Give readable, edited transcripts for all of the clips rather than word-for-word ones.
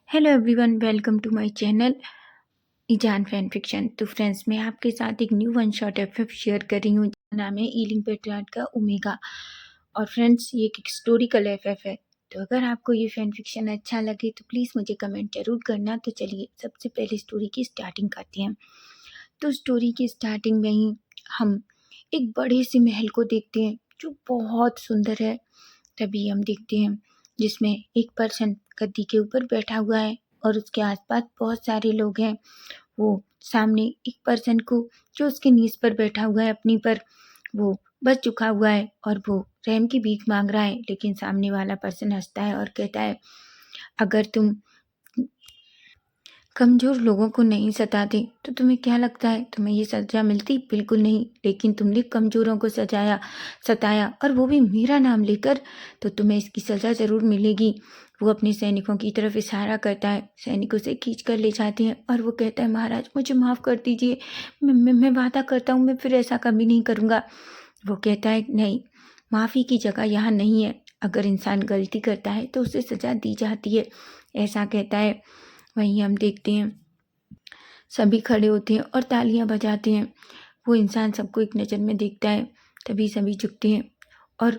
Hello everyone, welcome to my channel ईजान fan fiction. तो friends, मैं आपके साथ एक new one shot FF share कर रही हूँ जिसका नाम है ईलिंग पेट्रियार्ट का ओमेगा। और फ्रेंड्स, ये एक हिस्टोरिकल एफएफ है। तो अगर आपको ये फैन फिक्शन अच्छा लगे तो प्लीज़ मुझे कमेंट जरूर करना। तो चलिए सबसे पहले स्टोरी की स्टार्टिंग करते हैं। तो स्टोरी की स्टार्टिंग में ही हम एक बड़े से महल को देखते हैं जो बहुत सुंदर है। तभी हम देखते हैं जिसमें एक पर्सन गद्दी के ऊपर बैठा हुआ है और उसके आसपास बहुत सारे लोग हैं। वो सामने एक पर्सन को जो उसके नीज पर बैठा हुआ है अपनी पर, वो बस झुका हुआ है और वो रहम की भीख मांग रहा है। लेकिन सामने वाला पर्सन हंसता है और कहता है, अगर तुम कमज़ोर लोगों को नहीं सताते तो तुम्हें क्या लगता है तुम्हें ये सज़ा मिलती? बिल्कुल नहीं। लेकिन तुमने कमज़ोरों को सताया और वो भी मेरा नाम लेकर, तो तुम्हें इसकी सज़ा ज़रूर मिलेगी। वो अपने सैनिकों की तरफ इशारा करता है। सैनिक उसे खींच कर ले जाते हैं और वो कहता है, महाराज मुझे माफ़ कर दीजिए, मैं वादा करता हूँ मैं फिर ऐसा कभी नहीं करूँगा। वो कहता है, नहीं, माफ़ी की जगह यहाँ नहीं है। अगर इंसान गलती करता है तो उसे सज़ा दी जाती है, ऐसा कहता है। वहीं हम देखते हैं सभी खड़े होते हैं और तालियां बजाते हैं। वो इंसान सबको एक नज़र में देखता है। तभी सभी झुकते हैं और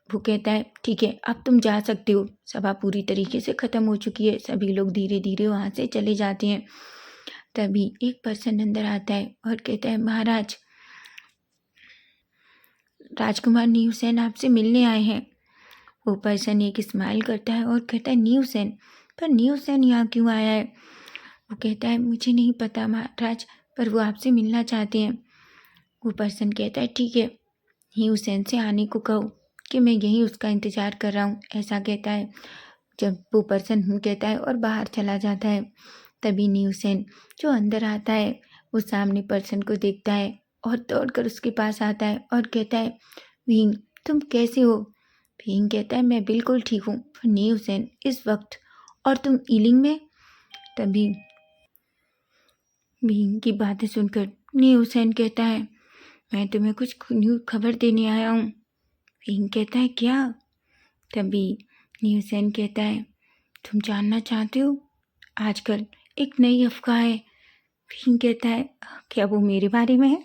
वो कहता है, ठीक है अब तुम जा सकते हो, सभा पूरी तरीके से ख़त्म हो चुकी है। सभी लोग धीरे धीरे वहाँ से चले जाते हैं। तभी एक पर्सन अंदर आता है और कहता है, महाराज, राजकुमार न्यूसेन आपसे मिलने आए हैं। वो पर्सन एक स्माइल करता है और कहता है, न्यूसेन? पर न्यूसेन यहाँ क्यों आया है? वो कहता है, मुझे नहीं पता महाराज, पर वो आपसे मिलना चाहते हैं। वो पर्सन कहता है, ठीक है, न्यूसेन से आने को कहो कि मैं यहीं उसका इंतज़ार कर रहा हूँ, ऐसा कहता है। जब वो पर्सन कहता है और बाहर चला जाता है, तभी न्यूसेन जो अंदर आता है वो सामने पर्सन को देखता है और दौड़कर उसके पास आता है और कहता है, भींग तुम कैसे हो? भींग कहता है, मैं बिल्कुल ठीक हूँ। न्यूसेन इस वक्त, और तुम ईलिंग में? तभी भींग की बातें सुनकर न्यूसेन कहता है, मैं तुम्हें कुछ न्यू खबर देने आया हूँ। भींग कहता है, क्या? तभी न्यूसेन कहता है, तुम जानना चाहते हो? आजकल एक नई अफवाह है। भींग कहता है, क्या वो मेरे बारे में है?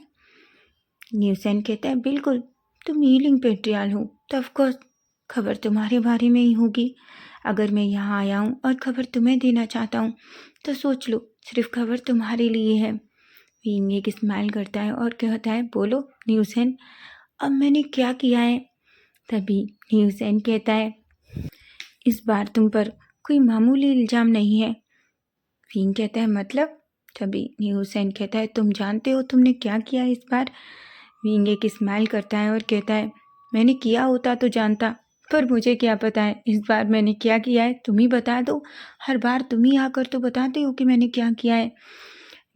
न्यूसेन कहता है, बिल्कुल, तुम ईलिंग पेट्रियाल हो तो ऑफकोर्स खबर तुम्हारे बारे में ही होगी। अगर मैं यहाँ आया हूँ और खबर तुम्हें देना चाहता हूँ तो सोच लो, सिर्फ खबर तुम्हारे लिए है। भींग एक स्माइल करता है और कहता है, बोलो न्यूसेन, अब मैंने क्या किया है? तभी न्यूसेन कहता है, इस बार तुम पर कोई मामूली इल्ज़ाम नहीं है। भींग कहता है, मतलब? तभी न्यूसेन कहता है, तुम जानते हो तुमने क्या किया इस बार? भींग एक स्माइल करता है और कहता है, मैंने किया होता तो जानता, पर मुझे क्या पता है इस बार मैंने क्या किया है। तुम ही बता दो, हर बार तुम ही आकर तो बताते हो कि मैंने क्या किया है।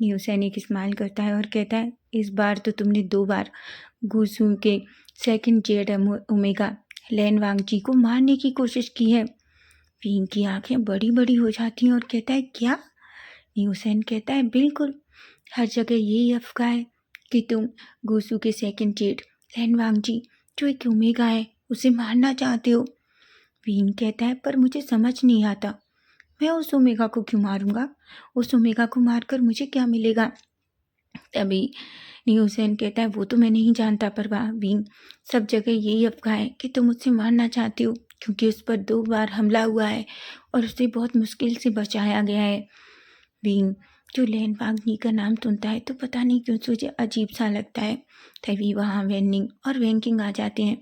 न्यूसेन एक स्माइल करता है और कहता है, इस बार तो तुमने 2 बार गुसू के सेकंड जेड ओमेगा लैन वांगची को मारने की कोशिश की है। भींग की आंखें बड़ी बड़ी हो जाती हैं और कहता है, क्या? न्यूसेन कहता है, बिल्कुल, हर जगह यही अफवाह है कि तुम गुसू के सेकंड जेड लैन वांगची जो एक ओमेगा है उसे मारना चाहते हो। भींग कहता है, पर मुझे समझ नहीं आता, मैं उस ओमेगा को क्यों मारूंगा? उस ओमेगा को मारकर मुझे क्या मिलेगा? तभी न्यूसेन कहता है, वो तो मैं नहीं जानता, पर भींग सब जगह यही अफवाह है कि तुम उससे मारना चाहते हो, क्योंकि उस पर 2 बार हमला हुआ है और उसे बहुत मुश्किल से बचाया गया है। भींग जो लैन वांगची का नाम सुनता है तो पता नहीं क्यों तुझे अजीब सा लगता है। तभी वहाँ वेनिंग और वैंकिंग आ जाते हैं।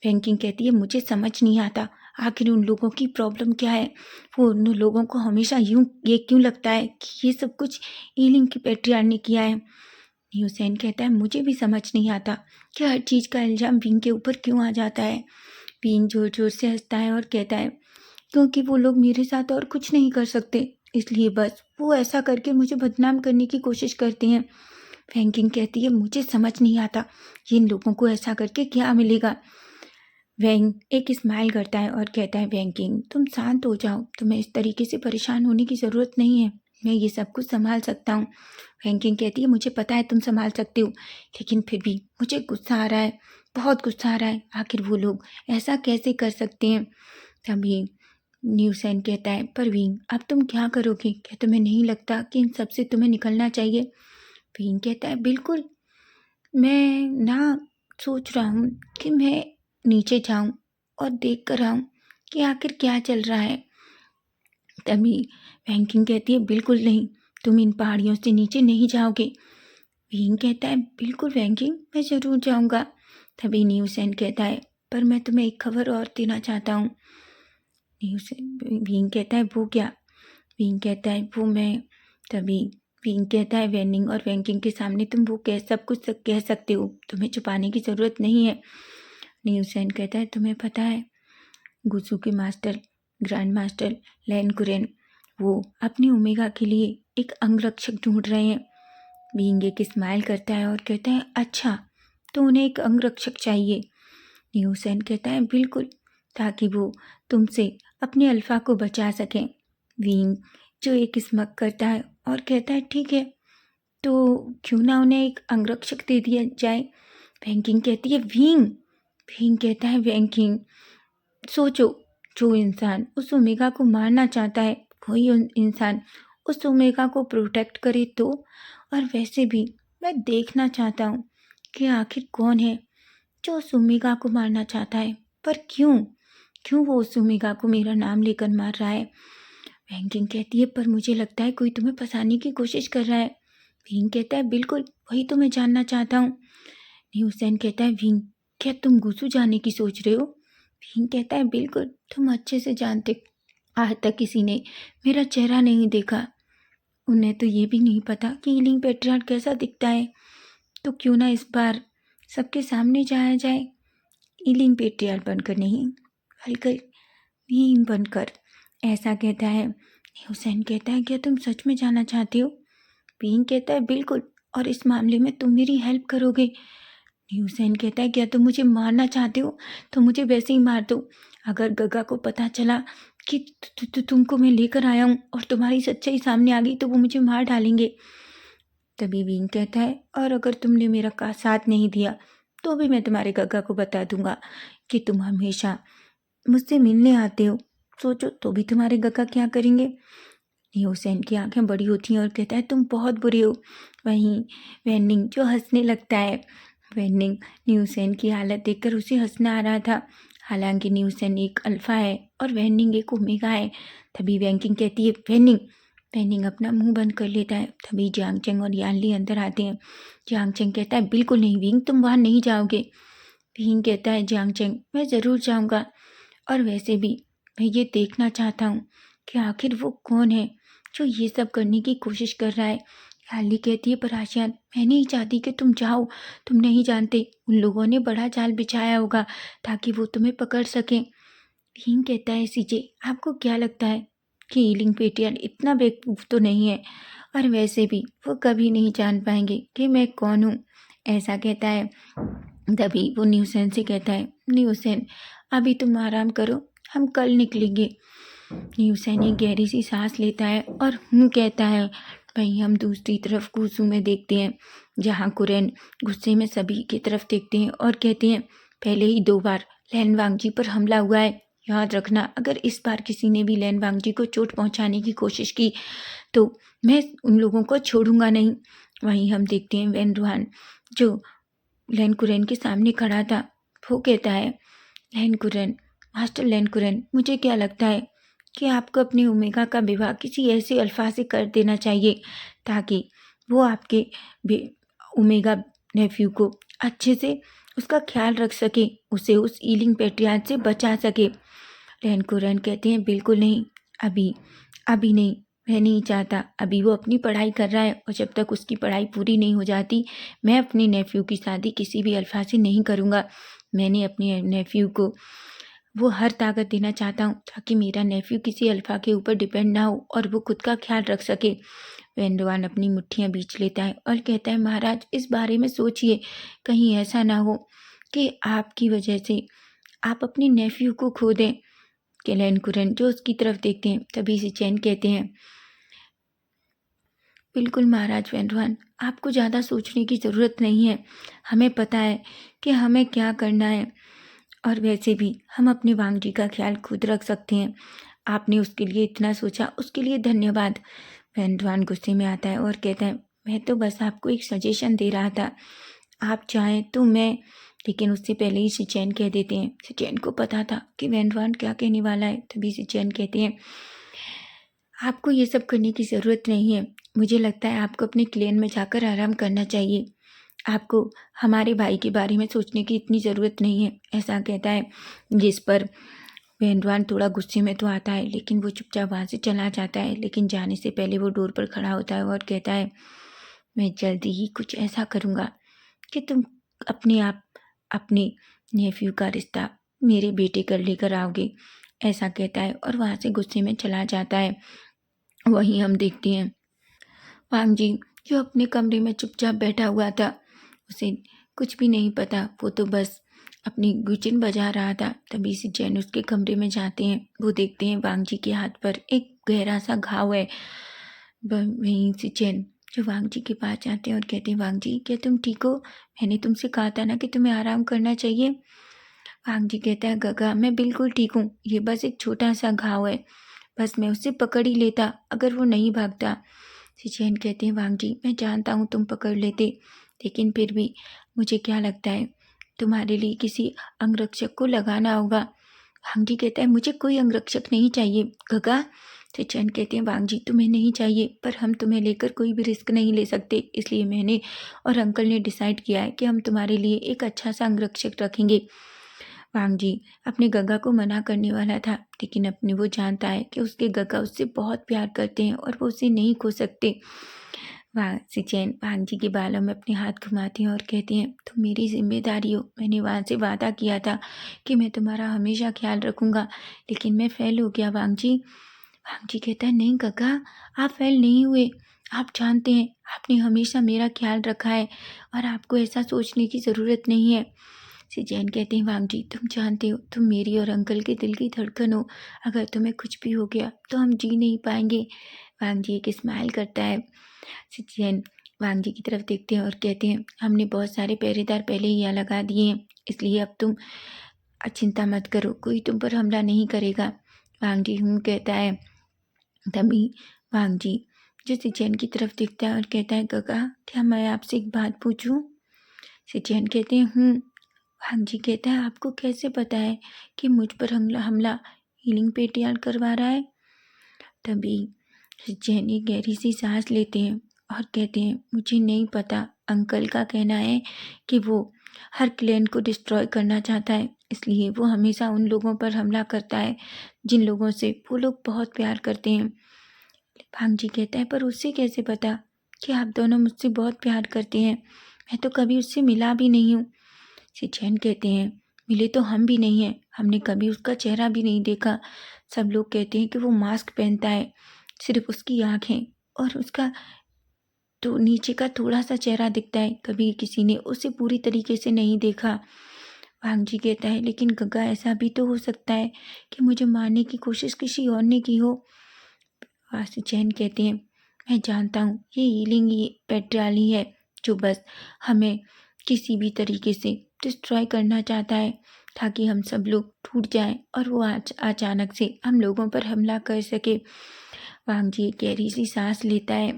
वैंकिंग कहती है, मुझे समझ नहीं आता आखिर उन लोगों की प्रॉब्लम क्या है। वो उन लोगों को हमेशा ये क्यों लगता है कि ये सब कुछ ईलिंग की पेट्रियार्ड ने किया है। न्यूसेन कहता है, मुझे भी समझ नहीं आता कि हर चीज़ का इल्ज़ाम भींग के ऊपर क्यों आ जाता है। भींग जोर जोर से हंसता है और कहता है, क्योंकि वो लोग मेरे साथ और कुछ नहीं कर सकते, इसलिए बस वो ऐसा करके मुझे बदनाम करने की कोशिश करते हैं। वैंकिंग कहती है, मुझे समझ नहीं आता इन लोगों को ऐसा करके क्या मिलेगा। वैंग एक स्माइल करता है और कहता है, वैंकिंग तुम शांत हो जाओ, तुम्हें इस तरीके से परेशान होने की ज़रूरत नहीं है, मैं ये सब कुछ संभाल सकता हूँ। वैंकिंग कहती है, मुझे पता है तुम संभाल सकते हो, लेकिन फिर भी मुझे गुस्सा आ रहा है, बहुत गुस्सा आ रहा है। आखिर वो लोग ऐसा कैसे कर सकते हैं? तभी न्यूसेन कहता है, परवीन अब तुम क्या करोगे? क्या तुम्हें नहीं लगता कि इन सब से तुम्हें निकलना चाहिए? वीन कहता है, बिल्कुल, मैं ना सोच रहा हूँ कि मैं नीचे जाऊँ और देख कर आऊँ कि आखिर क्या चल रहा है। तभी वैंकिंग कहती है, बिल्कुल नहीं, तुम इन पहाड़ियों से नीचे नहीं जाओगे। वीन कहता है, बिल्कुल वैंकिंग, मैं ज़रूर जाऊँगा। तभी न्यूसेन कहता है, पर मैं तुम्हें एक खबर और देना चाहता हूँ। वीन कहता है, वो क्या? वीन कहता है, वो मैं तभी वीन कहता है, वेनिंग और वैंकिंग के सामने तुम वो सब कुछ कह सकते हो, तुम्हें छुपाने की ज़रूरत नहीं है। न्यूसेन कहता है, तुम्हें पता है गुसू के मास्टर ग्रैंड मास्टर लैन कुरेन वो अपनी ओमेगा के लिए एक अंगरक्षक ढूंढ रहे हैं। वींग एक स्माइल करता है और कहता है, अच्छा, तो उन्हें एक अंगरक्षक चाहिए। न्यूसेन कहता है, बिल्कुल, ताकि वो तुमसे अपने अल्फा को बचा सकें। वींग जो एक स्मक करता है और कहता है, ठीक है, तो क्यों ना उन्हें एक अंगरक्षक दे दिया जाए। वैंकिंग कहती है, वींग। वींग कहता है, वैंकिंग सोचो, जो इंसान उस ओमेगा को मारना चाहता है वही इंसान उस ओमेगा को प्रोटेक्ट करे तो। और वैसे भी मैं देखना चाहता हूँ कि आखिर कौन है जो उस ओमेगा को मारना चाहता है, पर क्यों क्यों वो उस ओमेगा को मेरा नाम लेकर मार रहा है। वैंकिंग कहती है, पर मुझे लगता है कोई तुम्हें फंसाने की कोशिश कर रहा है। विंग कहता है, बिल्कुल, वही तो मैं जानना चाहता हूँ। न्यूसेन कहता है, विंग, क्या तुम गुसू जाने की सोच रहे हो? विंग कहता है, बिल्कुल, तुम अच्छे से जानते, आज तक किसी ने मेरा चेहरा नहीं देखा। उन्हें तो ये भी नहीं पता कि हीलिंग पेट्रियार्ड कैसा दिखता है, तो क्यों ना इस बार सबके सामने जाया जाए, हीलिंग पेट्रियार्ड बनकर नहीं, बल्कि हीलिंग बनकर। ऐसा कहता है। हुसैन कहता है, क्या तुम सच में जाना चाहते हो? बीन कहता है, बिल्कुल, और इस मामले में तुम मेरी हेल्प करोगे। हुसैन कहता है, क्या तुम मुझे मारना चाहते हो तो मुझे वैसे ही मार दो। अगर गगा को पता चला कि तुमको मैं लेकर आया हूँ और तुम्हारी सच्चाई सामने आ गई तो वो मुझे मार डालेंगे। तभी बीन कहता है, और अगर तुमने मेरा का साथ नहीं दिया तो भी मैं तुम्हारे गगा को बता दूंगा कि तुम हमेशा मुझसे मिलने आते हो। सोचो तो भी तुम्हारे गगा क्या करेंगे। हुसैन की आंखें बड़ी होती हैं और कहता है, तुम बहुत बुरे हो। वहीं वेनिंग जो हंसने लगता है। वेनिंग न्यूसेन की हालत देखकर उसे हंसना आ रहा था। हालांकि न्यूसेन एक अल्फा है और वेनिंग एक ओमेगा है। तभी वैंकिंग कहती है, वेनिंग। वेनिंग अपना मुंह बंद कर लेता है। तभी जियांगचेंग और यानली अंदर आते हैं। जियांगचेंग कहता है, बिल्कुल नहीं विंग, तुम वहाँ नहीं जाओगे। विंग कहता है, जियांगचेंग, मैं ज़रूर जाऊँगा, और वैसे भी मैं ये देखना चाहता हूँ कि आखिर वो कौन है जो ये सब करने की कोशिश कर रहा है। याली कहती है, पर आशियान, मैं नहीं चाहती कि तुम जाओ। तुम नहीं जानते, उन लोगों ने बड़ा जाल बिछाया होगा ताकि वो तुम्हें पकड़ सकें। भीम कहता है, सीजे, आपको क्या लगता है कि हीलिंग पेटियन इतना बेवकूफ़ तो नहीं है, और वैसे भी वो कभी नहीं जान पाएंगे कि मैं कौन हूँ। ऐसा कहता है। तभी वो न्यूसेन से कहता है, न्यूसेन, अभी तुम आराम करो, हम कल निकलेंगे। न्यूसेन एक गहरी सी सांस लेता है और कहता है। वहीं हम दूसरी तरफ गुसू में देखते हैं, जहाँ कुरेन गुस्से में सभी की तरफ देखते हैं और कहते हैं, पहले ही 2 बार लैन वांगजी पर हमला हुआ है। याद रखना, अगर इस बार किसी ने भी लैन वांगजी को चोट पहुंचाने की कोशिश की तो मैं उन लोगों को छोड़ूंगा नहीं। वहीं हम देखते हैं वैन रुहान, जो लैन कुरेन के सामने खड़ा था। वो कहता है, लैन कुरेन, मास्टर लैन कुरेन, मुझे क्या लगता है कि आपको अपने ओमेगा का विवाह किसी ऐसे अल्फा से कर देना चाहिए ताकि वो आपके ओमेगा नेफ्यू को अच्छे से उसका ख्याल रख सके, उसे उस ईलिंग पेट्रियार्ड से बचा सके। लैन कुरेन कहते हैं, बिल्कुल नहीं, अभी अभी नहीं, मैं नहीं चाहता। अभी वो अपनी पढ़ाई कर रहा है और जब तक उसकी पढ़ाई पूरी नहीं हो जाती मैं अपने नेफ्यू की शादी किसी भी अल्फा से नहीं करूँगा। मैंने अपने नेफ्यू को वो हर ताकत देना चाहता हूँ ताकि मेरा नेफ्यू किसी अल्फा के ऊपर डिपेंड ना हो और वो खुद का ख्याल रख सके। वेंडवान अपनी मुट्ठियाँ बींच लेता है और कहता है, महाराज, इस बारे में सोचिए, कहीं ऐसा ना हो कि आपकी वजह से आप अपने नेफ्यू को खो दें। केलन कुरन जो उसकी तरफ देखते हैं, तभी से चैन कहते हैं, बिल्कुल महाराज वेंडवान, आपको ज़्यादा सोचने की ज़रूरत नहीं है। हमें पता है कि हमें क्या करना है, और वैसे भी हम अपने वांगजी का ख्याल खुद रख सकते हैं। आपने उसके लिए इतना सोचा, उसके लिए धन्यवाद। वैनवान गुस्से में आता है और कहता है, मैं तो बस आपको एक सजेशन दे रहा था, आप चाहें तो मैं। लेकिन उससे पहले ही सिचैन कह देते हैं। सिचैन को पता था कि वैनवान क्या कहने वाला है, तभी सिचैन कहते हैं, आपको ये सब करने की ज़रूरत नहीं है। मुझे लगता है आपको अपने क्लेन में जाकर आराम करना चाहिए। आपको हमारे भाई के बारे में सोचने की इतनी ज़रूरत नहीं है, ऐसा कहता है। जिस पर वैनवान थोड़ा गुस्से में तो आता है, लेकिन वो चुपचाप वहाँ से चला जाता है। लेकिन जाने से पहले वो डोर पर खड़ा होता है और कहता है, मैं जल्दी ही कुछ ऐसा करूँगा कि तुम अपने आप अपने नेफ्यू का रिश्ता मेरे बेटे कर लेकर आओगे, ऐसा कहता है और वहाँ से गुस्से में चला जाता है। वहीं हम देखते हैं वांग जी जो अपने कमरे में चुपचाप बैठा हुआ था, उसे कुछ भी नहीं पता, वो तो बस अपनी गुचिन बजा रहा था। तभी से जैन उसके कमरे में जाते हैं। वो देखते हैं वांग जी के हाथ पर एक गहरा सा घाव है। वहीं से जैन जो वांग जी के पास जाते हैं और कहते हैं, वांग जी क्या तुम ठीक हो? मैंने तुमसे कहा था ना कि तुम्हें आराम करना चाहिए। वांग जी कहता है, गगा मैं बिल्कुल ठीक हूँ, ये बस एक छोटा सा घाव है, बस मैं उससे पकड़ ही लेता अगर वो नहीं भागता। सिचैन कहते हैं, वांग जी मैं जानता हूँ तुम पकड़ लेते, लेकिन फिर भी मुझे क्या लगता है तुम्हारे लिए किसी अंगरक्षक को लगाना होगा। वांग जी कहता है, मुझे कोई अंगरक्षक नहीं चाहिए गगा। सिचैन कहते हैं, वांग जी तुम्हें नहीं चाहिए, पर हम तुम्हें लेकर कोई भी रिस्क नहीं ले सकते, इसलिए मैंने और अंकल ने डिसाइड किया है कि हम तुम्हारे लिए एक अच्छा सा अंगरक्षक रखेंगे। वांग जी अपने गगा को मना करने वाला था, लेकिन अपने वो जानता है कि उसके गगा उससे बहुत प्यार करते हैं और वो उसे नहीं खो सकते। सिचैन वांग जी के बालों में अपने हाथ घुमाते हैं और कहते हैं, तुम मेरी जिम्मेदारी हो, मैंने वहाँ से वादा किया था कि मैं तुम्हारा हमेशा ख्याल रखूंगा, लेकिन मैं फेल हो गया वांग जी। वांग जी कहता है, नहीं गगा आप फेल नहीं हुए, आप जानते हैं आपने हमेशा मेरा ख्याल रखा है और आपको ऐसा सोचने की ज़रूरत नहीं है। सिचैन कहते हैं, वांग जी तुम जानते हो तुम मेरी और अंकल के दिल की धड़कन हो, अगर तुम्हें कुछ भी हो गया तो हम जी नहीं पाएंगे। वांग जी एक स्माइल करता है। सिचैन वांग जी की तरफ देखते हैं और कहते हैं, हमने बहुत सारे पहरेदार पहले ही यहाँ लगा दिए हैं, इसलिए अब तुम चिंता मत करो, कोई तुम पर हमला नहीं करेगा। वांग जी कहता है। तभी वांग जी जो सिचैन की तरफ देखता है और कहता है, गगा क्या मैं आपसे एक बात पूछूं? सिचैन कहते हैं, वांग जी कहता है, आपको कैसे पता है कि मुझ पर हमला हमला हीलिंग पेटियाल करवा रहा है? तभी सिचैन एक गहरी सी सांस लेते हैं और कहते हैं, मुझे नहीं पता, अंकल का कहना है कि वो हर क्लैन को डिस्ट्रॉय करना चाहता है, इसलिए वो हमेशा उन लोगों पर हमला करता है जिन लोगों से वो लोग बहुत प्यार करते हैं। भांग जी कहता है, पर उससे कैसे पता कि आप दोनों मुझसे बहुत प्यार करते हैं? मैं तो कभी उससे मिला भी नहीं हूँ। सिचैन कहते हैं, मिले तो हम भी नहीं हैं, हमने कभी उसका चेहरा भी नहीं देखा। सब लोग कहते हैं कि वो मास्क पहनता है, सिर्फ उसकी आँखें और उसका तो नीचे का थोड़ा सा चेहरा दिखता है, कभी किसी ने उसे पूरी तरीके से नहीं देखा। वांग जी कहता है, लेकिन गगा ऐसा भी तो हो सकता है कि मुझे मारने की कोशिश किसी और ने की हो। सिचैन कहते हैं, मैं जानता हूँ ये हीलिंग ये पेट्राली है जो बस हमें किसी भी तरीके से डिस्ट्रॉय करना चाहता है, ताकि हम सब लोग टूट जाएं और वो अचानक से हम लोगों पर हमला कर सके। वांग जी एक गहरी सी सांस लेता है।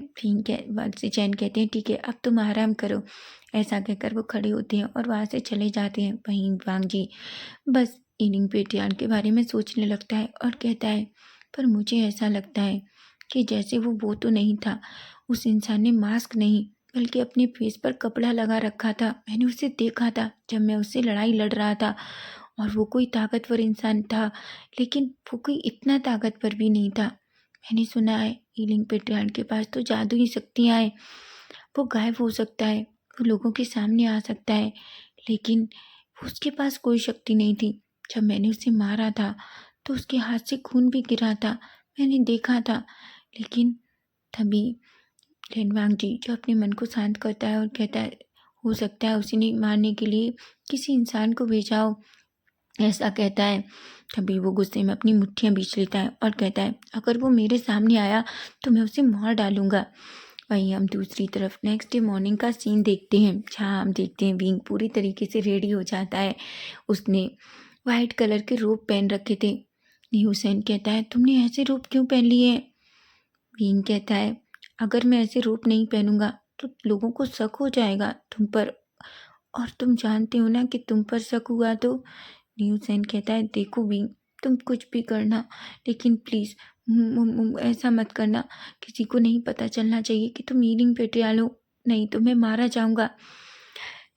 सिचैन कहते हैं, ठीक है अब तुम आराम करो। ऐसा कहकर वो खड़े होते हैं और वहाँ से चले जाते हैं। वहीं वांग जी बस हीलिंग पेट्रियान के बारे में सोचने लगता है और कहता है, पर मुझे ऐसा लगता है कि जैसे वो तो नहीं था, उस इंसान ने मास्क नहीं बल्कि अपने फेस पर कपड़ा लगा रखा था। मैंने उसे देखा था जब मैं उससे लड़ाई लड़ रहा था, और वो कोई ताकतवर इंसान था, लेकिन वो कोई इतना ताकतवर भी नहीं था। मैंने सुना है हीलिंग पेट्रियान के पास तो जादुई शक्तियाँ हैं, वो गायब हो सकता है, वो लोगों के सामने आ सकता है, लेकिन उसके पास कोई शक्ति नहीं थी। जब मैंने उसे मारा था तो उसके हाथ से खून भी गिरा था, मैंने देखा था। लेकिन तभी रेनवांग जी जो अपने मन को शांत करता है और कहता है, हो सकता है उसी ने मारने के लिए किसी इंसान को भेजा हो, ऐसा कहता है। तभी वो गुस्से में अपनी मुट्ठियां बीच लेता है और कहता है, अगर वो मेरे सामने आया तो मैं उसे मार डालूंगा। वहीं हम दूसरी तरफ नेक्स्ट डे मॉर्निंग का सीन देखते हैं, जहाँ हम देखते हैं विंग पूरी तरीके से रेडी हो जाता है। उसने वाइट कलर के रोब पहन रखे थे, न्यूसेन कहता है तुमने ऐसे रूप क्यों पहन लिए हैं? विंग कहता है अगर मैं ऐसे रूप नहीं पहनूंगा तो लोगों को शक हो जाएगा तुम पर, और तुम जानते हो ना कि तुम पर शक हुआ तो। न्यूसेन कहता है देखो विंग, तुम कुछ भी करना लेकिन प्लीज़ ऐसा मत करना, किसी को नहीं पता चलना चाहिए कि तुम हीलिंग पेट्रियाल हो, नहीं तो मैं मारा जाऊंगा।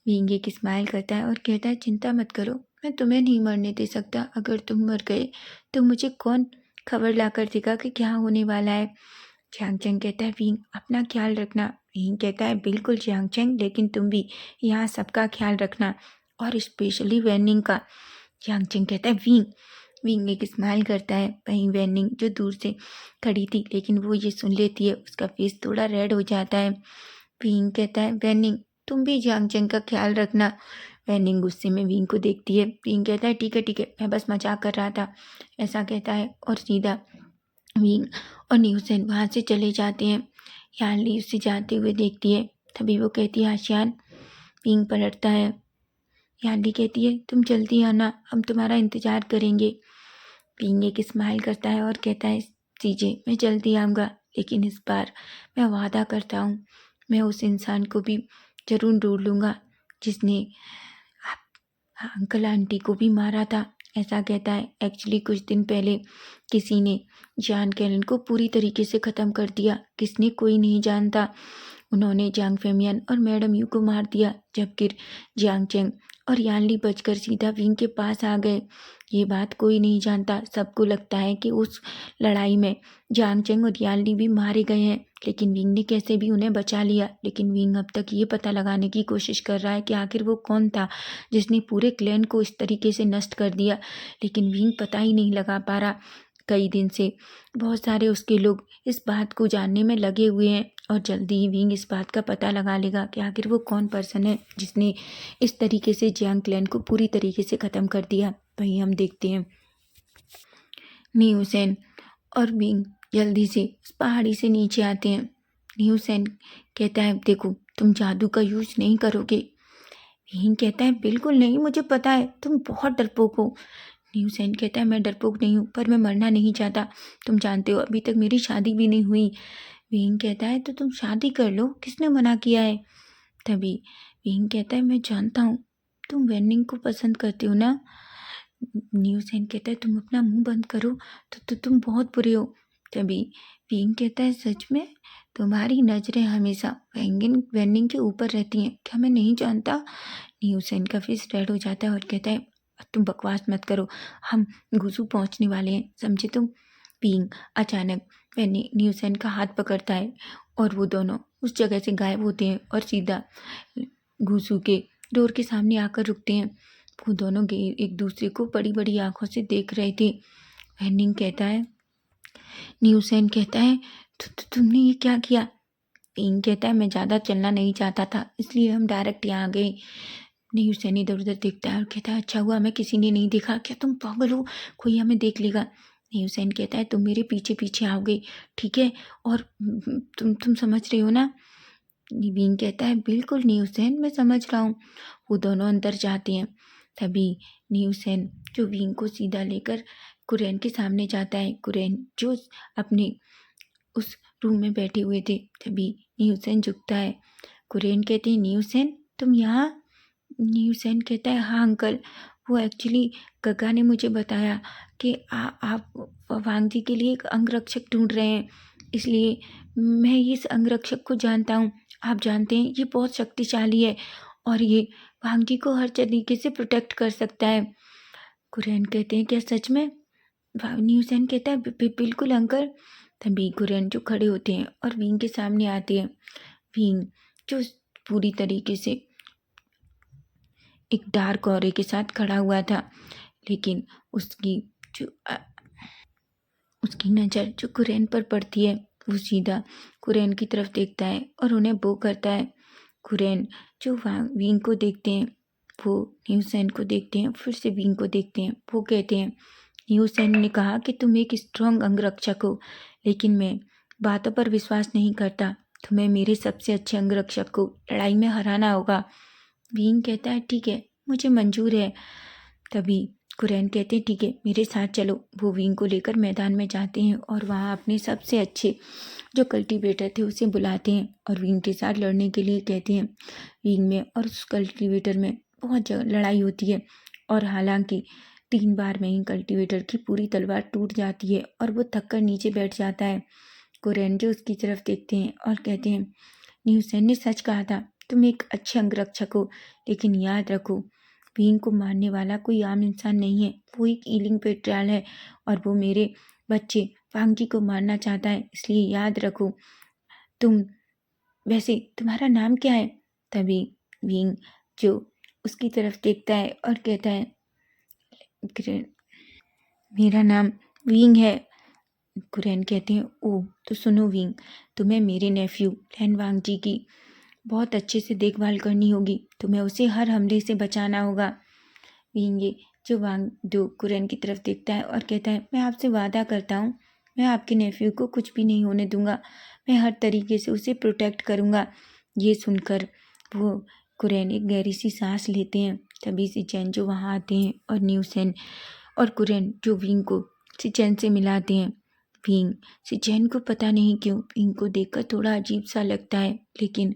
विंग एक स्माइल करता है और कहता है चिंता मत करो, मैं तुम्हें नहीं मरने दे सकता। अगर तुम मर गए तो मुझे कौन खबर लाकर देगा कि क्या होने वाला है। जियांग चेंग कहता है विंग अपना ख्याल रखना। विंग कहता है बिल्कुल जियांग चेंग, लेकिन तुम भी यहाँ सबका ख्याल रखना और स्पेशली वैनिंग का। जियांग चेंग कहता है विंग। विंग एक स्माइल करता है। वहीं वैनिंग जो दूर से खड़ी थी लेकिन वो ये सुन लेती है, उसका फेस थोड़ा रेड हो जाता है। विंग कहता है वैनिंग तुम भी जियांग चेंग का ख्याल रखना। वैनिंग गुस्से में विंग को देखती है। विंग कहता है ठीक है मैं बस मजाक कर रहा था, ऐसा कहता है और सीधा विंग और न्यूसेन वहाँ से चले जाते हैं। यान ली उसे जाते हुए देखती है, तभी वो कहती है आशियान। विंग पलटता है। यान ली कहती है तुम जल्दी आना, हम तुम्हारा इंतजार करेंगे। विंग एक स्माइल करता है और कहता है सीजे मैं जल्दी आऊँगा, लेकिन इस बार मैं वादा करता हूँ मैं उस इंसान को भी जरूर ढूंढ लूँगा जिसने अंकल आंटी को भी मारा था, ऐसा कहता है। एक्चुअली कुछ दिन पहले किसी ने जान कैलन को पूरी तरीके से ख़त्म कर दिया। किसने कोई नहीं जानता। उन्होंने जांग फेमियन और मैडम यू को मार दिया, जबकि जियांग चेंग और यानली बचकर सीधा विंग के पास आ गए। ये बात कोई नहीं जानता। सबको लगता है कि उस लड़ाई में जियांग चेंग और यानली भी मारे गए हैं, लेकिन विंग ने कैसे भी उन्हें बचा लिया। लेकिन विंग अब तक ये पता लगाने की कोशिश कर रहा है कि आखिर वो कौन था जिसने पूरे क्लैन को इस तरीके से नष्ट कर दिया, लेकिन विंग पता ही नहीं लगा पा रहा। कई दिन से बहुत सारे उसके लोग इस बात को जानने में लगे हुए हैं और जल्दी ही विंग इस बात का पता लगा लेगा कि आखिर वो कौन पर्सन है जिसने इस तरीके से जियांग क्लैन को पूरी तरीके से ख़त्म कर दिया। वहीं हम देखते हैं न्यूसेन और विंग जल्दी से उस पहाड़ी से नीचे आते हैं। न्यूसेन कहता है देखो तुम जादू का यूज नहीं करोगे। विंग कहता है बिल्कुल नहीं, मुझे पता है तुम बहुत डरपोक हो। न्यूसेन कहता है मैं डरपोक नहीं हूँ, पर मैं मरना नहीं चाहता। तुम जानते हो अभी तक मेरी शादी भी नहीं हुई। विंग कहता है तो तुम शादी कर लो, किसने मना किया है। तभी विंग कहता है मैं जानता हूँ तुम वेनिंग को पसंद करते हो ना। न्यूसेन कहता है तुम अपना मुंह बंद करो, तो तुम बहुत बुरे हो। तभी विंग कहता है सच में तुम्हारी नजरें हमेशा वेनिंग के ऊपर रहती हैं, क्या मैं नहीं जानता। न्यूसेन का फेस रेड हो जाता है और कहता है तुम बकवास मत करो, हम गुसू पहुंचने वाले हैं, समझे तुम। विंग अचानक न्यूसेन का हाथ पकड़ता है और वो दोनों उस जगह से गायब होते हैं और सीधा घुसू के डोर के सामने आकर रुकते हैं। वो दोनों एक दूसरे को बड़ी बड़ी आंखों से देख रहे थे। वेनिंग कहता है न्यूसेन कहता है तुमने ये क्या किया। विंग कहता है मैं ज़्यादा चलना नहीं चाहता था, इसलिए हम डायरेक्ट यहाँ आ गए। न्यूसेन इधर उधर देखता है और कहता है अच्छा हुआ हमें किसी ने नहीं देखा, क्या तुम पागल हो, कोई हमें देख लेगा। न्यूसेन कहता है तुम मेरे पीछे पीछे आओगे, ठीक है, और तुम समझ रहे हो ना। विंग कहता है बिल्कुल न्यूसेन, मैं समझ रहा हूँ। वो दोनों अंदर जाते हैं। तभी न्यूसेन जो विंग को सीधा लेकर कुरैन के सामने जाता है। कुरैन जो अपने उस रूम में बैठे हुए थे। तभी न्यूसेन झुकता है। कुरैन कहते हैं न्यूसेन तुम यहाँ। न्यूसेन कहता है हाँ अंकल, वो एक्चुअली गगा ने मुझे बताया कि आप वांग जी के लिए एक अंगरक्षक ढूंढ रहे हैं, इसलिए मैं इस अंगरक्षक को जानता हूँ। आप जानते हैं ये बहुत शक्तिशाली है और ये वांग जी को हर तरीके से प्रोटेक्ट कर सकता है। कुरैन कहते हैं क्या सच में। न्यूसेन कहता है बिल्कुल अंकल। तभी कुरैन जो खड़े होते हैं और विंग के सामने आते हैं। विंग जो पूरी तरीके से एक डार्क ऑरे के साथ खड़ा हुआ था, लेकिन उसकी जो उसकी नज़र जो कुरैन पर पड़ती है, वो सीधा कुरैन की तरफ देखता है और उन्हें बो करता है। कुरैन जो विंग को देखते हैं, वो न्यूसेन को देखते हैं, फिर से विंग को देखते हैं। वो कहते हैं न्यूसेन ने कहा कि तुम एक स्ट्रॉन्ग अंगरक्षक हो, लेकिन मैं बातों पर विश्वास नहीं करता। तुम्हें मेरे सबसे अच्छे अंगरक्षक को लड़ाई में हराना होगा। विंग कहता है ठीक है, मुझे मंजूर है। तभी कुरैन कहते हैं ठीक है मेरे साथ चलो। वो विंग को लेकर मैदान में जाते हैं और वहाँ अपने सबसे अच्छे जो कल्टीवेटर थे उसे बुलाते हैं और विंग के साथ लड़ने के लिए कहते हैं। विंग में और उस कल्टीवेटर में बहुत लड़ाई होती है और हालांकि 3 बार में ही कल्टीवेटर की पूरी तलवार टूट जाती है और वो थक कर नीचे बैठ जाता है। कुरैन जो उसकी तरफ देखते हैं और कहते हैं न्यूसेन ने सच कहा था, तुम एक अच्छे अंगरक्षक हो, लेकिन याद रखो विंग को मारने वाला कोई आम इंसान नहीं है, वो एक ईलिंग पेट्राल है और वो मेरे बच्चे वांगी को मारना चाहता है, इसलिए याद रखो। तुम वैसे तुम्हारा नाम क्या है? तभी विंग जो उसकी तरफ देखता है और कहता है मेरा नाम विंग है। कुरैन कहते हैं ओह तो सुनो विंग, तुम्हें मेरे नेफ्यू लैन वांगजी की बहुत अच्छे से देखभाल करनी होगी, तुम्हें उसे हर हमले से बचाना होगा। विंग ये जो वांग दो कुरैन की तरफ देखता है और कहता है मैं आपसे वादा करता हूँ मैं आपके नेफ्यू को कुछ भी नहीं होने दूंगा, मैं हर तरीके से उसे प्रोटेक्ट करूँगा। ये सुनकर वो कुरैन एक गहरी सी सांस लेते हैं। तभी से चैन जो वहाँ आते हैं और न्यूसेन और कुरैन जो विंग को सिचैन से मिलाते हैं। विंग सिचैन को पता नहीं क्यों विंग को देखकर थोड़ा अजीब सा लगता है, लेकिन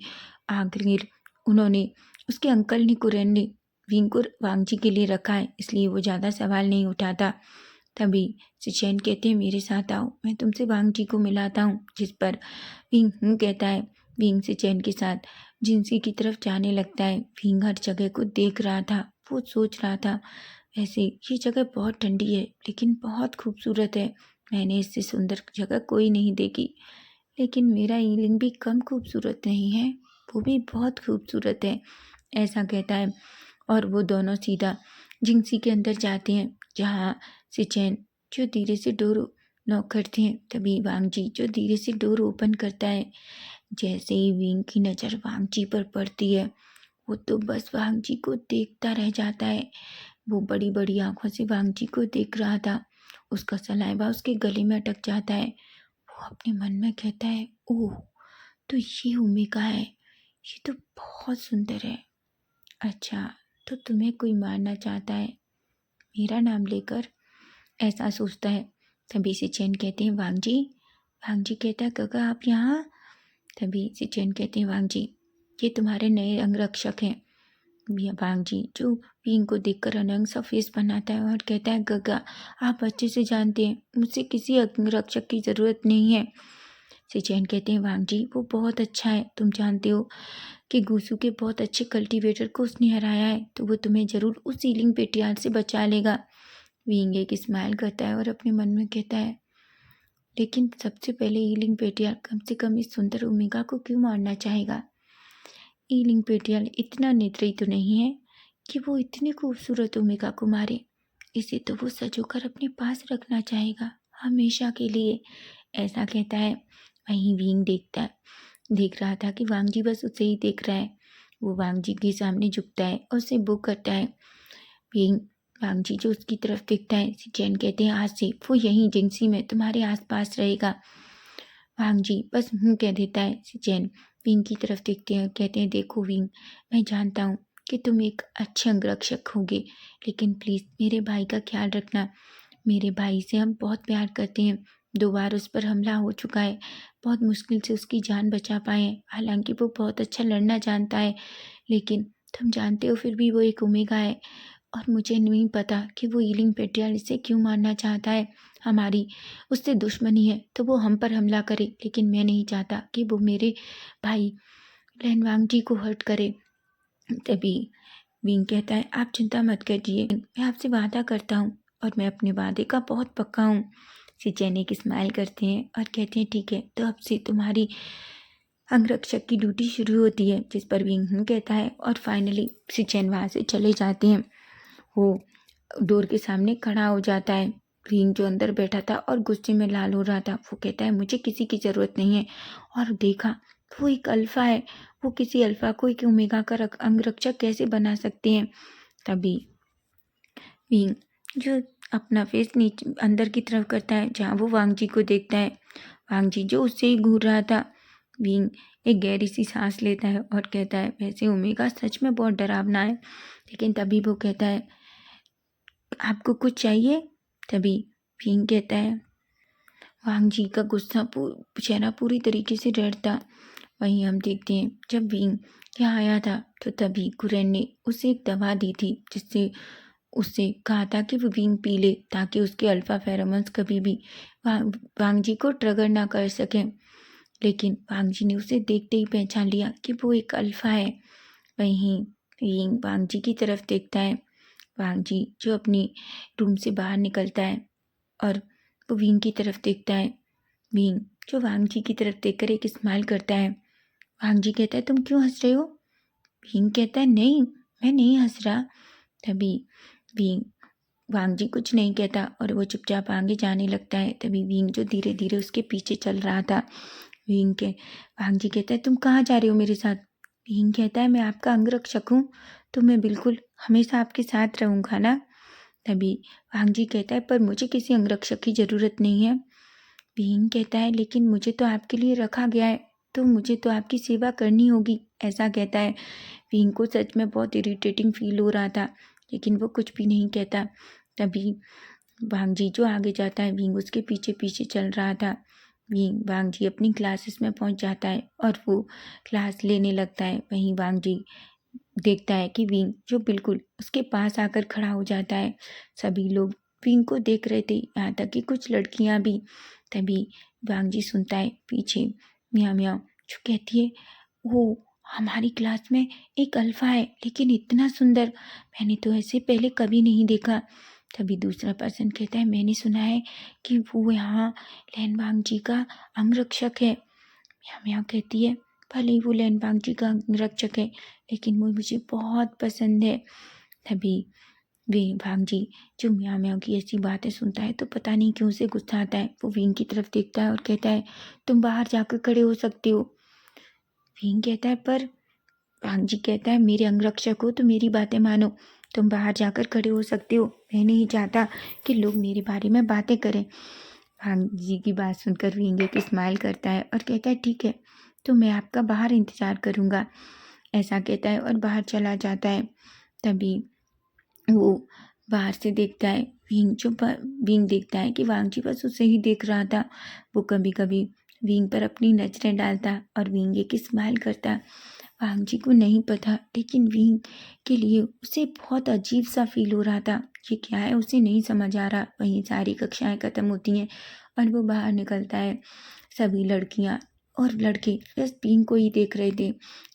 आखिर उन्होंने उसके अंकल ने कुरैन ने विंग को वांगजी के लिए रखा है, इसलिए वो ज़्यादा सवाल नहीं उठाता। तभी सिचैन कहते हैं मेरे साथ आओ, मैं तुमसे वांगजी को मिलाता हूँ। जिस पर विंग कहता है। विंग सिचैन के साथ जिंसी की तरफ जाने लगता है। विंग हर जगह को देख रहा था, वो सोच रहा था वैसे ये जगह बहुत ठंडी है लेकिन बहुत खूबसूरत है, मैंने इससे सुंदर जगह कोई नहीं देखी, लेकिन मेरा ईलिंग भी कम खूबसूरत नहीं है, वो भी बहुत खूबसूरत है, ऐसा कहता है। और वो दोनों सीधा जिंसी के अंदर जाते हैं जहाँ सिचैन जो धीरे से डोर नॉक करते हैं। तभी वांगजी जो धीरे से डोर ओपन करता है। जैसे ही विंग की नज़र वांगजी पर पड़ती है वो तो बस वांगजी को देखता रह जाता है। वो बड़ी बड़ी आंखों से वांगजी को देख रहा था, उसका सलाइवा उसके गले में अटक जाता है। वो अपने मन में कहता है ओह तो ये ओमेगा है, ये तो बहुत सुंदर है। अच्छा तो तुम्हें कोई मारना चाहता है मेरा नाम लेकर, ऐसा सोचता है। तभी सिचैन कहते हैं वांगजी। वांगजी कहता है काका आप यहाँ। तभी सिचैन कहते हैं वांगजी ये तुम्हारे नए अंगरक्षक हैं। वांगजी जो विंग को देखकर अनंग सा फेस बनाता है और कहता है गगा आप अच्छे से जानते हैं मुझसे किसी अंगरक्षक की ज़रूरत नहीं है। सिचैन कहते हैं वांगजी वो बहुत अच्छा है, तुम जानते हो कि गूसू के बहुत अच्छे कल्टीवेटर को उसने हराया है, तो वो तुम्हें ज़रूर उस सीलिंग पेटियाल से बचा लेगा। विंग एक स्माइल करता है और अपने मन में कहता है लेकिन सबसे पहले ईलिंग पेटियाल कम से कम इस सुंदर ओमेगा को क्यों मारना चाहेगा। ईलिंग पेटियाल इतना नेत्री तो नहीं है कि वो इतनी खूबसूरत ओमेगा को मारे, इसे तो वो सजोकर अपने पास रखना चाहेगा हमेशा के लिए, ऐसा कहता है। वहीं विंग देख रहा था कि वांगजी बस उसे ही देख रहा है। वो वांगजी के सामने झुकता है और उसे बुक करता है। विंग वांगजी जो उसकी तरफ देखता है। सिचैन कहते हैं आज से वो यहीं जिंगसी में तुम्हारे आसपास रहेगा। वांगजी बस कह देता है। सिचैन विंग की तरफ देखते हैं और कहते हैं देखो विंग मैं जानता हूँ कि तुम एक अच्छे अंगरक्षक होगे, लेकिन प्लीज़ मेरे भाई का ख्याल रखना, मेरे भाई से हम बहुत प्यार करते हैं, 2 बार उस पर हमला हो चुका है, बहुत मुश्किल से उसकी जान बचा पाए हैं, हालांकि वो बहुत अच्छा लड़ना जानता है, लेकिन तुम जानते हो फिर भी वो एक ओमेगा है और मुझे नहीं पता कि वो ईलिंग पेट्रियाल इसे क्यों मारना चाहता है। हमारी उससे दुश्मनी है तो वो हम पर हमला करे, लेकिन मैं नहीं चाहता कि वो मेरे भाई लैनवांगजी को हर्ट करे। तभी विंग कहता है आप चिंता मत कीजिए, मैं आपसे वादा करता हूँ और मैं अपने वादे का बहुत पक्का हूँ। सिचैन एक स्माइल करते हैं और कहते हैं ठीक है तो अब से तुम्हारी अंगरक्षक की ड्यूटी शुरू होती है, जिस पर विंग कहता है और फाइनली सिचैन वहाँ से चले जाते हैं। वो डोर के सामने खड़ा हो जाता है। विंग जो अंदर बैठा था और गुस्से में लाल हो रहा था वो कहता है मुझे किसी की ज़रूरत नहीं है, और देखा वो एक अल्फा है, वो किसी अल्फा को एक ओमेगा का अंगरक्षक कैसे बना सकते हैं। तभी विंग जो अपना फेस नीचे अंदर की तरफ करता है जहाँ वो वांगजी को देखता है। वांगजी जो उससे ही घूर रहा था। विंग एक गहरी सी सांस लेता है और कहता है वैसे ओमेगा सच में बहुत डरावना है, लेकिन तभी वो कहता है आपको कुछ चाहिए? तभी भीम कहता है, वांग जी का गुस्सा चेहरा पूरी तरीके से रेड था। वहीं हम देखते हैं जब भीम यहाँ आया था तो तभी कुरैन ने उसे एक दवा दी थी, जिससे उससे कहा था कि वो भीम पी ले ताकि उसके अल्फा फेरोमोन्स कभी भी वांग जी को ट्रिगर ना कर सकें। लेकिन वांग जी ने उसे देखते ही पहचान लिया कि वो एक अल्फा है। वहीं भीम वांग जी की तरफ देखता है। वांग जी जो अपनी रूम से बाहर निकलता है और वो विंग की तरफ देखता है। विंग जो वांग जी की तरफ देखकर एक स्माइल करता है। वांग जी कहता है, तुम क्यों हंस रहे हो? विंग कहता है, नहीं, मैं नहीं हंस रहा। तभी विंग वांग जी कुछ नहीं कहता और वो चुपचाप आगे जाने लगता है। तभी विंग जो धीरे धीरे उसके पीछे चल रहा था, वांग जी कहता है, तुम कहाँ जा रहे हो मेरे साथ? विंग कहता है, मैं आपका अंगरक्षक हूँ, तो मैं बिल्कुल हमेशा आपके साथ रहूँगा ना। तभी वांग जी कहता है, पर मुझे किसी अंगरक्षक की ज़रूरत नहीं है। भीम कहता है, लेकिन मुझे तो आपके लिए रखा गया है, तो मुझे तो आपकी सेवा करनी होगी, ऐसा कहता है। भीम को सच में बहुत इरिटेटिंग फील हो रहा था, लेकिन वो कुछ भी नहीं कहता। तभी वांग जी जो आगे जाता है, भीम उसके पीछे पीछे चल रहा था। भीम वांग जी अपनी क्लासेस में पहुंच जाता है और वो क्लास लेने लगता है। वहीं वांग जी देखता है कि विंग जो बिल्कुल उसके पास आकर खड़ा हो जाता है। सभी लोग विंग को देख रहे थे, यहाँ तक कि कुछ लड़कियां भी। तभी वांग जी सुनता है पीछे मियाँ मियाँ जो कहती है, वो हमारी क्लास में एक अल्फा है, लेकिन इतना सुंदर, मैंने तो ऐसे पहले कभी नहीं देखा। तभी दूसरा पर्सन कहता है, मैंने सुना है कि वो यहाँ लैन वांग जी का अंगरक्षक है। मियाँ मियाँ कहती है, भले ही वो लैन वांग जी का अंगरक्षक है, लेकिन वो मुझे बहुत पसंद है। तभी वे भाग जी जो मियाँ मियाँ की ऐसी बातें सुनता है तो पता नहीं क्यों उसे गुस्सा आता है। वो विंग की तरफ देखता है और कहता है, तुम बाहर जाकर खड़े हो सकते हो। विंग कहता है, पर भाग जी कहता है, मेरे अंगरक्षक हो तो मेरी बातें मानो, तुम बाहर जाकर खड़े हो सकते हो, मैं नहीं चाहता कि लोग मेरे बारे में बातें करें। भाग जी की बात सुनकर विंग एक स्माइल करता है और कहता है, ठीक है, तो मैं आपका बाहर इंतजार करूँगा, ऐसा कहता है और बाहर चला जाता है। तभी वो बाहर से देखता है, विंग देखता है कि वांग जी बस उसे ही देख रहा था। वो कभी कभी विंग पर अपनी नजरें डालता और विंग एक स्माइल करता। वांग जी को नहीं पता, लेकिन विंग के लिए उसे बहुत अजीब सा फील हो रहा था। ये क्या है उसे नहीं समझ आ रहा। वहीं सारी कक्षाएं खत्म होती हैं और वो बाहर निकलता है। सभी लड़कियां और लड़के बस विंग को ही देख रहे थे।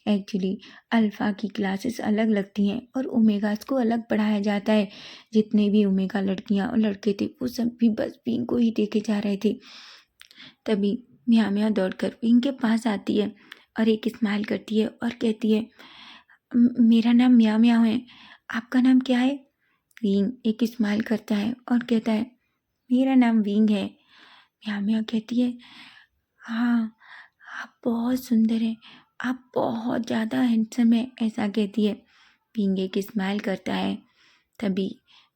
एक्चुअली अल्फ़ा की क्लासेस अलग लगती हैं और ओमेगास को अलग पढ़ाया जाता है। जितने भी ओमेगा लड़कियां और लड़के थे वो सब भी बस विंग को ही देखे जा रहे थे। तभी मियाँ मियाँ दौड़कर विंग के पास आती है और एक स्माइल करती है और कहती है, मेरा नाम मियाँ मियाँ है, आपका नाम क्या है? विंग एक स्माइल करता है और कहता है, मेरा नाम विंग है। मियाँ मियाँ कहती है, हाँ, आप बहुत सुंदर हैं, आप बहुत ज़्यादा हैंडसम हैं, ऐसा कहती है। विंग एक स्माइल करता है। तभी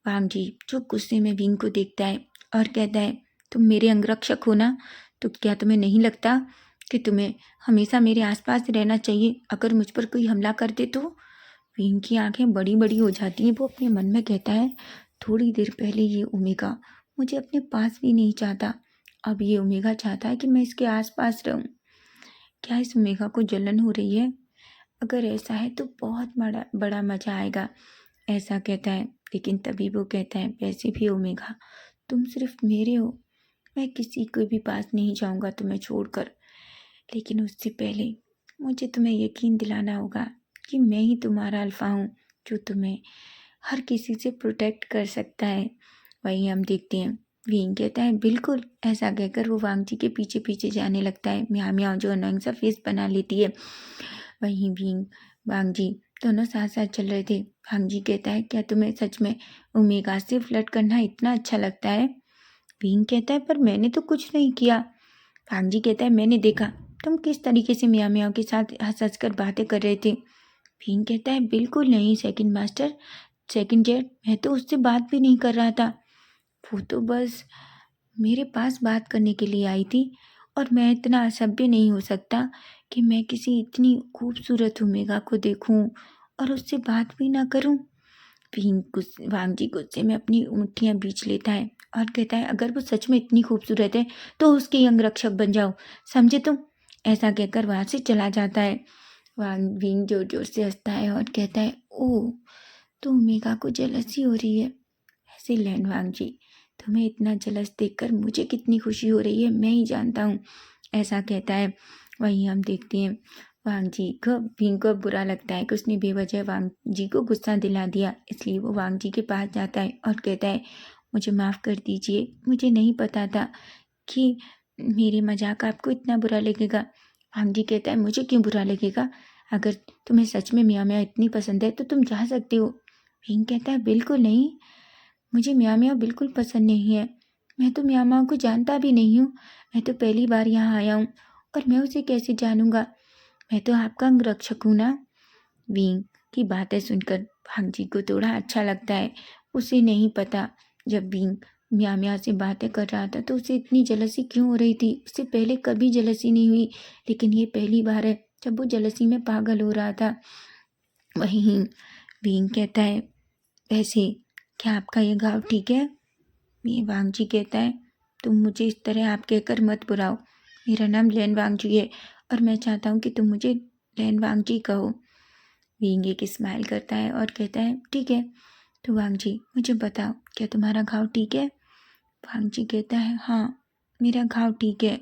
वांग जी जो गुस्से में विंग को देखता है और कहता है, तुम मेरे अंगरक्षक हो ना, तो क्या तुम्हें नहीं लगता कि तुम्हें हमेशा मेरे आसपास रहना चाहिए? अगर मुझ पर कोई हमला कर दे तो? विंग की आंखें बड़ी बड़ी हो जाती हैं। वो अपने मन में कहता है, थोड़ी देर पहले ये ओमेगा मुझे अपने पास भी नहीं चाहता, अब ये ओमेगा चाहता है कि मैं इसके आसपास रहूं। क्या इस ओमेगा को जलन हो रही है? अगर ऐसा है तो बहुत बड़ा बड़ा मजा आएगा, ऐसा कहता है। लेकिन तभी वो कहता है, वैसे भी ओमेगा तुम सिर्फ मेरे हो, मैं किसी के भी पास नहीं जाऊंगा तुम्हें छोड़कर। लेकिन उससे पहले मुझे तुम्हें यकीन दिलाना होगा कि मैं ही तुम्हारा अल्फा हूँ, जो तुम्हें हर किसी से प्रोटेक्ट कर सकता है। वहीं हम देखते हैं विंग कहता है, बिल्कुल, ऐसा कहकर वो वांग जी के पीछे पीछे जाने लगता है। म्याऊ म्याऊ जो अनोइंग सा फेस बना लेती है। वहीं विंग वांग जी दोनों साथ साथ चल रहे थे। वांग जी कहता है, क्या तुम्हें सच में ओमेगा से फ्लर्ट करना इतना अच्छा लगता है? विंग कहता है, पर मैंने तो कुछ नहीं किया। वांग जी कहता है, मैंने देखा तुम किस तरीके से मियाँ मियाँ के साथ हंस हंस कर बातें कर रहे थे। विंग कहता है, बिल्कुल नहीं सेकंड मास्टर, सेकंड जेट, मैं तो उससे बात भी नहीं कर रहा था, वो तो बस मेरे पास बात करने के लिए आई थी, और मैं इतना असभ्य नहीं हो सकता कि मैं किसी इतनी खूबसूरत ओमेगा को देखूं और उससे बात भी ना करूं। वांग जी गुस्से में अपनी मुट्ठियाँ बींच लेता है और कहता है, अगर वो सच में इतनी खूबसूरत है तो उसके अंगरक्षक बन जाओ, समझे तुम। ऐसा कहकर वहाँ से चला जाता है। विंग जोर जोर से हंसता है और कहता है, ओह, तो ओमेगा को जलसी हो रही है। ऐसे लैन वांग जी, तुम्हें इतना जलस देखकर मुझे कितनी खुशी हो रही है मैं ही जानता हूँ। ऐसा कहता है। वहीं हम देखते हैं विंग को बुरा लगता है कि उसने बेवजह वांग जी को गुस्सा दिला दिया, इसलिए वो वांग जी के पास जाता है और कहता है, मुझे माफ़ कर दीजिए, मुझे नहीं पता था कि मेरे मजाक आपको इतना बुरा लगेगा। वांग जी कहता है, मुझे क्यों बुरा लगेगा, अगर तुम्हें सच में मियाँ मियाँ इतनी पसंद है तो तुम जा सकते हो। विंग कहता है, बिल्कुल नहीं, मुझे म्याऊ म्याऊ बिल्कुल पसंद नहीं है। मैं तो म्याऊ म्याऊ को जानता भी नहीं हूँ। मैं तो पहली बार यहाँ आया हूँ और मैं उसे कैसे जानूंगा। मैं तो आपका अंगरक्षक हूँ ना। विंग की बातें सुनकर भांग जी को थोड़ा अच्छा लगता है। उसे नहीं पता जब विंग म्याऊ म्याऊ से बातें कर रहा था तो उसे इतनी जलसी क्यों हो रही थी। उससे पहले कभी जलसी नहीं हुई, लेकिन ये पहली बार है जब वो जलसी में पागल हो रहा था। वहीं विंग कहता है, वैसे क्या आपका ये घाव ठीक है। ये वांग जी कहता है, तुम मुझे इस तरह आप कहकर मत बुलाओ। मेरा नाम लैन वांग जी है और मैं चाहता हूँ कि तुम मुझे लैन वांग जी कहो। विंग एक स्माइल करता है और कहता है, ठीक है, तो वांग जी मुझे बताओ, क्या तुम्हारा घाव ठीक है। वांग जी कहता है, हाँ, मेरा घाव ठीक है।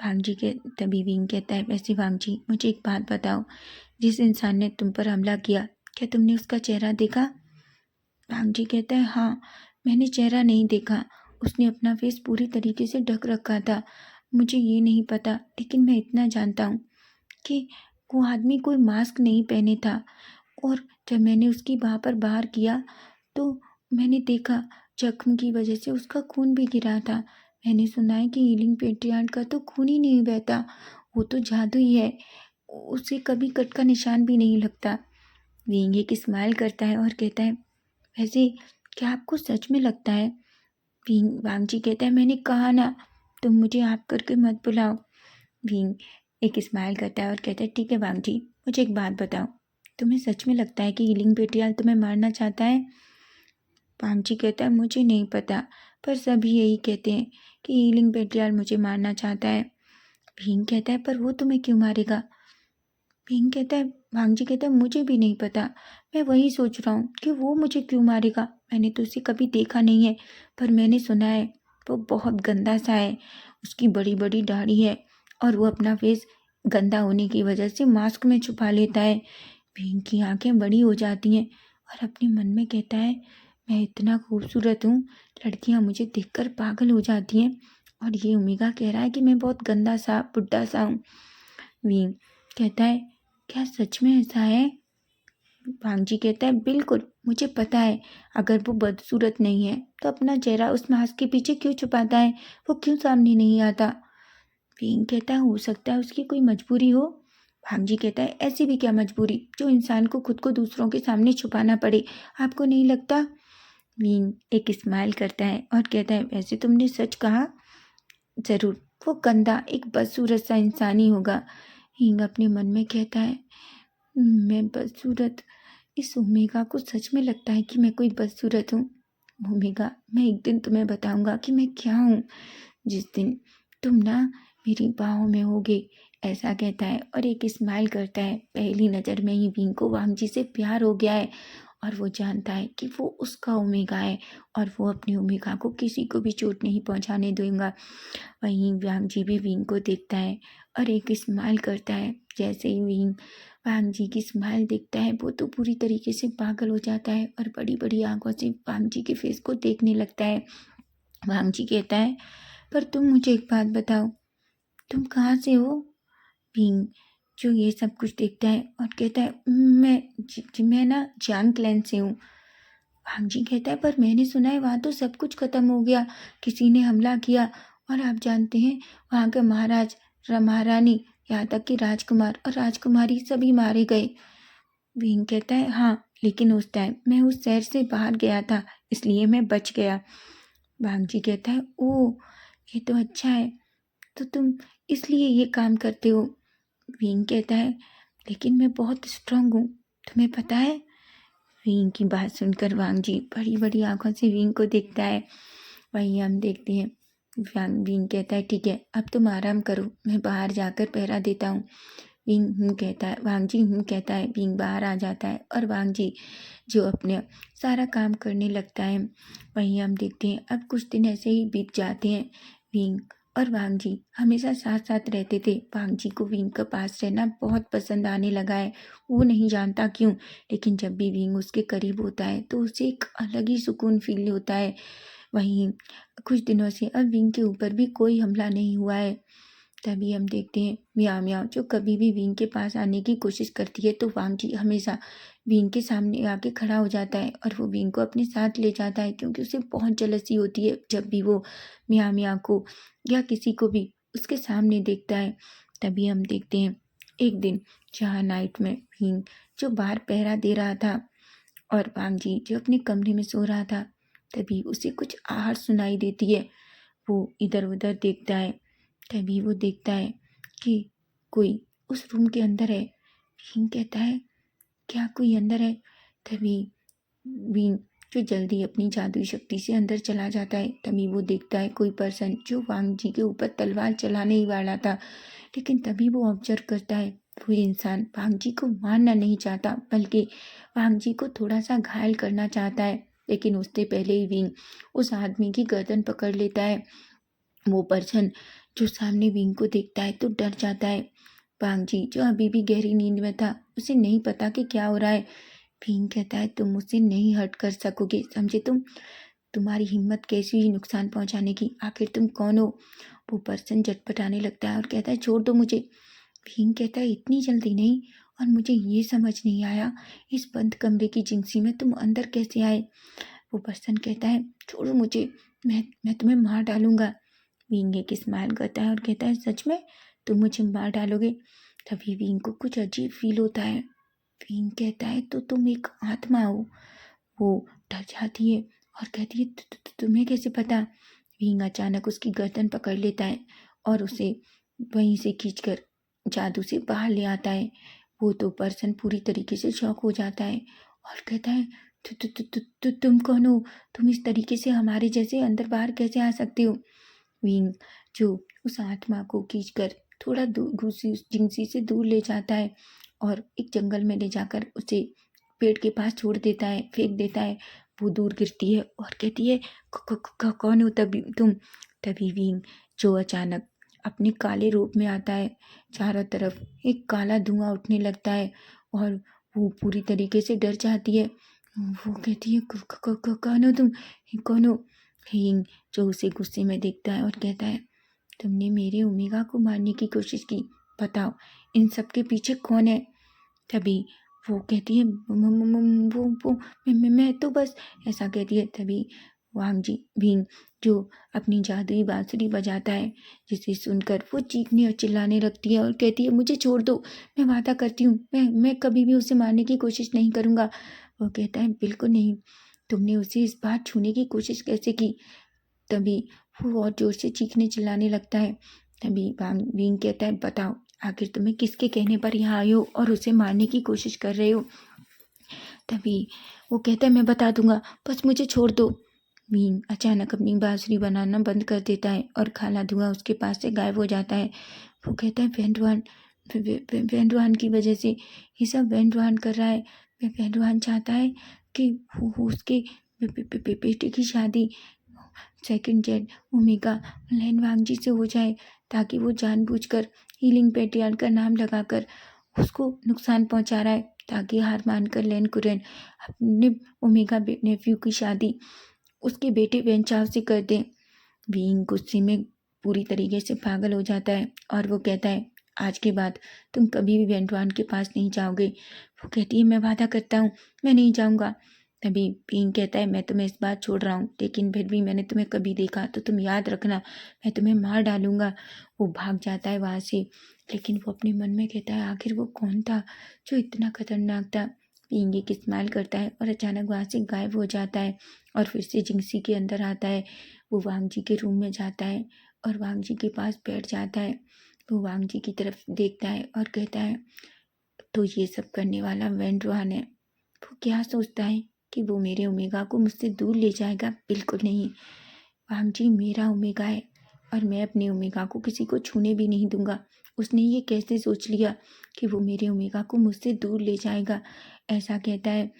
वांग जी के तभी विंग कहता है, वैसे वांग जी मुझे एक बात बताओ, जिस इंसान ने तुम पर हमला किया, क्या तुमने उसका चेहरा देखा। वांग जी कहता है, हाँ, मैंने चेहरा नहीं देखा, उसने अपना फेस पूरी तरीके से ढक रखा था। मुझे ये नहीं पता, लेकिन मैं इतना जानता हूँ कि वो आदमी कोई मास्क नहीं पहने था। और जब मैंने उसकी बाह पर वार किया तो मैंने देखा जख्म की वजह से उसका खून भी गिरा था। मैंने सुना है कि हीलिंग पेट्रियार्ड का तो खून ही नहीं बहता, वो तो जादू ही है, उसे कभी कट का निशान भी नहीं लगता। विंग एक स्माइल करता है और कहता है, वैसे क्या आपको सच में लगता है। वांग जी कहता है, मैंने कहा ना, तुम मुझे आप करके मत बुलाओ। विंग एक स्माइल करता है और कहता है, ठीक है वांग जी, मुझे एक बात बताओ, तुम्हें सच में लगता है कि हीलिंग पेट्रियाल तुम्हें मारना चाहता है। वांग जी कहता है, मुझे नहीं पता, पर सभी यही कहते हैं कि हीलिंग पेट्रियाल मुझे मारना चाहता है। विंग कहता है, पर वो तुम्हें क्यों मारेगा। विंग कहता है, वांग जी कहता है, मुझे भी नहीं पता, मैं वही सोच रहा हूँ कि वो मुझे क्यों मारेगा। मैंने तो उसे कभी देखा नहीं है, पर मैंने सुना है वो बहुत गंदा सा है, उसकी बड़ी बड़ी दाढ़ी है और वो अपना फेस गंदा होने की वजह से मास्क में छुपा लेता है। विंग की आंखें बड़ी हो जाती हैं और अपने मन में कहता है, मैं इतना खूबसूरत हूँ, लड़कियाँ मुझे देखकर पागल हो जाती हैं, और ये ओमेगा कह रहा है कि मैं बहुत गंदा सा बुड्ढा सा हूँ। विंग कहता है, क्या सच में ऐसा है। वांग जी कहता है, बिल्कुल, मुझे पता है, अगर वो बदसूरत नहीं है तो अपना चेहरा उस मास्क के पीछे क्यों छुपाता है, वो क्यों सामने नहीं आता। विंग कहता है, हो सकता है उसकी कोई मजबूरी हो। वांग जी कहता है, ऐसी भी क्या मजबूरी जो इंसान को खुद को दूसरों के सामने छुपाना पड़े, आपको नहीं लगता। विंग एक स्माइल करता है और कहता है, वैसे तुमने सच कहा, जरूर वो गंदा एक बदसूरत सा इंसान ही होगा। विंग अपने मन में कहता है, मैं बदसूरत, इस ओमेगा को सच में लगता है कि मैं कोई बदसूरत हूँ। ओमेगा, मैं एक दिन तुम्हें बताऊंगा कि मैं क्या हूँ, जिस दिन तुम ना मेरी बाहों में होगे। ऐसा कहता है और एक स्माइल करता है। पहली नज़र में ही विंग को वांग जी से प्यार हो गया है और वो जानता है कि वो उसका ओमेगा है और वो अपनी ओमेगा को किसी को भी चोट नहीं पहुंचाने देगा। वहीं वांग जी भी विंग को देखता है और एक स्माइल करता है। जैसे ही विंग वांग जी की स्माइल देखता है वो तो पूरी तरीके से पागल हो जाता है और बड़ी बड़ी आंखों से वांग जी के फेस को देखने लगता है। वांग जी कहता है, पर तुम मुझे एक बात बताओ, तुम कहाँ से हो। विंग जो ये सब कुछ देखता है और कहता है, मैं ना जान क्लैन से हूँ। वांग जी कहता है, पर मैंने सुना है वहाँ तो सब कुछ खत्म हो गया, किसी ने हमला किया और आप जानते हैं वहाँ के महाराज, महारानी, यहाँ तक कि राजकुमार और राजकुमारी सभी मारे गए। विंग कहता है, हाँ, लेकिन उस टाइम मैं उस शहर से बाहर गया था, इसलिए मैं बच गया। वांग जी कहता है, ओह, ये तो अच्छा है, तो तुम इसलिए ये काम करते हो। विंग कहता है, लेकिन मैं बहुत स्ट्रांग हूँ, तुम्हें पता है। विंग की बात सुनकर वांग जी बड़ी बड़ी आंखों से विंग को देखता है। वहीं हम देखते हैं विंग कहता है ठीक है अब तुम आराम करो, मैं बाहर जाकर पहरा देता हूँ। विंग कहता है, वांग जी कहता है। विंग बाहर आ जाता है और वांग जी जो अपने सारा काम करने लगता है। वहीं हम देखते हैं अब कुछ दिन ऐसे ही बीत जाते हैं। विंग और वांग जी हमेशा साथ साथ रहते थे। वांग जी को विंग के पास रहना बहुत पसंद आने लगा है, वो नहीं जानता क्यों, लेकिन जब भी विंग उसके करीब होता है तो उसे एक अलग ही सुकून फील होता है। वहीं कुछ दिनों से अब विंग के ऊपर भी कोई हमला नहीं हुआ है। तभी हम देखते हैं म्याओ म्याओ जो कभी भी विंग के पास आने की कोशिश करती है तो वांग जी हमेशा विंग के सामने आके खड़ा हो जाता है और वो विंग को अपने साथ ले जाता है, क्योंकि उसे बहुत जलसी होती है जब भी वो म्याओ म्याओ को या किसी को भी उसके सामने देखता है। तभी हम देखते हैं एक दिन जहाँ नाइट में विंग जो बाहर पहरा दे रहा था और वांग जी जो अपने कमरे में सो रहा था, तभी उसे कुछ आहट सुनाई देती है। वो इधर उधर देखता है। तभी वो देखता है कि कोई उस रूम के अंदर है। विंग कहता है क्या कोई अंदर है? तभी विंग जो जल्दी अपनी जादुई शक्ति से अंदर चला जाता है। तभी वो देखता है कोई पर्सन जो वांग जी के ऊपर तलवार चलाने ही वाला था, लेकिन तभी वो ऑब्जर्व करता है वो इंसान वांग जी को मारना नहीं चाहता, बल्कि वांग जी को थोड़ा सा घायल करना चाहता है। लेकिन उससे पहले ही विंग उस आदमी की गर्दन पकड़ लेता है। वो पर्सन जो सामने विंग को देखता है तो डर जाता है। वांग जी जो अभी भी गहरी नींद में था, उसे नहीं पता कि क्या हो रहा है। विंग कहता है तुम मुझसे नहीं हट कर सकोगे, समझे तुम? तुम्हारी हिम्मत कैसी हुई नुकसान पहुंचाने की? आखिर तुम कौन हो? वो पर्सन झटपटाने लगता है और कहता है छोड़ दो मुझे। विंग कहता है इतनी जल्दी नहीं, और मुझे ये समझ नहीं आया इस बंद कमरे की जिंदगी में तुम अंदर कैसे आए? वो पर्सन कहता है छोड़ो मुझे, मैं तुम्हें मार डालूंगा। विंग एक स्माइल करता है और कहता है सच में तुम मुझे मार डालोगे? तभी विंग को कुछ अजीब फील होता है। विंग कहता है तो तुम एक आत्मा हो? वो डर जाती है और कहती है तुम्हें कैसे पता? विंग अचानक उसकी गर्दन पकड़ लेता है और उसे वहीं से खींचकर जादू से बाहर ले आता है। वो तो पर्सन पूरी तरीके से शॉक हो जाता है और कहता है तुम कौन हो? तुम इस तरीके से हमारे जैसे अंदर बाहर कैसे आ सकते हो? विंग जो उस आत्मा को खींचकर थोड़ा दूर उस जिंसी से दूर ले जाता है और एक जंगल में ले जाकर उसे पेड़ के पास छोड़ देता है, फेंक देता है। वो दूर गिरती है और कहती है कौन हो तभी तुम? तभी विंग जो अचानक अपने काले रूप में आता है, चारों तरफ एक काला धुआं उठने लगता है और वो पूरी तरीके से डर जाती है। वो कहती है कौन हो तुम? कौन हो? विंग जो उसे गुस्से में देखता है और कहता है तुमने मेरे ओमेगा को मारने की कोशिश की, बताओ इन सब के पीछे कौन है? तभी वो कहती है वो मैं तो बस ऐसा कहती है। तभी वांग जी विंग जो अपनी जादुई बांसुरी बजाता है, जिसे सुनकर वो चीखने और चिल्लाने लगती है और कहती है मुझे छोड़ दो, मैं वादा करती हूँ मैं कभी भी उसे मारने की कोशिश नहीं करूँगा। वो कहता है बिल्कुल नहीं, तुमने उसे इस बार छूने की कोशिश कैसे की? तभी वो और जोर से चीखने चिल्लाने लगता है। तभी विंग कहता है बताओ आखिर तुम्हें किसके कहने पर यहाँ आए हो और उसे मारने की कोशिश कर रहे हो? तभी वो कहता है मैं बता दूंगा, बस मुझे छोड़ दो। विंग अचानक अपनी बांसुरी बनाना बंद कर देता है और काला धुआं उसके पास से गायब हो जाता है। वो कहता है वेंडवान की वजह से ये सब वेंडवान कर रहा है। वेंडवान चाहता है कि वो उसके बेटे की शादी सेकंड जेट ओमेगा लैन वांग जी से हो जाए, ताकि वो जानबूझकर हीलिंग पेटियाल का नाम लगाकर उसको नुकसान पहुंचा रहा है, ताकि हार मानकर लैन कुरेन अपने ओमेगा नेफ्यू की शादी उसके बेटे वेंचाव से कर दें। विंग गुस्से में पूरी तरीके से पागल हो जाता है और वो कहता है आज के बाद तुम कभी भी वेंटवान के पास नहीं जाओगे। वो कहती है मैं वादा करता हूँ मैं नहीं जाऊँगा। तभी विंग कहता है मैं तुम्हें इस बार छोड़ रहा हूँ, लेकिन फिर भी मैंने तुम्हें कभी देखा तो तुम याद रखना, मैं तुम्हें मार डालूंगा। वो भाग जाता है वहाँ से, लेकिन वो अपने मन में कहता है आखिर वो कौन था जो इतना खतरनाक था? विंग एक स्माइल करता है और अचानक वहाँ से गायब हो जाता है और फिर से जिंसी के अंदर आता है। वो वांग जी के रूम में जाता है और वांग जी के पास बैठ जाता है। वो वांग जी की तरफ देखता है और कहता है तो ये सब करने वाला वेंड्रवान है। वो क्या सोचता है कि वो मेरे ओमेगा को मुझसे दूर ले जाएगा? बिल्कुल नहीं। वांग जी मेरा ओमेगा है और मैं अपने ओमेगा को किसी को छूने भी नहीं दूंगा। उसने ये कैसे सोच लिया कि वो मेरे ओमेगा को मुझसे दूर ले जाएगा? ऐसा कहता है।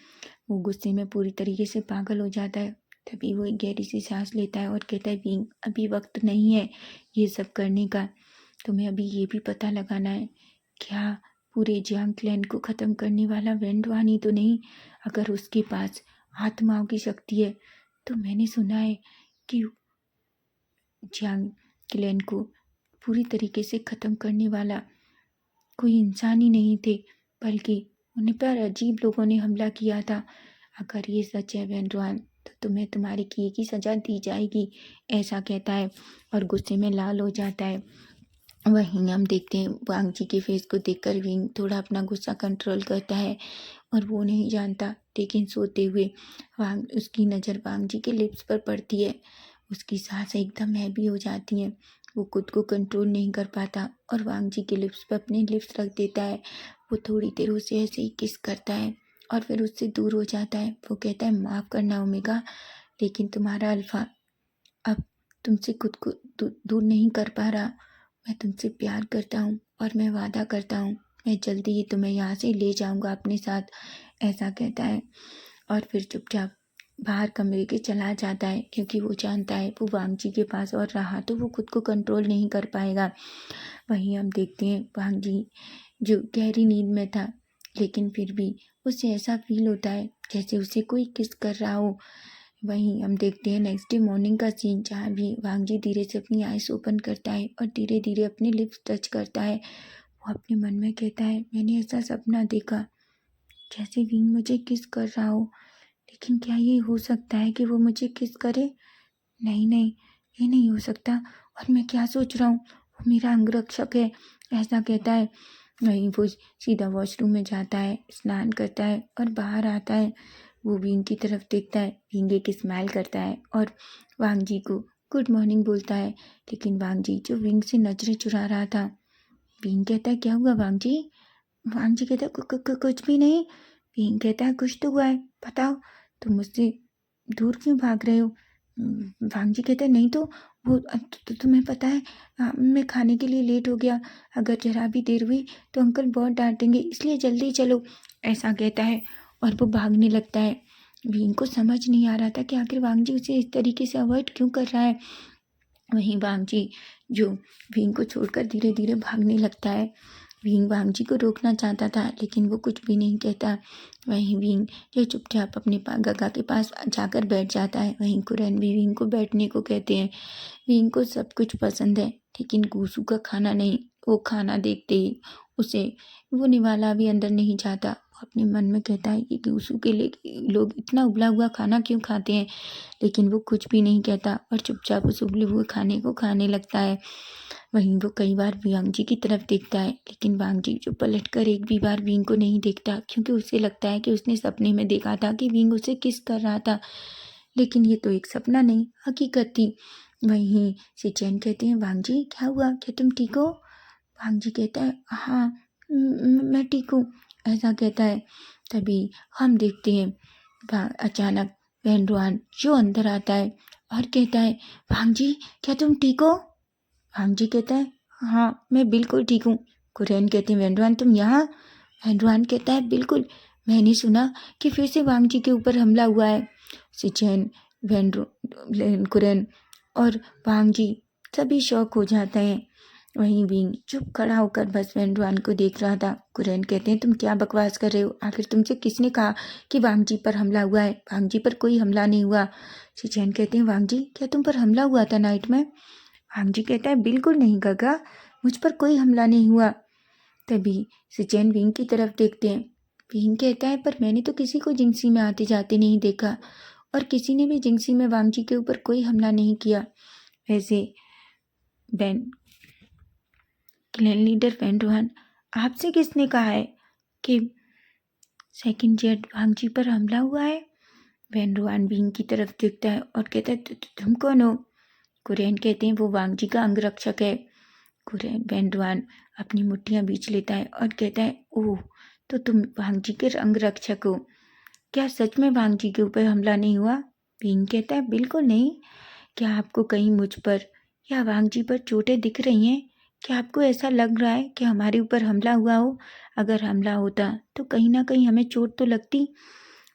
वो गुस्से में पूरी तरीके से पागल हो जाता है। तभी वो एक गहरी सी सांस लेता है और कहता है, विंग अभी वक्त नहीं है ये सब करने का। तुम्हें अभी ये भी पता लगाना है क्या पूरे जियांग क्लैन को ख़त्म करने वाला वेंडवान ही तो नहीं? अगर उसके पास आत्माओं की शक्ति है तो मैंने सुना है कि जियांग क्लैन को पूरी तरीके से ख़त्म करने वाला कोई इंसान ही नहीं थे, बल्कि उन्हें पर अजीब लोगों ने हमला किया था। अगर ये सच है वेंडवान तो तुम्हें तुम्हारे किए की सज़ा दी जाएगी, ऐसा कहता है और गुस्से में लाल हो जाता है। वहीं हम देखते हैं वांग जी के फेस को देखकर विंग थोड़ा अपना गुस्सा कंट्रोल करता है और वो नहीं जानता, लेकिन सोते हुए उसकी नज़र वांग जी के लिप्स पर पड़ती है। उसकी सांसें एकदम हैवी हो जाती हैं। वो खुद को कंट्रोल नहीं कर पाता और वांग जी के लिप्स पर अपने लिप्स रख देता है। वो थोड़ी देर उसे ऐसे ही किस करता है और फिर उससे दूर हो जाता है। वो कहता है, माफ़ करना ओमेगा, लेकिन तुम्हारा अल्फा अब तुमसे खुद को दूर नहीं कर पा रहा। मैं तुमसे प्यार करता हूँ और मैं वादा करता हूँ मैं जल्दी ही तुम्हें यहाँ से ले जाऊँगा अपने साथ, ऐसा कहता है और फिर चुपचाप बाहर कमरे के चला जाता है, क्योंकि वो जानता है वो वांग जी के पास और रहा तो वो खुद को कंट्रोल नहीं कर पाएगा। वहीं हम देखते हैं वांग जी जो गहरी नींद में था, लेकिन फिर भी उसे ऐसा फील होता है जैसे उसे कोई किस कर रहा हो। वहीं हम देखते हैं नेक्स्ट डे मॉर्निंग का सीन, जहाँ भी वांग जी धीरे से अपनी आइस ओपन करता है और धीरे धीरे अपने लिप्स टच करता है। वो अपने मन में कहता है, मैंने ऐसा सपना देखा जैसे विंग मुझे किस कर रहा हो, लेकिन क्या ये हो सकता है कि वो मुझे किस करे? नहीं नहीं, ये नहीं हो सकता। और मैं क्या सोच रहा हूँ, वो मेरा अंगरक्षक है, ऐसा कहता है। वहीं वो सीधा वॉशरूम में जाता है, स्नान करता है और बाहर आता है। वो विंग की तरफ देखता है, विंग एक स्माइल करता है और वांग जी को गुड मॉर्निंग बोलता है। लेकिन वांग जी जो विंग से नजरें चुरा रहा था, विंग कहता है, क्या हुआ वांग जी? वांग जी कहता है, कुछ भी नहीं। विंग कहता है, कुछ तो हुआ है, बताओ, तुम मुझसे दूर क्यों भाग रहे हो? वांग जी कहते हैं, नहीं तो वो तुम्हें पता है, मैं खाने के लिए लेट हो गया, अगर जरा भी देर हुई तो अंकल बहुत डांटेंगे, इसलिए जल्दी चलो, ऐसा कहता है और वो भागने लगता है। विंग को समझ नहीं आ रहा था कि आखिर वांग जी उसे इस तरीके से अवॉइड क्यों कर रहा है। वहीं वांग जी जो विंग को छोड़कर धीरे धीरे भागने लगता है। विंग वांग जी को रोकना चाहता था, लेकिन वो कुछ भी नहीं कहता। वहीं विंग जो चुपचाप अपने गगा के पास जाकर बैठ जाता है। वहीं कुरैन भी विंग को बैठने को कहते हैं। विंग को सब कुछ पसंद है, लेकिन गूसू का खाना नहीं। वो खाना देखते ही उसे वो निवाला भी अंदर नहीं जाता। वो अपने मन में कहता है कि गूसू के लिए लोग इतना उबला हुआ खाना क्यों खाते हैं, लेकिन वो कुछ भी नहीं कहता और चुपचाप उस उबले हुए खाने को खाने लगता है। वहीं वो कई बार वांग जी की तरफ देखता है, लेकिन वांग जी जो पलट कर एक भी बार विंग को नहीं देखता, क्योंकि उसे लगता है कि उसने सपने में देखा था कि विंग उसे किस कर रहा था, लेकिन ये तो एक सपना नहीं हकीकत थी। वहीं सिचैन कहते हैं, वांग जी क्या हुआ, क्या तुम ठीक हो? वांग जी कहता है, हाँ मैं ठीक हूँ, ऐसा कहता है। तभी हम देखते हैं अचानक वेंडवान जो अंदर आता है और कहता है, वांग जी क्या तुम ठीक हो? वांग जी कहता है, हाँ मैं बिल्कुल ठीक हूँ। कुरैन कहते हैं, वेंडवान तुम यहाँ? वेंडवान कहता है, बिल्कुल, मैंने सुना कि फिर से वांग जी के ऊपर हमला हुआ है। सिचैन, कुरैन और वांग जी सभी शौक हो जाते हैं। वहीं विंग चुप खड़ा होकर बस वेंडवान को देख रहा था। कुरैन कहते हैं, तुम क्या बकवास कर रहे हो? आखिर तुमसे किसने कहा कि वांग जी पर हमला हुआ है? वांग जी पर कोई हमला नहीं हुआ। सिचैन कहते हैं, वांग जी क्या तुम पर हमला हुआ था नाइट में? वांग जी कहता है, बिल्कुल नहीं गगा, मुझ पर कोई हमला नहीं हुआ। तभी सिचैन विंग की तरफ देखते हैं। विंग कहता है, पर मैंने तो किसी को जिंक्सी में आते जाते नहीं देखा और किसी ने भी जिंक्सी में वांग जी के ऊपर कोई हमला नहीं किया। वैसे बैन क्लैन लीडर वेंडवान, आपसे किसने कहा है कि सेकंड जेट वांग जी पर हमला हुआ है? वेंडवान विंग की तरफ देखता है और कहता है, तुम कौन हो? कुरैन कहते हैं, वो वांग जी का अंगरक्षक है। कुरैन वेंडवान अपनी मुट्ठियां बीच लेता है और कहता है, ओह तो तुम वांग जी के अंगरक्षक हो। क्या सच में वांग जी के ऊपर हमला नहीं हुआ? भीम कहता है, बिल्कुल नहीं। क्या आपको कहीं मुझ पर या वांग जी पर चोटें दिख रही हैं? क्या आपको ऐसा लग रहा है कि हमारे ऊपर हमला हुआ हो? अगर हमला होता तो कहीं ना कहीं हमें चोट तो लगती।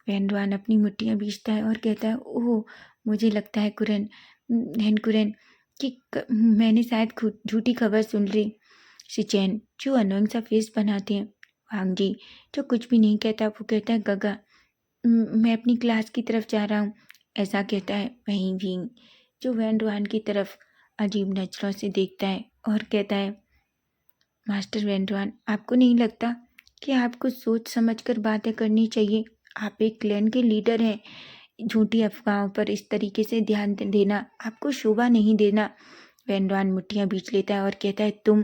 वैनवान अपनी मुट्ठियां बींचता है और कहता है, ओह, मुझे लगता है कुरन कि मैंने शायद खुद झूठी खबर सुन ली। सिचैन जो अनोइंग सा फेस बनाते हैं। वांग जी जो कुछ भी नहीं कहता, वो कहता है, गगा, मैं अपनी क्लास की तरफ जा रहा हूँ, ऐसा कहता है। वहीं भींग जो वैन रुआन की तरफ अजीब नजरों से देखता है और कहता है, मास्टर वैन रुआन, आपको नहीं लगता कि आपको सोच समझकर बातें करनी चाहिए? आप एक क्लैन के लीडर हैं। झूठी अफवाहों पर इस तरीके से ध्यान देना आपको शोभा नहीं देना। वैन रुआन मुट्ठियां बींच लेता है और कहता है, तुम।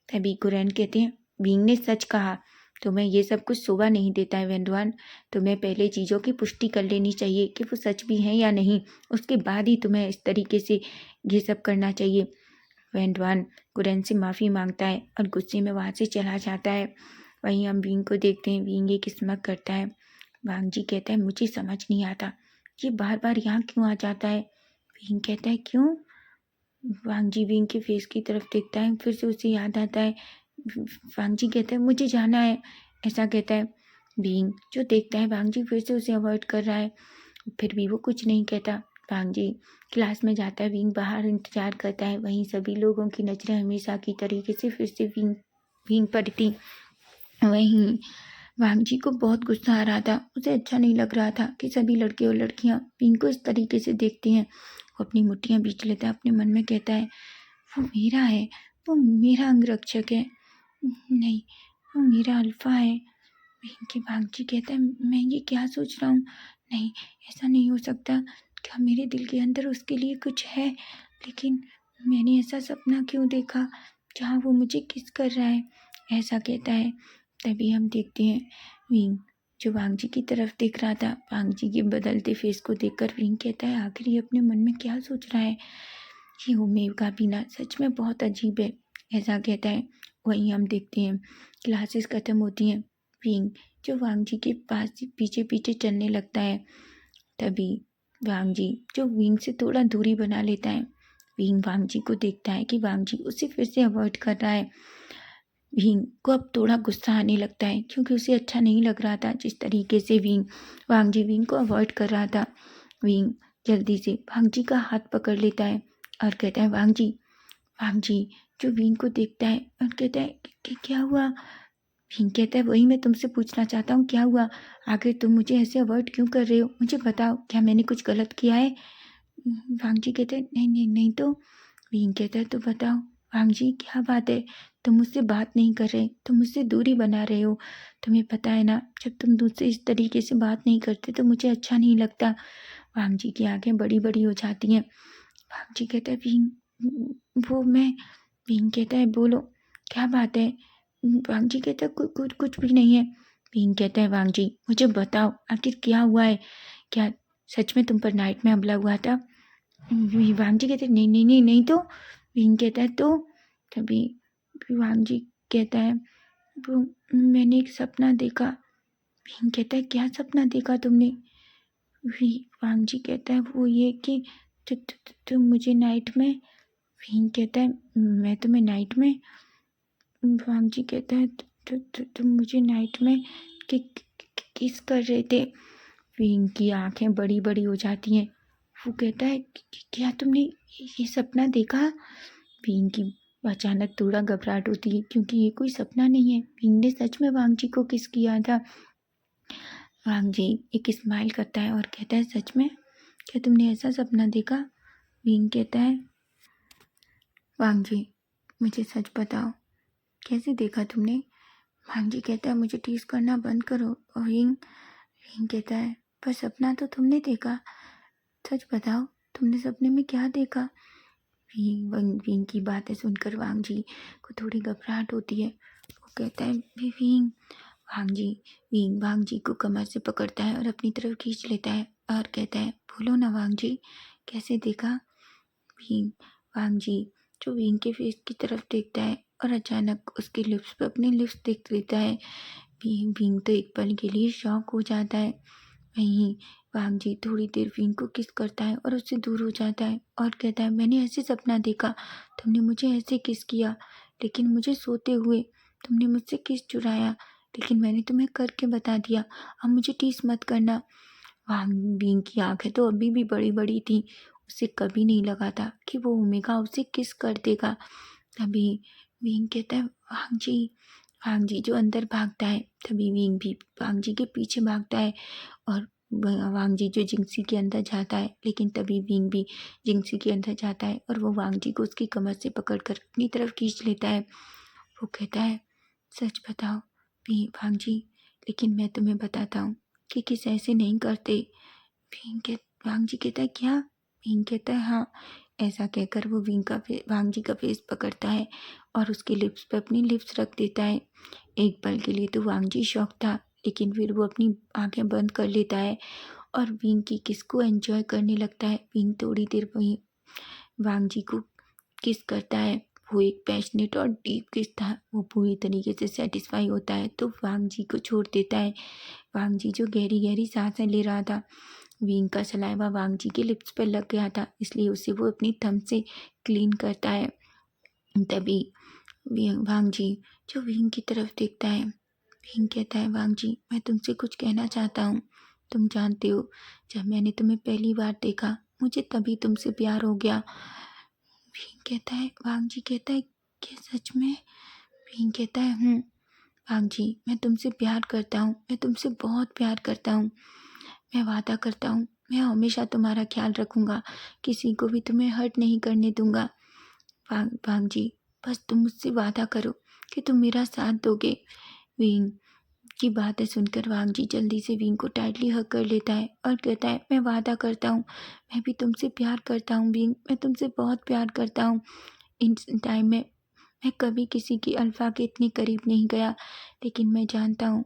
तभी कुरैन कहते हैं, भींग ने सच कहा। तुम्हें ये सब कुछ शोभा नहीं देता है वैनरुआन। तुम्हें पहले चीज़ों की पुष्टि कर लेनी चाहिए कि वो सच भी हैं या नहीं, उसके बाद ही तुम्हें इस तरीके से ये सब करना चाहिए। वैनरुआन कुरैन से माफ़ी मांगता है और गुस्से में वहाँ से चला जाता है। वहीं हम भींग को देखते हैं। भींग एक स्मक करता है। वांग जी कहता है, मुझे समझ नहीं आता ये बार बार यहाँ क्यों आ जाता है। भींग कहता है, क्यों? वांग जी विंग के फेस की तरफ देखता है। फिर से उसे याद आता है। वांग जी कहता है, मुझे जाना है, ऐसा कहता है। विंग जो देखता है वांग जी फिर से उसे अवॉइड कर रहा है, फिर भी वो कुछ नहीं कहता। वांग जी क्लास में जाता है। विंग बाहर इंतजार करता है। वहीं सभी लोगों की नजरें हमेशा की तरीके से फिर से विंग विंग पर थी। वहीं वांग जी को बहुत गुस्सा आ रहा था। उसे अच्छा नहीं लग रहा था कि सभी लड़के और लड़कियां विंग को इस तरीके से देखती हैं। वो अपनी मुट्ठियां बींच लेता है। अपने मन में कहता है, वो मेरा है, वो मेरा अंगरक्षक है। नहीं, वो मेरा अल्फा है। विंकी भांगची कहता है, मैं ये क्या सोच रहा हूँ? नहीं, ऐसा नहीं हो सकता। क्या मेरे दिल के अंदर उसके लिए कुछ है? लेकिन मैंने ऐसा सपना क्यों देखा जहाँ वो मुझे किस कर रहा है, ऐसा कहता है। तभी हम देखते हैं विंग जो वांग जी की तरफ देख रहा था। वांग जी के बदलते फेस को देखकर विंग कहता है, आखिर ये अपने मन में क्या सोच रहा है? ये ओमेव का पीना सच में बहुत अजीब है, ऐसा कहता है। वहीं हम देखते हैं क्लासेस खत्म होती हैं। विंग जो वांग जी के पास पीछे पीछे चलने लगता है। तभी वांग जी जो विंग से थोड़ा दूरी बना लेता है। विंग वांग जी को देखता है कि वांग जी उसे फिर से अवॉइड कर रहा है। विंग को अब थोड़ा गुस्सा आने लगता है क्योंकि उसे अच्छा नहीं लग रहा था जिस तरीके से वांग जी विंग को अवॉइड कर रहा था। विंग जल्दी से वांग जी का हाथ पकड़ लेता है और कहता है, वांग जी जो विंग को देखता है और कहता है कि क्या हुआ? विंग कहता है, वही मैं तुमसे पूछना चाहता हूँ, क्या हुआ? आखिर तुम मुझे ऐसे अवॉइड क्यों कर रहे हो? मुझे बताओ, क्या मैंने कुछ गलत किया है? वांग जी कहते हैं, नहीं नहीं नहीं तो। विंग कहता है, तो बताओ वांग जी, क्या बात है? तुम मुझसे बात नहीं कर रहे, तुम मुझसे दूरी बना रहे हो। तुम्हें पता है ना, जब तुम मुझसे इस तरीके से बात नहीं करते तो मुझे अच्छा नहीं लगता। वांग जी की आंखें बड़ी बड़ी हो जाती हैं। वांग जी कहता है, वो मैं। विंग कहता है, बोलो, क्या बात है? वांग जी कहता है, कुछ भी नहीं है। विंग कहता है, वांग जी मुझे बताओ, आखिर क्या हुआ है? क्या सच में तुम पर नाइट में हमला हुआ था? वांग जी कहते हैं, नहीं नहीं नहीं नहीं तो। विंग कहता है, तो। तभी वांग जी कहता है, वो मैंने एक सपना देखा। विंग कहता है, क्या सपना देखा तुमने? वांग जी कहता है, वो ये कि तुम मुझे नाइट में। विंग कहता है, मैं तुम्हें नाइट में। वांग जी कहता है, तुम मुझे नाइट में किस कर रहे थे? विंग की आंखें बड़ी बड़ी हो जाती हैं। वो कहता है, क्या तुमने ये सपना देखा? विंग की अचानक थोड़ा घबराहट होती है क्योंकि ये कोई सपना नहीं है। विंग ने सच में वांग जी को किस किया था। वांग जी एक स्माइल करता है और कहता है, सच में? क्या तुमने ऐसा सपना देखा? विंग कहता है, वांग जी मुझे सच बताओ, कैसे देखा तुमने? वांग जी कहता है, मुझे टीज करना बंद करो। और विंग कहता है, पर सपना तो तुमने देखा, सच बताओ, तुमने सपने में क्या देखा? विंग की बातें सुनकर वांग जी को थोड़ी घबराहट होती है। वो कहता है, विंग। वांग जी को कमर से पकड़ता है और अपनी तरफ खींच लेता है और कहता है, बोलो ना वांग जी, कैसे देखा? विंग वांग जी जो विंग के फेस की तरफ देखता है और अचानक उसके लिप्स पर अपने लिप्स देख लेता है। विंग तो एक पल के लिए शॉक हो जाता है। वहीं वांग जी थोड़ी देर विंग को किस करता है और उससे दूर हो जाता है और कहता है, मैंने ऐसे सपना देखा, तुमने मुझे ऐसे किस किया, लेकिन मुझे सोते हुए तुमने मुझसे किस चुराया, लेकिन मैंने तुम्हें करके बता दिया, अब मुझे टीस मत करना। वांग विंग की आंखें तो अभी भी बड़ी बड़ी थी। उसे कभी नहीं लगा था कि वो ओमेगा उसे किस कर देगा। तभी विंग कहता है, वांग जी जो अंदर भागता है। तभी विंग भी वांग जी के पीछे भागता है और वांग जी जो जिंगसी के अंदर जाता है, लेकिन तभी विंग भी जिंगसी के अंदर जाता है और वो वांग जी को उसकी कमर से पकड़कर अपनी तरफ खींच लेता है। वो कहता है, सच बताओ वांग जी, लेकिन मैं तुम्हें बताता हूँ कि किस ऐसे नहीं करते। विंग के वांग जी कहता है, क्या? विंग कहता है, हाँ। ऐसा कहकर वो वांग जी का फेस पकड़ता है और उसके लिप्स पे अपनी लिप्स रख देता है। एक पल के लिए तो वांग जी शॉक था, लेकिन फिर वो अपनी आंखें बंद कर लेता है और विंग की किस को एंजॉय करने लगता है। विंग थोड़ी देर वहीं वांग जी को किस करता है। वो एक पैशनेट और डीप किस था। वो पूरी तरीके से सेटिस्फाई होता है तो वांग जी को छोड़ देता है। वांग जी जो गहरी गहरी सांसें ले रहा था, विंग का सलाइवा वांग जी के लिप्स पर लग गया था, इसलिए उसे वो अपनी थंब से क्लीन करता है। तभी वांग जी जो विंग की तरफ देखता है, विंग कहता है, वांग जी मैं तुमसे कुछ कहना चाहता हूँ। तुम जानते हो, जब मैंने तुम्हें पहली बार देखा मुझे तभी तुमसे प्यार हो गया। विंग कहता है, वांग जी कहता है, क्या सच में? विंग कहता है, वांग जी मैं तुमसे प्यार करता हूँ, मैं तुमसे बहुत प्यार करता हूँ। मैं वादा करता हूँ मैं हमेशा तुम्हारा ख्याल रखूँगा, किसी को भी तुम्हें हर्ट नहीं करने दूँगा। वांग जी बस तुम मुझसे वादा करो कि तुम मेरा साथ दोगे। विंग की बातें सुनकर वांग जी जल्दी से विंग को टाइटली हग कर लेता है और कहता है, मैं वादा करता हूँ मैं भी तुमसे प्यार करता हूँ विंग, मैं तुमसे बहुत प्यार करता हूँ। इन टाइम में मैं कभी किसी की अल्फा के इतने करीब नहीं गया, लेकिन मैं जानता हूँ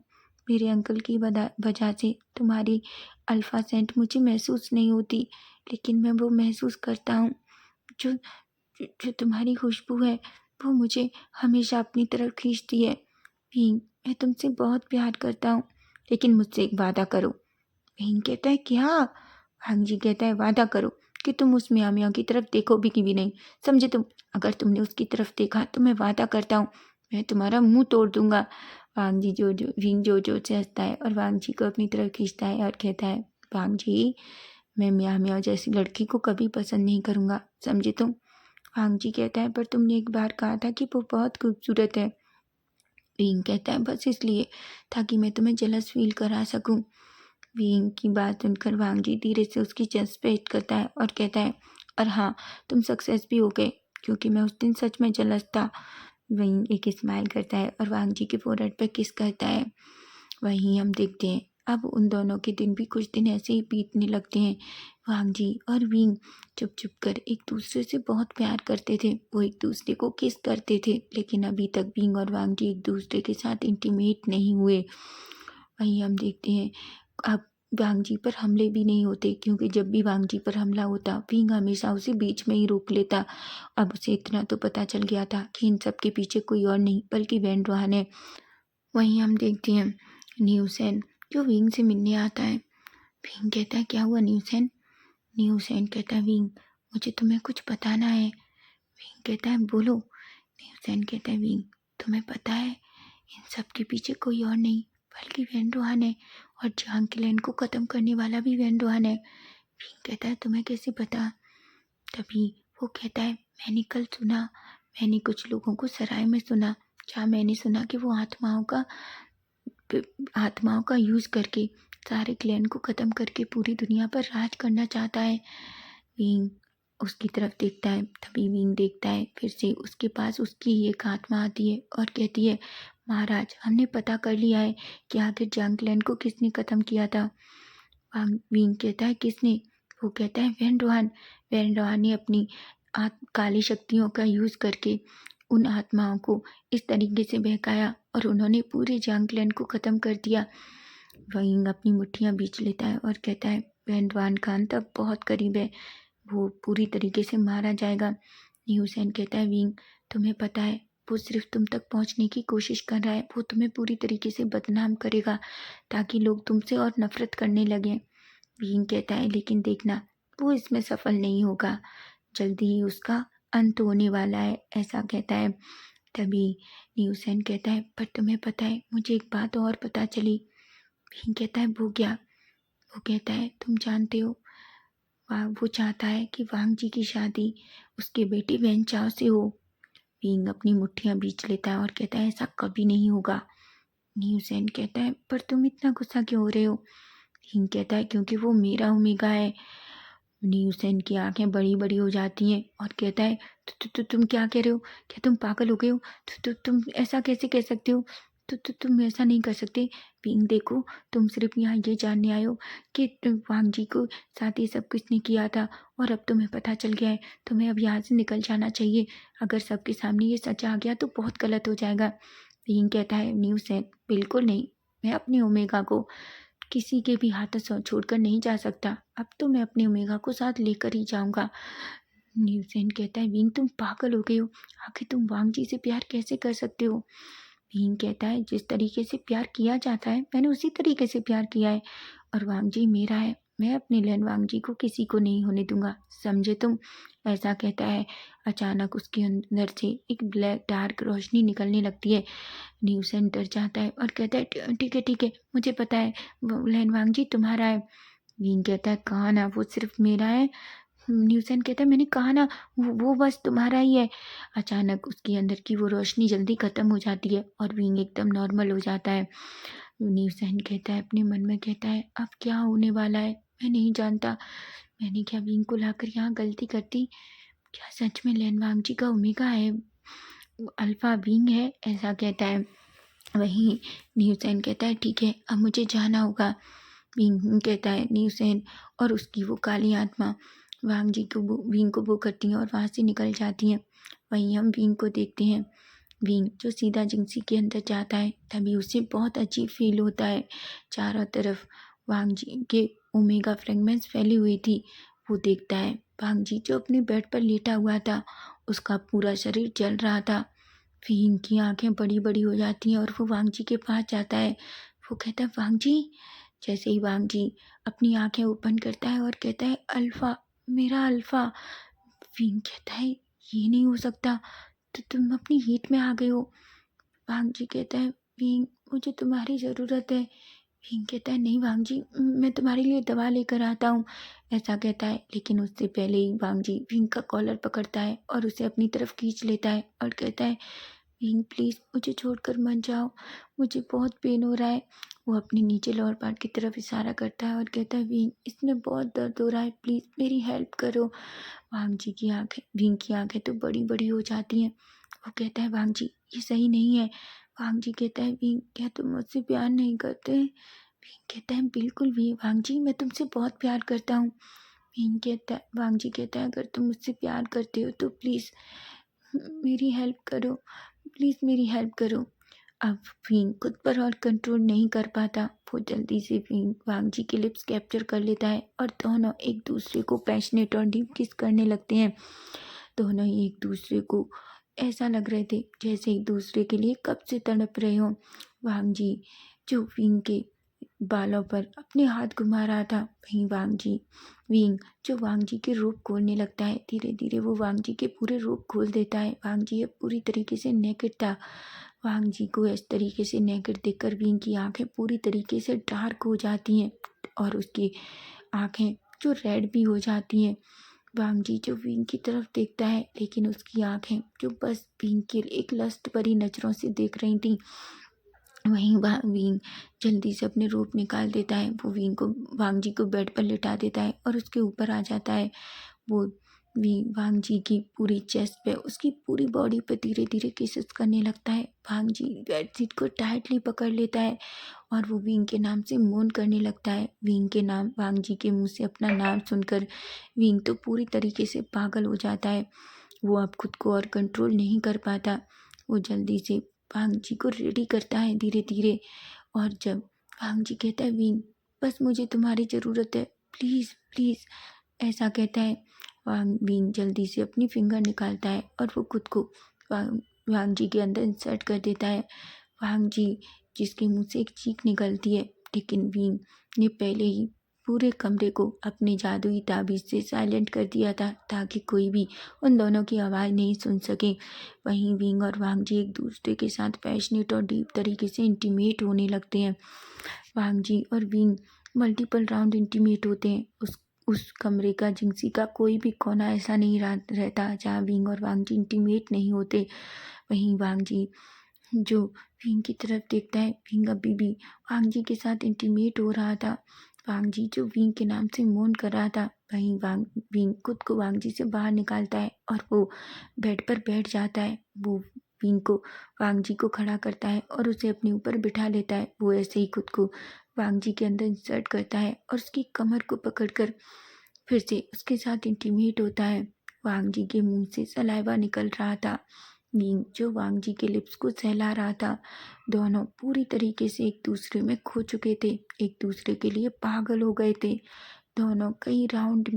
मेरे अंकल की वजह से तुम्हारी अल्फा सेंट मुझे महसूस नहीं होती, लेकिन मैं वो महसूस करता हूँ। जो जो तुम्हारी खुशबू है वो मुझे हमेशा अपनी तरफ खींचती है। भीम मैं तुमसे बहुत प्यार करता हूँ, लेकिन मुझसे एक वादा करो। भीम कहता है, क्या? भांग जी कहता है, वादा करो कि तुम उस मियाँ मियाँ की तरफ देखोगे कि भी नहीं, समझे तुम? अगर तुमने उसकी तरफ देखा तो मैं वादा करता हूँ मैं तुम्हारा मुंह तोड़ दूंगा। वांग जी भीम जो से हंसता है और वांग जी को अपनी तरफ खींचता है और कहता है, वांग जी मैं मियाँ मियाँ जैसी लड़की को कभी पसंद नहीं करूँगा, समझे तुम? वांग जी कहता है, पर तुमने एक बार कहा था कि वो बहुत खूबसूरत है। विंग कहता है, बस इसलिए ताकि मैं तुम्हें जेलस फील करा सकूं। विंग की बात सुनकर वांग जी धीरे से उसकी चेस्ट पे हिट करता है और कहता है, और हाँ तुम सक्सेस भी हो गए, क्योंकि मैं उस दिन सच में जेलस था। विंग एक स्माइल करता है और वांग जी के फोrehead पे किस करता है। वहीं हम देखते हैं अब उन दोनों के दिन भी कुछ दिन ऐसे ही बीतने लगते हैं। वांग जी और विंग चुप चुप कर एक दूसरे से बहुत प्यार करते थे, वो एक दूसरे को किस करते थे, लेकिन अभी तक विंग और वांग जी एक दूसरे के साथ इंटीमेट नहीं हुए। वहीं हम देखते हैं अब वांग जी पर हमले भी नहीं होते, क्योंकि जब भी वांग जी पर हमला होता विंग हमेशा उसे बीच में ही रोक लेता। अब उसे इतना तो पता चल गया था कि इन सब के पीछे कोई और नहीं बल्कि वैन रोहान है। वहीं हम देखते हैं न्यूसेन जो विंग से मिलने आता है। विंग कहता है, क्या हुआ न्यूसेन? न्यूसेन कहता है, विंग मुझे तुम्हें कुछ बताना है। विंग कहता है, बोलो। न्यूसेन कहता है, विंग तुम्हें पता है इन सब के पीछे कोई और नहीं बल्कि वैन रोहान है, और जांग क्लैन को ख़त्म करने वाला भी वैन रोहान है। विंग कहता है, तुम्हें कैसे पता? तभी वो कहता है, मैंने कल सुना, मैंने कुछ लोगों को सराय में सुना, जहाँ मैंने सुना कि वो आत्माओं का यूज़ करके सारे क्लैन को ख़त्म करके पूरी दुनिया पर राज करना चाहता है। विंग उसकी तरफ देखता है, तभी विंग देखता है फिर से उसके पास उसकी ही एक आत्मा आती है और कहती है, महाराज हमने पता कर लिया है कि आखिर जांग क्लैन को किसने ख़त्म किया था। विंग कहता है, किसने? वो कहता है, वैन रोहान ने अपनी काली शक्तियों का यूज़ करके उन आत्माओं को इस तरीके से बहकाया और उन्होंने पूरे जांग क्लैन को ख़त्म कर दिया। विंग अपनी मुट्ठियाँ बीच लेता है और कहता है, वैन रोहान खान तब बहुत करीब है, वो पूरी तरीके से मारा जाएगा। न्यूसेन कहता है, विंग तुम्हें पता है वो सिर्फ तुम तक पहुंचने की कोशिश कर रहा है, वो तुम्हें पूरी तरीके से बदनाम करेगा ताकि लोग तुमसे और नफरत करने लगें। विंग कहता है लेकिन देखना, वो इसमें सफल नहीं होगा, जल्दी ही उसका अंत होने वाला है, ऐसा कहता है। तभी न्यूसेन कहता है पर तुम्हें पता है मुझे एक बात और पता चली। विंग कहता है वो क्या? वो कहता है तुम जानते हो, वो चाहता है कि वांग जी की शादी उसके बेटी वेन चाओ से हो। विंग अपनी मुट्ठियां बींच लेता है और कहता है ऐसा कभी नहीं होगा। न्यूसेन कहता है पर तुम इतना गुस्सा क्यों हो रहे हो? विंग कहता है क्योंकि वो मेरा ओमेगा है। न्यूसेन की आंखें बड़ी बड़ी हो जाती हैं और कहता है तुम क्या कह रहे हो? क्या तुम पागल हो गए हो? तुम ऐसा कैसे कह सकते हो? तुम ऐसा नहीं कर सकते। विंग देखो, तुम सिर्फ यहाँ ये जानने आए हो कि वांग जी को साथ ही सब कुछ ने किया था और अब तुम्हें पता चल गया है, तुम्हें अब यहाँ से निकल जाना चाहिए। अगर सबके सामने ये सच आ गया तो बहुत गलत हो जाएगा। विंग कहता है न्यूसेन बिल्कुल नहीं, मैं अपनी ओमेगा को किसी के भी हाथों छोड़कर नहीं जा सकता। अब तो मैं अपने ओमेगा को साथ लेकर ही जाऊंगा। न्यूसेन कहता है विंग तुम पागल हो गए हो, आखिर तुम वांग जी से प्यार कैसे कर सकते हो? विंग कहता है जिस तरीके से प्यार किया जाता है मैंने उसी तरीके से प्यार किया है और वांग जी मेरा है, मैं अपने लेन वांग जी को किसी को नहीं होने दूंगा, समझे तुम? ऐसा कहता है। अचानक उसके अंदर से एक ब्लैक डार्क रोशनी निकलने लगती है। न्यूसेन डर जाता है और कहता है ठीक है, मुझे पता है वो लेन वांग जी तुम्हारा है। विंग कहता है कहा ना वो सिर्फ मेरा है। न्यूसेन कहता है मैंने कहा ना वो बस तुम्हारा ही है। अचानक उसके अंदर की वो रोशनी जल्दी खत्म हो जाती है और विंग एकदम नॉर्मल हो जाता है। न्यूसेन कहता है अपने मन में, कहता है अब क्या होने वाला है मैं नहीं जानता। मैंने क्या विंग को लाकर यहाँ गलती कर दी? क्या सच में लेन वांग जी का ओमेगा है, अल्फा विंग है? ऐसा कहता है। वहीं न्यूसेन कहता है ठीक है अब मुझे जाना होगा। विंग कहता है न्यूसेन और उसकी वो काली आत्मा वांग जी को विंग को वो करती हैं और वहाँ से निकल जाती हैं। वहीं हम विंग को देखते हैं। विंग जो सीधा जिंक्सी के अंदर जाता है तभी उसे बहुत अजीब फील होता है। चारों तरफ वांग जी के ओमेगा फ्रेगमेंट्स फैली हुई थी। वो देखता है वांग जी जो अपने बेड पर लेटा हुआ था, उसका पूरा शरीर जल रहा था। विंग की आंखें बड़ी बड़ी हो जाती हैं और वो वांग जी के पास जाता है। वो कहता है वांग जी। जैसे ही वांग जी अपनी आंखें ओपन करता है और कहता है अल्फा, मेरा अल्फा। विंग कहता है ये नहीं हो सकता, तो तुम अपनी हीट में आ गए हो। वांग जी कहता है विंग मुझे तुम्हारी ज़रूरत है। विंग कहता है नहीं वांग जी, मैं तुम्हारे लिए दवा लेकर आता हूँ। ऐसा कहता है लेकिन उससे पहले ही वांग जी विंग का कॉलर पकड़ता है और उसे अपनी तरफ खींच लेता है और कहता है विंग प्लीज़ मुझे छोड़कर मत जाओ, मुझे बहुत पेन हो रहा है। वो अपनी नीचे लोअर पार्ट की तरफ इशारा करता है और कहता है विंग इसमें बहुत दर्द हो रहा है, प्लीज़ मेरी हेल्प करो। वांग जी की आंखें, विंग की आंखें तो बड़ी बड़ी हो जाती हैं। वो कहता है वांग जी ये सही नहीं है। वांग जी कहता है विंग क्या तुम मुझसे प्यार नहीं करते? विंग कहता है बिल्कुल भी वांग जी, मैं तुमसे बहुत प्यार करता हूँ। वांग जी कहता है अगर तुम मुझसे प्यार करते हो तो प्लीज़ मेरी हेल्प करो, प्लीज़ मेरी हेल्प करो। अब विंग खुद पर और कंट्रोल नहीं कर पाता। वो जल्दी से विंग वांग जी के लिप्स कैप्चर कर लेता है और दोनों एक दूसरे को पैशनेट और डीप किस करने लगते हैं। दोनों ही एक दूसरे को ऐसा लग रहे थे जैसे एक दूसरे के लिए कब से तड़प रहे हों। वांग जी जो विंग के बालों पर अपने हाथ घुमा रहा था, वहीं विंग जो वांग जी के रूप खोलने लगता है। धीरे धीरे वो वांग जी के पूरे रूप खोल देता है। वांग जी अब पूरी तरीके से नेकेड था। वांग जी को इस तरीके से नेकेड देखकर विंग की आंखें पूरी तरीके से डार्क हो जाती हैं और उसकी आंखें जो रेड भी हो जाती हैं। वांग जी जो विंग की तरफ देखता है लेकिन उसकी आंखें जो बस विंग के एक लस्ट भरी नजरों से देख रही थी। वहीं विंग जल्दी से अपने रूप निकाल देता है। वो विंग को वांग जी को बेड पर लिटा देता है और उसके ऊपर आ जाता है। वो वांग जी की पूरी चेस्ट पे, उसकी पूरी बॉडी पे धीरे धीरे किसेस करने लगता है। वांग जी बेडशीट को टाइटली पकड़ लेता है और वो विंग के नाम से मोन करने लगता है। विंग के नाम, वांग जी के मुंह से अपना नाम सुनकर विंग तो पूरी तरीके से पागल हो जाता है। वो अब खुद को और कंट्रोल नहीं कर पाता। वो जल्दी से वांग जी को रेडी करता है धीरे धीरे। और जब वांग जी कहता है विंग बस मुझे तुम्हारी ज़रूरत है, प्लीज़ प्लीज़, ऐसा कहता है। विंग जल्दी से अपनी फिंगर निकालता है और वो खुद को वांग वांग जी के अंदर इंसर्ट कर देता है। वांग जी जिसके मुंह से एक चीख निकलती है, लेकिन विंग ने पहले ही पूरे कमरे को अपनी जादुई ताबीज़ से साइलेंट कर दिया था ताकि कोई भी उन दोनों की आवाज़ नहीं सुन सके। वहीं विंग और वांग जी एक दूसरे के साथ पैशनेट और डीप तरीके से इंटीमेट होने लगते हैं। वांग जी और विंग मल्टीपल राउंड इंटीमेट होते हैं। उस कमरे का जिंगसी का कोई भी कोना ऐसा नहीं रहता जहाँ विंग और वांग जी इंटीमेट नहीं होते। वहीं वांग जी जो विंग की तरफ देखता है, विंग अभी भी वांग जी के साथ इंटीमेट हो रहा था। वांग जी जो विंग के नाम से मौन कर रहा था, वहीं विंग खुद को वांग जी से बाहर निकालता है और वो बेड पर बैठ जाता है। वो विंग को वांग जी को खड़ा करता है और उसे अपने ऊपर बिठा लेता है। वो ऐसे ही खुद को वांग जी के अंदर इंसर्ट करता है और उसकी कमर को पकड़कर फिर से उसके साथ इंटीमेट होता है। वांग जी के मुंह से सलाइवा निकल रहा था। विंग जो वांग जी के लिप्स को सहला रहा था। दोनों पूरी तरीके से एक दूसरे में खो चुके थे, एक दूसरे के लिए पागल हो गए थे। दोनों कई राउंड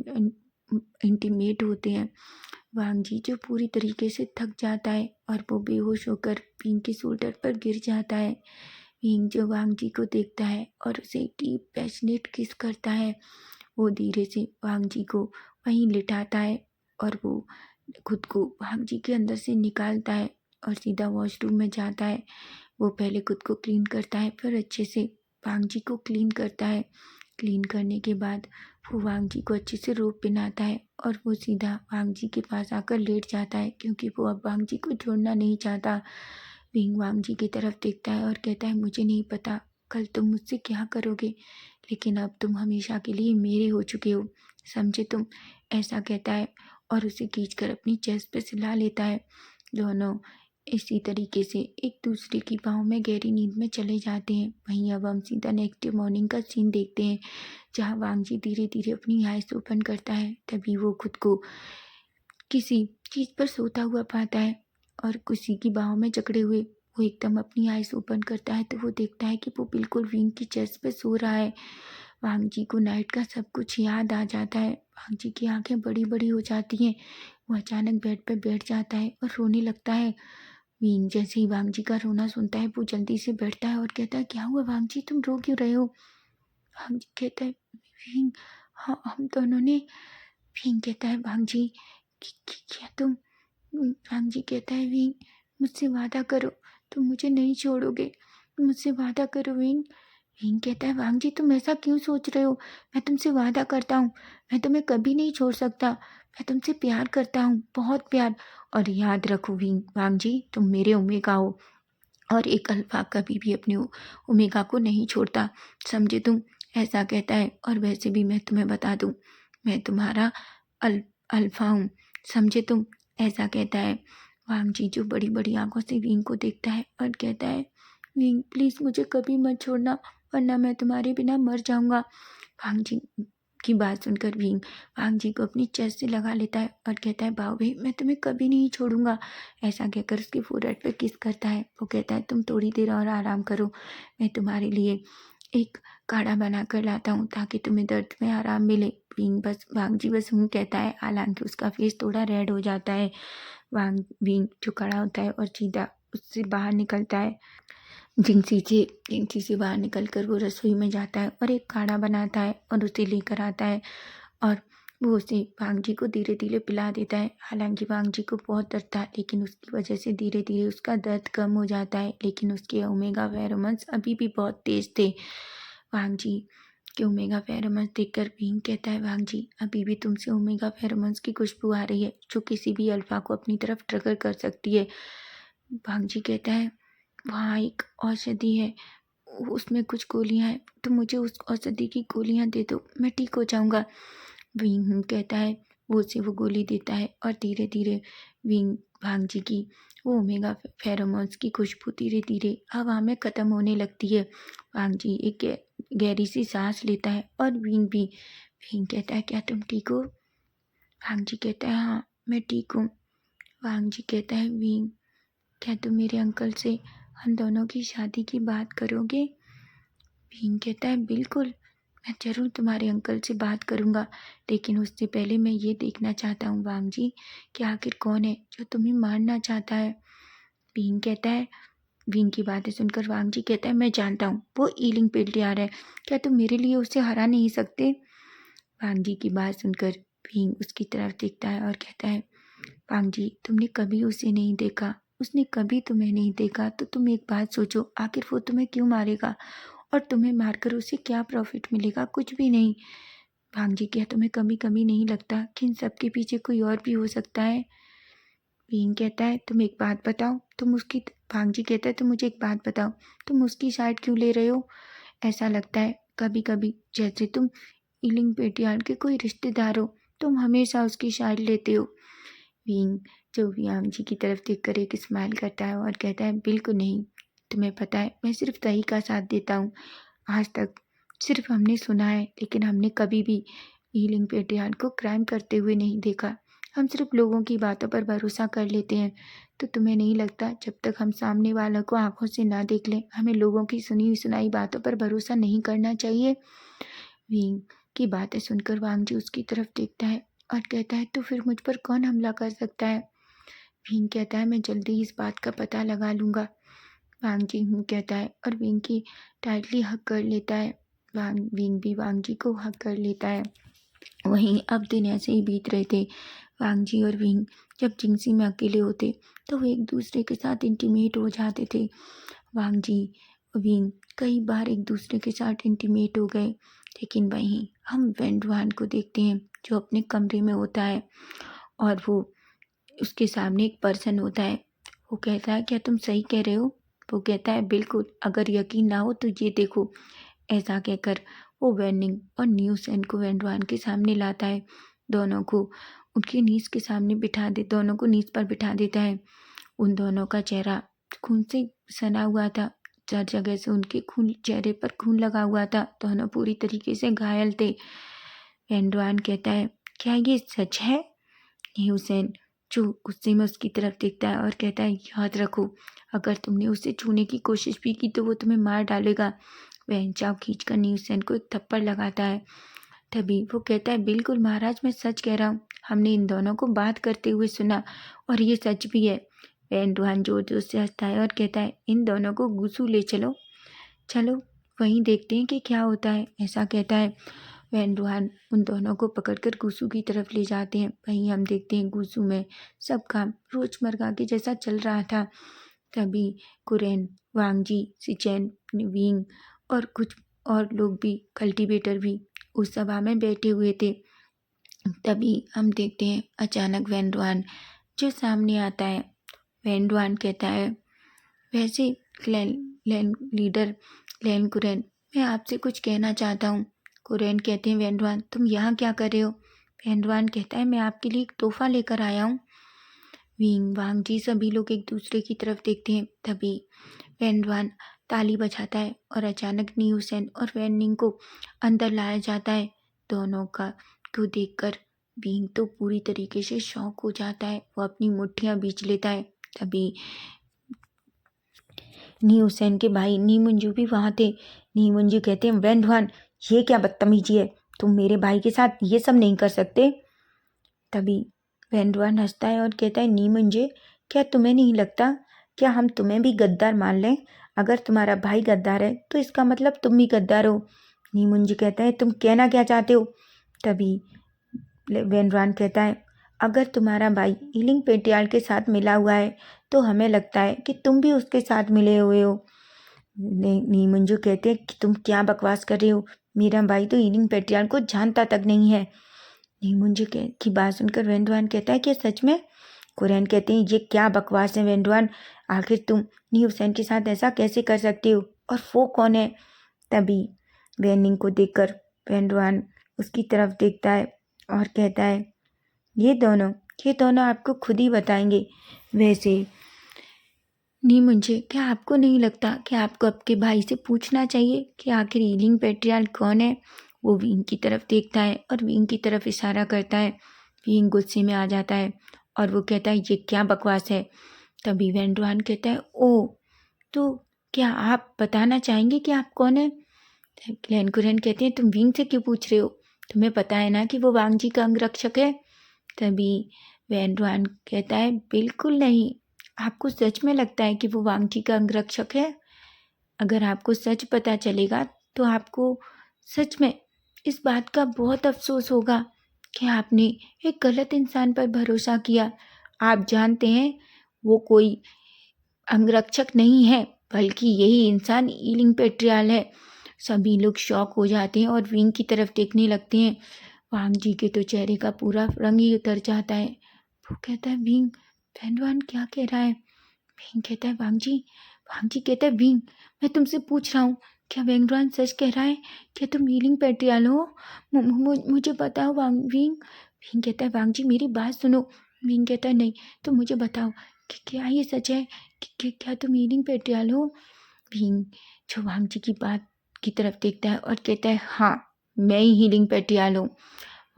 इंटीमेट होते हैं। वांग जी जो पूरी तरीके से थक जाता है और वो बेहोश होकर विंग के शोल्डर पर गिर जाता है। विंग जो वांग जी को देखता है और उसे डीप पैशनेट किस करता है। वो धीरे से वांग जी को वहीं लिटाता है और वो खुद को वांग जी के अंदर से निकालता है और सीधा वॉशरूम में जाता है। वो पहले खुद को क्लीन करता है, फिर अच्छे से वांग जी को क्लीन करता है। क्लीन करने के बाद वो वांग जी को अच्छे से रोब पहनाता है और वो सीधा वांग जी के पास आकर लेट जाता है क्योंकि वो अब वांग जी को छोड़ना नहीं चाहता। विंग वांग जी की तरफ देखता है और कहता है, मुझे नहीं पता कल तुम मुझसे क्या करोगे, लेकिन अब तुम हमेशा के लिए मेरे हो चुके हो, समझे तुम। ऐसा कहता है और उसे खींचकर अपनी चेस्ट पे सिला लेता है। दोनों इसी तरीके से एक दूसरे की बाहों में गहरी नींद में चले जाते हैं। वहीं अब हम सीधा नेक्स्ट डे मॉर्निंग का सीन देखते हैं जहाँ वांग जी धीरे धीरे अपनी आइज ओपन करता है। तभी वो खुद को किसी चीज़ पर सोता हुआ पाता है और किसी की बाहों में जकड़े हुए वो एकदम अपनी आइज ओपन करता है तो वो देखता है कि वो बिल्कुल विंग की चेस्ट पे सो रहा है। वांग जी को नाइट का सब कुछ याद आ जाता है। वांग जी की आंखें बड़ी बड़ी हो जाती हैं। वो अचानक बेड पर बैठ जाता है और रोने लगता है। विंग जैसे ही वांग जी का रोना सुनता है वो जल्दी से बैठता है और कहता है, क्या हुआ वांग जी, तुम रो क्यों रहे हो। वांग जी कहता है, विंग, हाँ हम दोनों ने। विंग कहता है, वांग जी क्या तुम। वांग जी कहता है, विंग मुझसे वादा करो, तुम मुझे नहीं छोड़ोगे, मुझसे वादा करो विंग। विंग कहता है, वांग जी तुम ऐसा क्यों सोच रहे हो, मैं तुमसे वादा करता हूँ, मैं तुम्हें कभी नहीं छोड़ सकता, मैं तुमसे प्यार करता हूँ, बहुत प्यार। और याद रखो विंग, वांग जी तुम मेरे ओमेगा हो और एक अल्फा कभी भी अपने ओमेगा को नहीं छोड़ता, समझे तुम। ऐसा कहता है और वैसे भी मैं तुम्हें बता दूँ, मैं तुम्हारा अल्फा हूँ, समझे तुम। ऐसा कहता है। वांग जी जो बड़ी बड़ी आंखों से विंग को देखता है और कहता है, विंग प्लीज़ मुझे कभी मत छोड़ना वरना मैं तुम्हारे बिना मर जाऊंगा। वांग जी की बात सुनकर विंग वांग जी को अपनी चेस्ट से लगा लेता है और कहता है, भाई मैं तुम्हें कभी नहीं छोड़ूंगा। ऐसा कहकर उसके फोrehead पे किस करता है। वो कहता है, तुम थोड़ी देर और आराम करो, मैं तुम्हारे लिए एक काढ़ा बना कर लाता हूँ ताकि तुम्हें दर्द में आराम मिले। वांग जी बस कहता है, हालांकि उसका फेस थोड़ा रेड हो जाता है। विंग जो खड़ा होता है और सीधा उससे बाहर निकलता है। जिंसी से बाहर निकल कर वो रसोई में जाता है और एक काढ़ा बनाता है और उसे लेकर आता है और वो उसे वांग जी को धीरे धीरे पिला देता है। हालांकि वांग जी को बहुत दर्द था लेकिन उसकी वजह से धीरे धीरे उसका दर्द कम हो जाता है, लेकिन उसके ओमेगा फेरोमोन्स अभी भी बहुत तेज थे। वांग जी के ओमेगा फेरोमोन्स देखकर विंग कहता है, वांग जी अभी भी तुमसे ओमेगा फेरोमोन्स की खुशबू आ रही है जो किसी भी अल्फा को अपनी तरफ ट्रिगर कर सकती है। वांग जी कहता है, वहाँ एक औषधि है, उसमें कुछ गोलियां हैं, तो मुझे उस औषधि की गोलियां दे दो, मैं ठीक हो जाऊंगा। विंग कहता है, वो उसे वो गोली देता है और धीरे धीरे विंग वांग जी की वो ओमेगा फेरोमोन्स की खुशबू धीरे धीरे हवा में ख़त्म होने लगती है। वांग जी एक गहरी सी सांस लेता है और विंग कहता है, क्या तुम ठीक हो। वांग जी कहता है, हाँ मैं ठीक हूँ। वांग जी कहता है, विंग क्या तुम मेरे अंकल से हम दोनों की शादी की बात करोगे। विंग कहता है, बिल्कुल, मैं ज़रूर तुम्हारे अंकल से बात करूँगा, लेकिन उससे पहले मैं ये देखना चाहता हूँ वांग जी कि आखिर कौन है जो तुम्हें मारना चाहता है। विंग कहता है, विंग की बातें सुनकर वांग जी कहता है, मैं जानता हूँ वो ईलिंग पेटियार है, क्या तुम मेरे लिए उसे हरा नहीं सकते? वांग जी की बात सुनकर विंग उसकी तरफ देखता है और कहता है, वांग जी तुमने कभी उसे नहीं देखा, उसने कभी तुम्हें नहीं देखा, तो तुम एक बात सोचो, आखिर वो तुम्हें क्यों मारेगा और तुम्हें मारकर उसे क्या प्रॉफिट मिलेगा? कुछ भी नहीं। वांग जी क्या तुम्हें कभी कभी नहीं लगता कि इन सब के पीछे कोई और भी हो सकता है? विंग कहता है, तुम एक बात बताओ, तुम उसकी भांग जी कहता है, तुम मुझे एक बात बताओ, तुम उसकी साइड क्यों ले रहे हो? ऐसा लगता है कभी कभी जैसे तुम इलिंग पेटियार के कोई रिश्तेदार हो, तुम हमेशा उसकी साइड लेते हो। विंग जो वियांग जी की तरफ देखकर एक स्माइल करता है और कहता है, बिल्कुल नहीं, तुम्हें पता है मैं सिर्फ सही का साथ देता हूँ। आज तक सिर्फ हमने सुना है, लेकिन हमने कभी भी ईलिंग पेटियार को क्राइम करते हुए नहीं देखा। हम सिर्फ लोगों की बातों पर भरोसा कर लेते हैं। तो तुम्हें नहीं लगता जब तक हम सामने वालों को आंखों से ना देख लें, हमें लोगों की सुनी सुनाई बातों पर भरोसा नहीं करना चाहिए? विंग की बातें सुनकर वांग जी उसकी तरफ देखता है और कहता है, तो फिर मुझ पर कौन हमला कर सकता है? विंग कहता है, मैं जल्दी इस बात का पता लगा लूंगा। वांग जी कहता है और विंग की टाइटली हक कर लेता है। विंग भी वांग जी को हक कर लेता है। वहीं अब दिन ऐसे ही बीत रहे थे। वांग जी और विंग जब जिंगसी में अकेले होते तो वो एक दूसरे के साथ इंटीमेट हो जाते थे। वांग जी विंग कई बार एक दूसरे के साथ इंटीमेट हो गए। लेकिन वहीं हम वेंडवान को देखते हैं जो अपने कमरे में होता है और वो उसके सामने एक पर्सन होता है। वो कहता है, क्या तुम सही कह रहे हो? वो कहता है, बिल्कुल, अगर यकीन ना हो तो ये देखो। ऐसा कहकर वो वेनिंग और न्यूसेन को वेंडवान के सामने लाता है। दोनों को उनकी नीज के सामने दोनों को नीज पर बिठा देता है। उन दोनों का चेहरा खून से सना हुआ था। हर जगह से उनके चेहरे पर खून लगा हुआ था। दोनों पूरी तरीके से घायल थे। वेंडवान कहता है, क्या ये सच है? न्यूसेन जो गुस्से में उसकी तरफ देखता है और कहता है, याद रखो, अगर तुमने उसे छूने की कोशिश भी की तो वो तुम्हें मार डालेगा। वह चाव खींचकर न्यूसेन को एक थप्पड़ लगाता है। तभी वो कहता है, बिल्कुल महाराज, मैं सच कह रहा हूँ, हमने इन दोनों को बात करते हुए सुना और ये सच भी है। वेंडवान जोर जोर से हंसता है और कहता है, इन दोनों को गुसू ले चलो, चलो वहीं देखते हैं कि क्या होता है। ऐसा कहता है। वेंडवान उन दोनों को पकड़कर गुसू की तरफ ले जाते हैं। वहीं हम देखते हैं गुसू में सब काम रोजमर्रा के जैसा चल रहा था। तभी कुरेन, वांगजी, सिचेन, विंग और कुछ और लोग भी, कल्टीवेटर भी उस सभा में बैठे हुए थे। तभी हम देखते हैं अचानक वेंडवान जो सामने आता है। वेंडवान कहता है, वैसे लीडर लेन कुरेन, मैं आपसे कुछ कहना चाहता हूँ। कुरेन कहते हैं, वेंडवान तुम यहाँ क्या कर रहे हो? वेंडवान कहता है, मैं आपके लिए एक तोहफा लेकर आया हूँ। विंग वांग जी सभी लोग एक दूसरे की तरफ देखते हैं। तभी वेंडवान ताली बजाता है और अचानक न्यूसेन और वेनिंग को अंदर लाया जाता है। दोनों का को देखकर विंग तो पूरी तरीके से शॉक हो जाता है। वो अपनी मुट्ठियां बीच लेता है। तभी न्यूसेन के भाई नीमुंजू भी वहाँ थे। नीमुंजू कहते हैं, वेंडवान ये क्या बदतमीजी है, तुम मेरे भाई के साथ ये सब नहीं कर सकते। तभी वेंडवान हंसता है और कहता है, नीमुंजे, क्या तुम्हें नहीं लगता, क्या हम तुम्हें भी गद्दार मान लें? अगर तुम्हारा भाई गद्दार है तो इसका मतलब तुम भी गद्दार हो। नीमुंजे कहता है, तुम कहना क्या चाहते हो? तभी वेंडवान कहता है, अगर तुम्हारा भाई ईलिंग पेटियाल के साथ मिला हुआ है तो हमें लगता है कि तुम भी उसके साथ मिले हुए हो। नीमुंजू कहते हैं कि तुम क्या बकवास कर रहे हो, मेरा भाई तो ईलिंग पेटियाल को जानता तक नहीं है। नीमुंजू की बात सुनकर वेंडवान कहता है कि सच में? कुरैन कहते हैं, ये क्या बकवास है वेंडवान, आखिर तुम न्यूसेन के साथ ऐसा कैसे कर सकते हो, और वो कौन है? तभी वेनिंग को देखकर वेंडवान उसकी तरफ देखता है और कहता है, ये दोनों आपको खुद ही बताएंगे। वैसे नहीं, मुझे क्या आपको नहीं लगता कि आपको आपके भाई से पूछना चाहिए कि आखिर ईलिंग पेट्रियार्क कौन है? वो विंग की तरफ देखता है और विंग की तरफ इशारा करता है। विंग गुस्से में आ जाता है और वो कहता है, ये क्या बकवास है? तभी वेंडवान कहता है, ओ, तो क्या आप बताना चाहेंगे कि आप कौन है? ग्लेनकुरन कहते हैं, तुम विंग से क्यों पूछ रहे हो? तुम्हें पता है ना कि वो वांग जी का अंगरक्षक है। तभी वेंडवान कहता है, बिल्कुल नहीं, आपको सच में लगता है कि वो वांगची का अंगरक्षक है? अगर आपको सच पता चलेगा तो आपको सच में इस बात का बहुत अफसोस होगा कि आपने एक गलत इंसान पर भरोसा किया। आप जानते हैं वो कोई अंगरक्षक नहीं है, बल्कि यही इंसान ईलिंग पेट्रियाल है। सभी लोग शॉक हो जाते हैं और विंग की तरफ देखने लगते हैं। वांग जी के तो चेहरे का पूरा रंग ही उतर जाता है। वो कहता है, विंग, वैन क्या कह रहा है? विंग कहता है, वांग जी कहता है, विंग, मैं तुमसे पूछ रहा हूँ, क्या वेंगवान सच कह रहा है? क्या तुम ईलिंग पेट्रियाल हो? मुझे बताओ विंग। विंग कहता है, वांग जी मेरी बात सुनो। विंग कहता है, नहीं, तो मुझे बताओ कि क्या ये सच है कि क्या तुम ईलिंग पेट्रियाल हो? विंग जो वांग जी की बात की तरफ देखता है और कहता है, हाँ, मैं ही हीलिंग पेट्रियाल हूँ।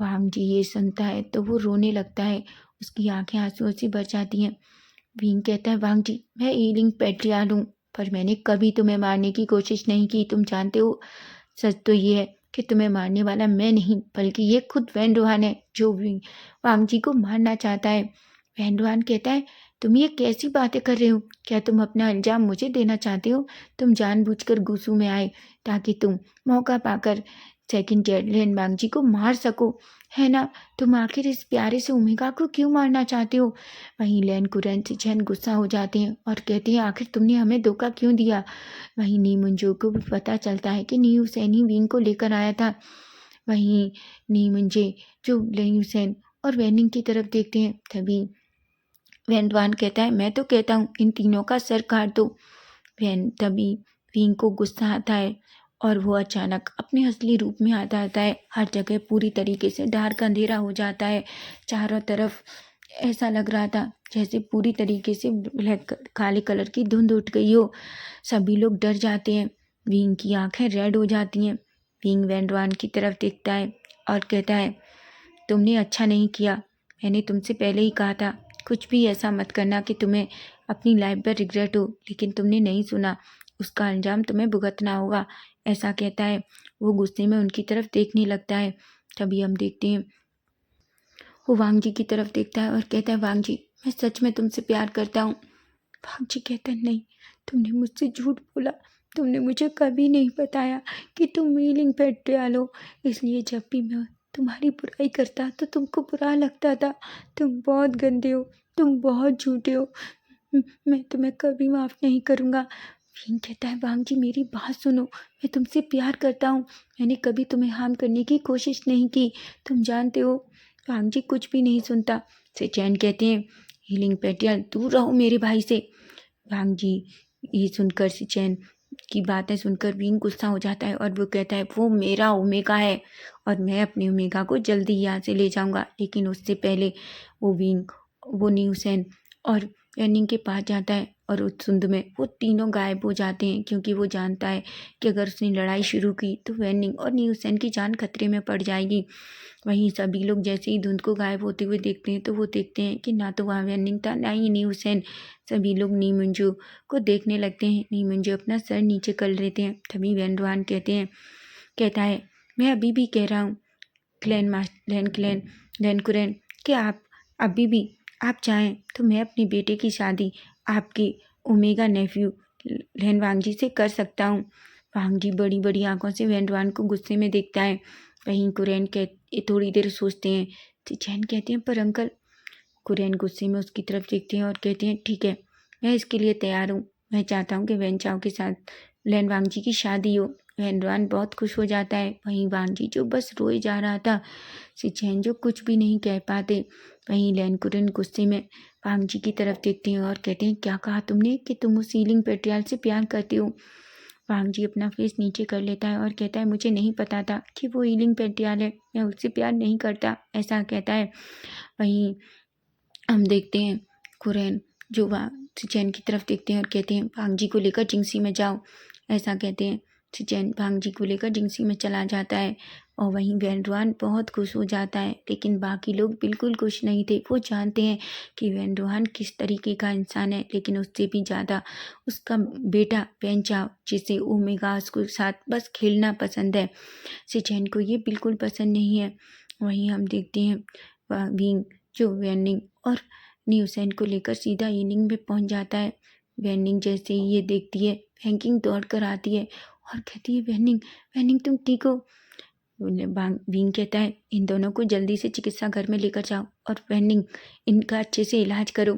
वांग जी ये सुनता है तो वो रोने लगता है, उसकी आंखें आंसुओं से भर जाती हैं। विंग कहता है, वांग जी, मैं हीलिंग पेट्रियाल हूँ, पर मैंने कभी तुम्हें मारने की कोशिश नहीं की। तुम जानते हो, सच तो ये है कि तुम्हें मारने वाला मैं नहीं, बल्कि ये खुद वैन रोहान है जो वांग जी को मारना चाहता है। वैन रोहान कहता है, तुम ये कैसी बातें कर रहे हो? क्या तुम अपना इल्जाम मुझे देना चाहते हो? तुम जानबूझकर गुस्सू में आए ताकि तुम मौका पाकर सेकंड जेडलैंड वांग जी को मार सको, है ना? तुम आखिर इस प्यारे से ओमेगा को क्यों मारना चाहते हो? वहीं लैन कुरैन सिचेन गुस्सा हो जाते हैं और कहते हैं, आखिर तुमने हमें धोखा क्यों दिया? वहीं नी मुंजो को भी पता चलता है कि नी हुसैन ही विंग को लेकर आया था। वहीं नी मुंजे जो लेन हुसैन और वैनिंग की तरफ देखते हैं, तभी वैनवान कहता है, मैं तो कहता हूँ इन तीनों का सर काट दो। तभी विंग को गुस्सा आता है और वो अचानक अपने असली रूप में आ जाता है। हर जगह पूरी तरीके से डार्क अंधेरा हो जाता है। चारों तरफ ऐसा लग रहा था जैसे पूरी तरीके से ब्लैक काले कलर की धुंध उठ गई हो। सभी लोग डर जाते हैं। विंग की आंखें रेड हो जाती हैं। विंग वैनवान की तरफ देखता है और कहता है, तुमने अच्छा नहीं किया। मैंने तुमसे पहले ही कहा था कुछ भी ऐसा मत करना कि तुम्हें अपनी लाइफ पर रिग्रेट हो, लेकिन तुमने नहीं सुना। उसका अंजाम तुम्हें भुगतना होगा, ऐसा कहता है। वो गुस्से में उनकी तरफ देखने लगता है। तभी हम देखते हैं वो वांग जी की तरफ देखता है और कहता है, वांग जी, मैं सच में तुमसे प्यार करता हूँ। वांग जी कहता है, नहीं, तुमने मुझसे झूठ बोला। तुमने मुझे कभी नहीं बताया कि तुम मीलिंग पेट्रियाल हो। इसलिए जब भी मैं तुम्हारी बुराई करता तो तुमको बुरा लगता था। तुम बहुत गंदे हो, तुम बहुत झूठे हो। मैं तुम्हें कभी माफ़ नहीं करूँगा। विंग कहता है, वांग जी मेरी बात सुनो, मैं तुमसे प्यार करता हूँ। मैंने कभी तुम्हें हार्म करने की कोशिश नहीं की, तुम जानते हो। वांग जी कुछ भी नहीं सुनता। सिचैन कहते हैं, हीलिंग पेट्रियाल, दूर रहो मेरे भाई से। वांग जी ये सुनकर, सिचैन की बातें सुनकर विंग गुस्सा हो जाता है और वो कहता है, वो मेरा ओमेगा है और मैं अपने ओमेगा को जल्दी यहाँ से ले जाऊँगा। लेकिन उससे पहले वो नी हुसैन और रनिंग के पास जाता है और उस धुंध में वो तीनों गायब हो जाते हैं, क्योंकि वो जानता है कि अगर उसने लड़ाई शुरू की तो वेनिंग और नी हुसैन की जान खतरे में पड़ जाएगी। वहीं सभी लोग जैसे ही धुंध को गायब होते हुए देखते हैं तो वो देखते हैं कि ना तो वहाँ वेनिंग था, ना ही नी हुसैन। सभी लोग नी मंजू को देखने लगते हैं। नी मंजू अपना सर नीचे कर लेते हैं। तभी वैन कहता है, मैं अभी भी कह रहा हूँ क्लैन कुरैन कि आप अभी भी आप चाहें तो मैं अपने बेटे की शादी आपके ओमेगा नेफ्यू लैन वांग जी से कर सकता हूँ। वांग जी बड़ी बड़ी आंखों से वैन को गुस्से में देखता है। वहीं कुरैन थोड़ी देर सोचते हैं। चैन कहते हैं, पर अंकल। कुरैन गुस्से में उसकी तरफ देखते हैं और कहते हैं, ठीक है, मैं इसके लिए तैयार हूँ। मैं चाहता हूँ कि वैन चाओ के साथ लैन वांग जी की शादी हो। वैन बहुत खुश हो जाता है। वहीं वांग जी जो बस रोए जा रहा था। सिचैन जो कुछ भी नहीं कह पाते। वहीं लैन कुरैन गुस्से में वांग जी की तरफ देखते हैं और कहते हैं, क्या कहा तुमने कि तुम उस हीलिंग पेट्रियाल से प्यार करते हो? वांग जी अपना फेस नीचे कर लेता है और कहता है, मुझे नहीं पता था कि वो हीलिंग पेट्रियाल है, मैं उससे प्यार नहीं करता, ऐसा कहता है। वहीं हम देखते हैं कुरैन जो सिचैन की तरफ देखते हैं और कहते हैं, वांग जी को लेकर जिंगसी में जाओ, ऐसा कहते हैं। सिचैन वांग जी को लेकर जिंगसी में चला जाता है और वहीं वैन बहुत खुश हो जाता है। लेकिन बाकी लोग बिल्कुल खुश नहीं थे। वो जानते हैं कि वैन किस तरीके का इंसान है, लेकिन उससे भी ज़्यादा उसका बेटा वैन चाओ, जिसे ओमेगास के साथ बस खेलना पसंद है, सिचैन को ये बिल्कुल पसंद नहीं है। वहीं हम देखते हैं विंग जो वैनिंग और न्यूसेन को लेकर सीधा यिनिंग में पहुंच जाता है। वेनिंग जैसे ही ये देखती है, वैंकिंग दौड़ कर आती है और कहती है, वेनिंग वेनिंग तुम ठीक हो? विंग कहता है, इन दोनों को जल्दी से चिकित्सा घर में लेकर जाओ और वेनिंग इनका अच्छे से इलाज करो।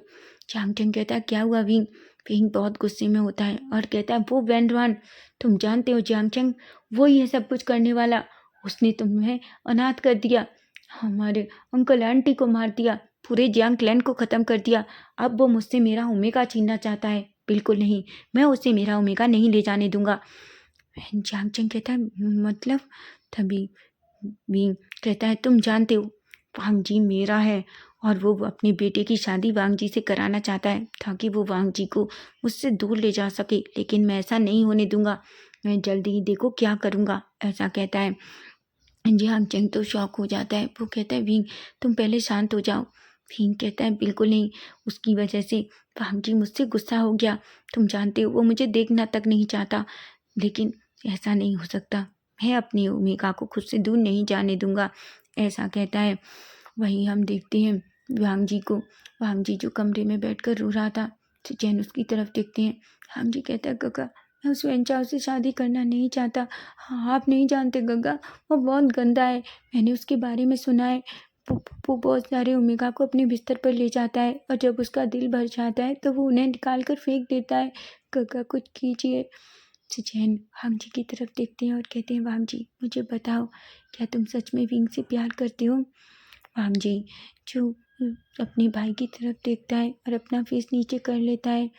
चांगचंग कहता है, क्या हुआ विंग? विंग बहुत गुस्से में होता है और कहता है, वो वेनरवान, तुम जानते हो चांगचंग, वो ही है सब कुछ करने वाला। उसने तुम्हें अनाथ कर दिया, हमारे अंकल आंटी को मार दिया, पूरे जियांग क्लैन को ख़त्म कर दिया। अब वो मुझसे मेरा ओमेगा छीनना चाहता है। बिल्कुल नहीं, मैं उसे मेरा ओमेगा नहीं ले जाने दूंगा। चांगचंग कहता है, मतलब? तभी विंग कहता है, तुम जानते हो वांग जी मेरा है और वो अपने बेटे की शादी वांग जी से कराना चाहता है ताकि वो वांग जी को मुझसे दूर ले जा सके, लेकिन मैं ऐसा नहीं होने दूंगा। मैं जल्दी ही देखो क्या करूँगा, ऐसा कहता है। चांगचंग तो शॉक हो जाता है। वो कहता है, विंग तुम पहले शांत हो जाओ। विंग कहता है, बिल्कुल नहीं, उसकी वजह से वांग जी मुझसे गुस्सा हो गया। तुम जानते हो वो मुझे देखना तक नहीं चाहता, लेकिन ऐसा नहीं हो सकता, मैं अपनी ओमेगा को खुद से दूर नहीं जाने दूंगा, ऐसा कहता है। वहीं हम देखते हैं वांग जी को। वांग जी जो कमरे में बैठकर रो रहा था, चैन उसकी तरफ देखते हैं। वांग जी कहता है, गगा मैं उस वेंचाओ से शादी करना नहीं चाहता। हाँ, आप नहीं जानते गगा, वो बहुत गंदा है, मैंने उसके बारे में सुना है। वो बहुत सारे ओमेगा को अपने बिस्तर पर ले जाता है और जब उसका दिल भर जाता है तो वो उन्हें निकाल कर फेंक देता है। गगा कुछ कीजिए। चैन वांग जी की तरफ देखते हैं और कहते हैं, वांग जी मुझे बताओ, क्या तुम सच में विंग से प्यार करते हो? वांग जी जो अपने भाई की तरफ देखता है और अपना फेस नीचे कर लेता है।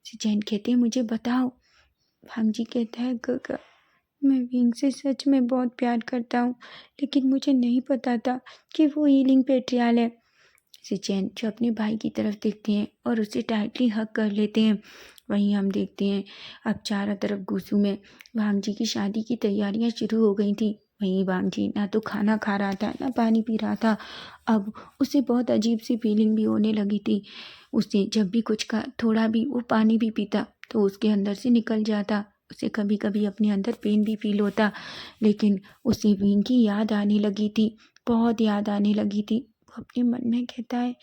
चैन कहते हैं, मुझे बताओ। वांग जी कहता है, गगा मैं विंग से सच में बहुत प्यार करता हूँ, लेकिन मुझे नहीं पता था कि वो हीलिंग पेट्रियाल है। चैन जो अपने भाई की तरफ देखते हैं और उसे टाइटली हग कर लेते हैं। वहीं हम देखते हैं अब चारों तरफ गुस्सू में वांग जी की शादी की तैयारियां शुरू हो गई थी। वहीं वांग जी ना तो खाना खा रहा था ना पानी पी रहा था। अब उसे बहुत अजीब सी फीलिंग भी होने लगी थी। उसे जब भी कुछ का थोड़ा भी वो पानी भी पीता तो उसके अंदर से निकल जाता। उसे कभी कभी अपने अंदर पेन भी फील होता, लेकिन उसे विंग की याद आने लगी थी, बहुत याद आने लगी थी। वो अपने मन में कहता है,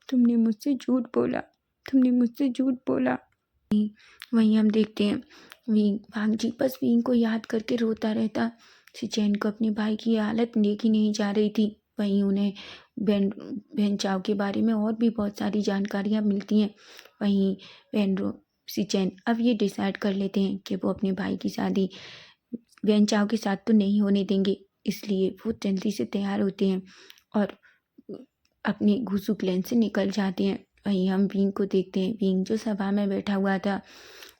तुमने मुझसे झूठ बोला, तुमने मुझसे झूठ बोला। वहीं हम देखते हैं वांग जी बस विंग को याद करके रोता रहता। चैन को अपने भाई की हालत देखी नहीं जा रही थी। वहीं उन्हें बहन चाव के बारे में और भी बहुत सारी जानकारियाँ मिलती हैं। वहीं बहन चैन अब ये डिसाइड कर लेते हैं कि वो अपने भाई की शादी बहन चाव के साथ तो नहीं होने देंगे, इसलिए वो जल्दी से तैयार होते हैं और अपने घुसू क्लैन से निकल जाते हैं। वहीं हम विंग को देखते हैं। विंग जो सभा में बैठा हुआ था